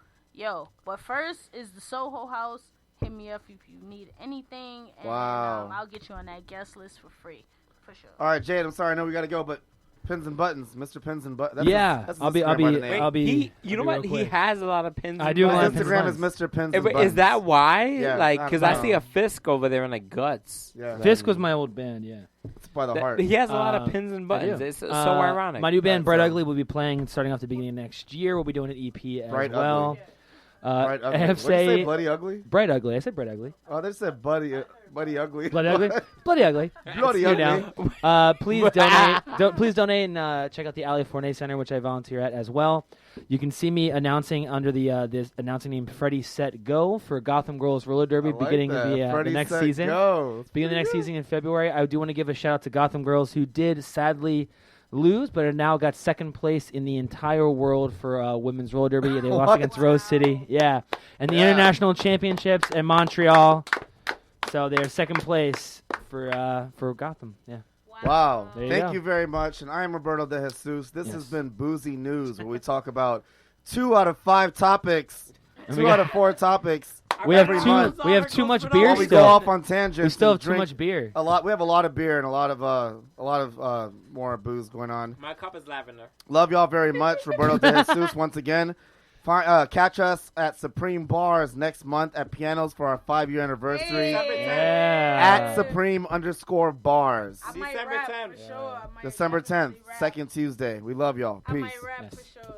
Speaker 2: but first is the Soho House. Hit me up if you need anything, and
Speaker 1: Wow.
Speaker 2: I'll get you on that guest list for free, for sure.
Speaker 1: All right, Jade. I'm sorry. I know we gotta go, but Pins and Buttons, Mr. Pins and Buttons.
Speaker 4: Yeah, I'll be-
Speaker 3: Wait, you know
Speaker 4: I'll be
Speaker 3: what?
Speaker 4: real
Speaker 3: He
Speaker 4: quick.
Speaker 3: has a lot of pins.
Speaker 4: I
Speaker 3: and
Speaker 4: do
Speaker 1: My
Speaker 4: a lot of
Speaker 3: buttons.
Speaker 4: pins.
Speaker 1: Instagram is Mr. Pins and
Speaker 3: Wait,
Speaker 1: Buttons.
Speaker 3: is that why?
Speaker 1: Yeah,
Speaker 3: Like, because I
Speaker 1: no.
Speaker 3: see a Fisk over there in like Guts.
Speaker 1: Yeah,
Speaker 4: Fisk was my old band. Yeah.
Speaker 1: it's by the heart.
Speaker 3: He has a lot of
Speaker 4: Um,
Speaker 3: pins and
Speaker 4: I
Speaker 3: buttons.
Speaker 4: do.
Speaker 3: It's so ironic.
Speaker 4: My new band,
Speaker 1: That's,
Speaker 4: Bright Ugly, will be playing starting off the beginning of next year. We'll be doing an EP as
Speaker 1: Bright
Speaker 4: well.
Speaker 1: Ugly. Bright Ugly.
Speaker 4: I have
Speaker 1: What did you say,
Speaker 4: say
Speaker 1: Bloody Ugly?
Speaker 4: Bright Ugly. I said Bright Ugly.
Speaker 1: Oh, they said Buddy Ugly.
Speaker 4: Bloody Ugly. Bloody Ugly.
Speaker 1: Bloody
Speaker 4: You're
Speaker 1: Ugly.
Speaker 4: down. Please donate. Please donate and check out the Ali Fournet Center, which I volunteer at as well. You can see me announcing under the this announcing name Freddie Set Go for Gotham Girls Roller Derby
Speaker 1: I like
Speaker 4: beginning
Speaker 1: that.
Speaker 4: of the
Speaker 1: Freddie
Speaker 4: next
Speaker 1: Set
Speaker 4: season.
Speaker 1: Go. That's
Speaker 4: Beginning the next
Speaker 1: pretty
Speaker 4: season in February. I do want to give a shout out to Gotham Girls who did sadly lose, but have now got second place in the entire world for women's roller derby. They lost
Speaker 1: What?
Speaker 4: against Rose City. Yeah. And the
Speaker 1: Yeah.
Speaker 4: international championships in Montreal. So they're second place for Gotham. Yeah.
Speaker 1: Wow.
Speaker 4: There you
Speaker 1: Thank
Speaker 4: go.
Speaker 1: you very much. And I am Roberto De Jesus. This
Speaker 4: Yes.
Speaker 1: has been Boozy News, where we talk about 2 out of 5 topics,
Speaker 4: And
Speaker 1: 2
Speaker 4: we
Speaker 1: out
Speaker 4: got-
Speaker 1: of 4 topics.
Speaker 4: We have
Speaker 1: every
Speaker 4: too
Speaker 1: month.
Speaker 4: we have too much
Speaker 3: While
Speaker 4: beer
Speaker 1: While we go
Speaker 4: still.
Speaker 1: off on tangents.
Speaker 4: We still
Speaker 1: and
Speaker 4: have too
Speaker 1: drink
Speaker 4: much beer.
Speaker 1: a lot. We have a lot of beer and a lot of more booze going on.
Speaker 3: My cup is lavender.
Speaker 1: Love y'all very much, Roberto De Jesus. Once again, catch us at Supreme Bars next month at Pianos for our 5-year anniversary.
Speaker 4: Yeah.
Speaker 1: At Supreme_Bars.
Speaker 2: I might
Speaker 3: December
Speaker 2: rap
Speaker 3: 10th.
Speaker 2: for sure. I might
Speaker 1: December
Speaker 2: rap,
Speaker 1: 10th,
Speaker 2: rap.
Speaker 1: second Tuesday. We love y'all.
Speaker 2: I
Speaker 1: Peace.
Speaker 2: might rap
Speaker 4: Yes.
Speaker 2: for sure.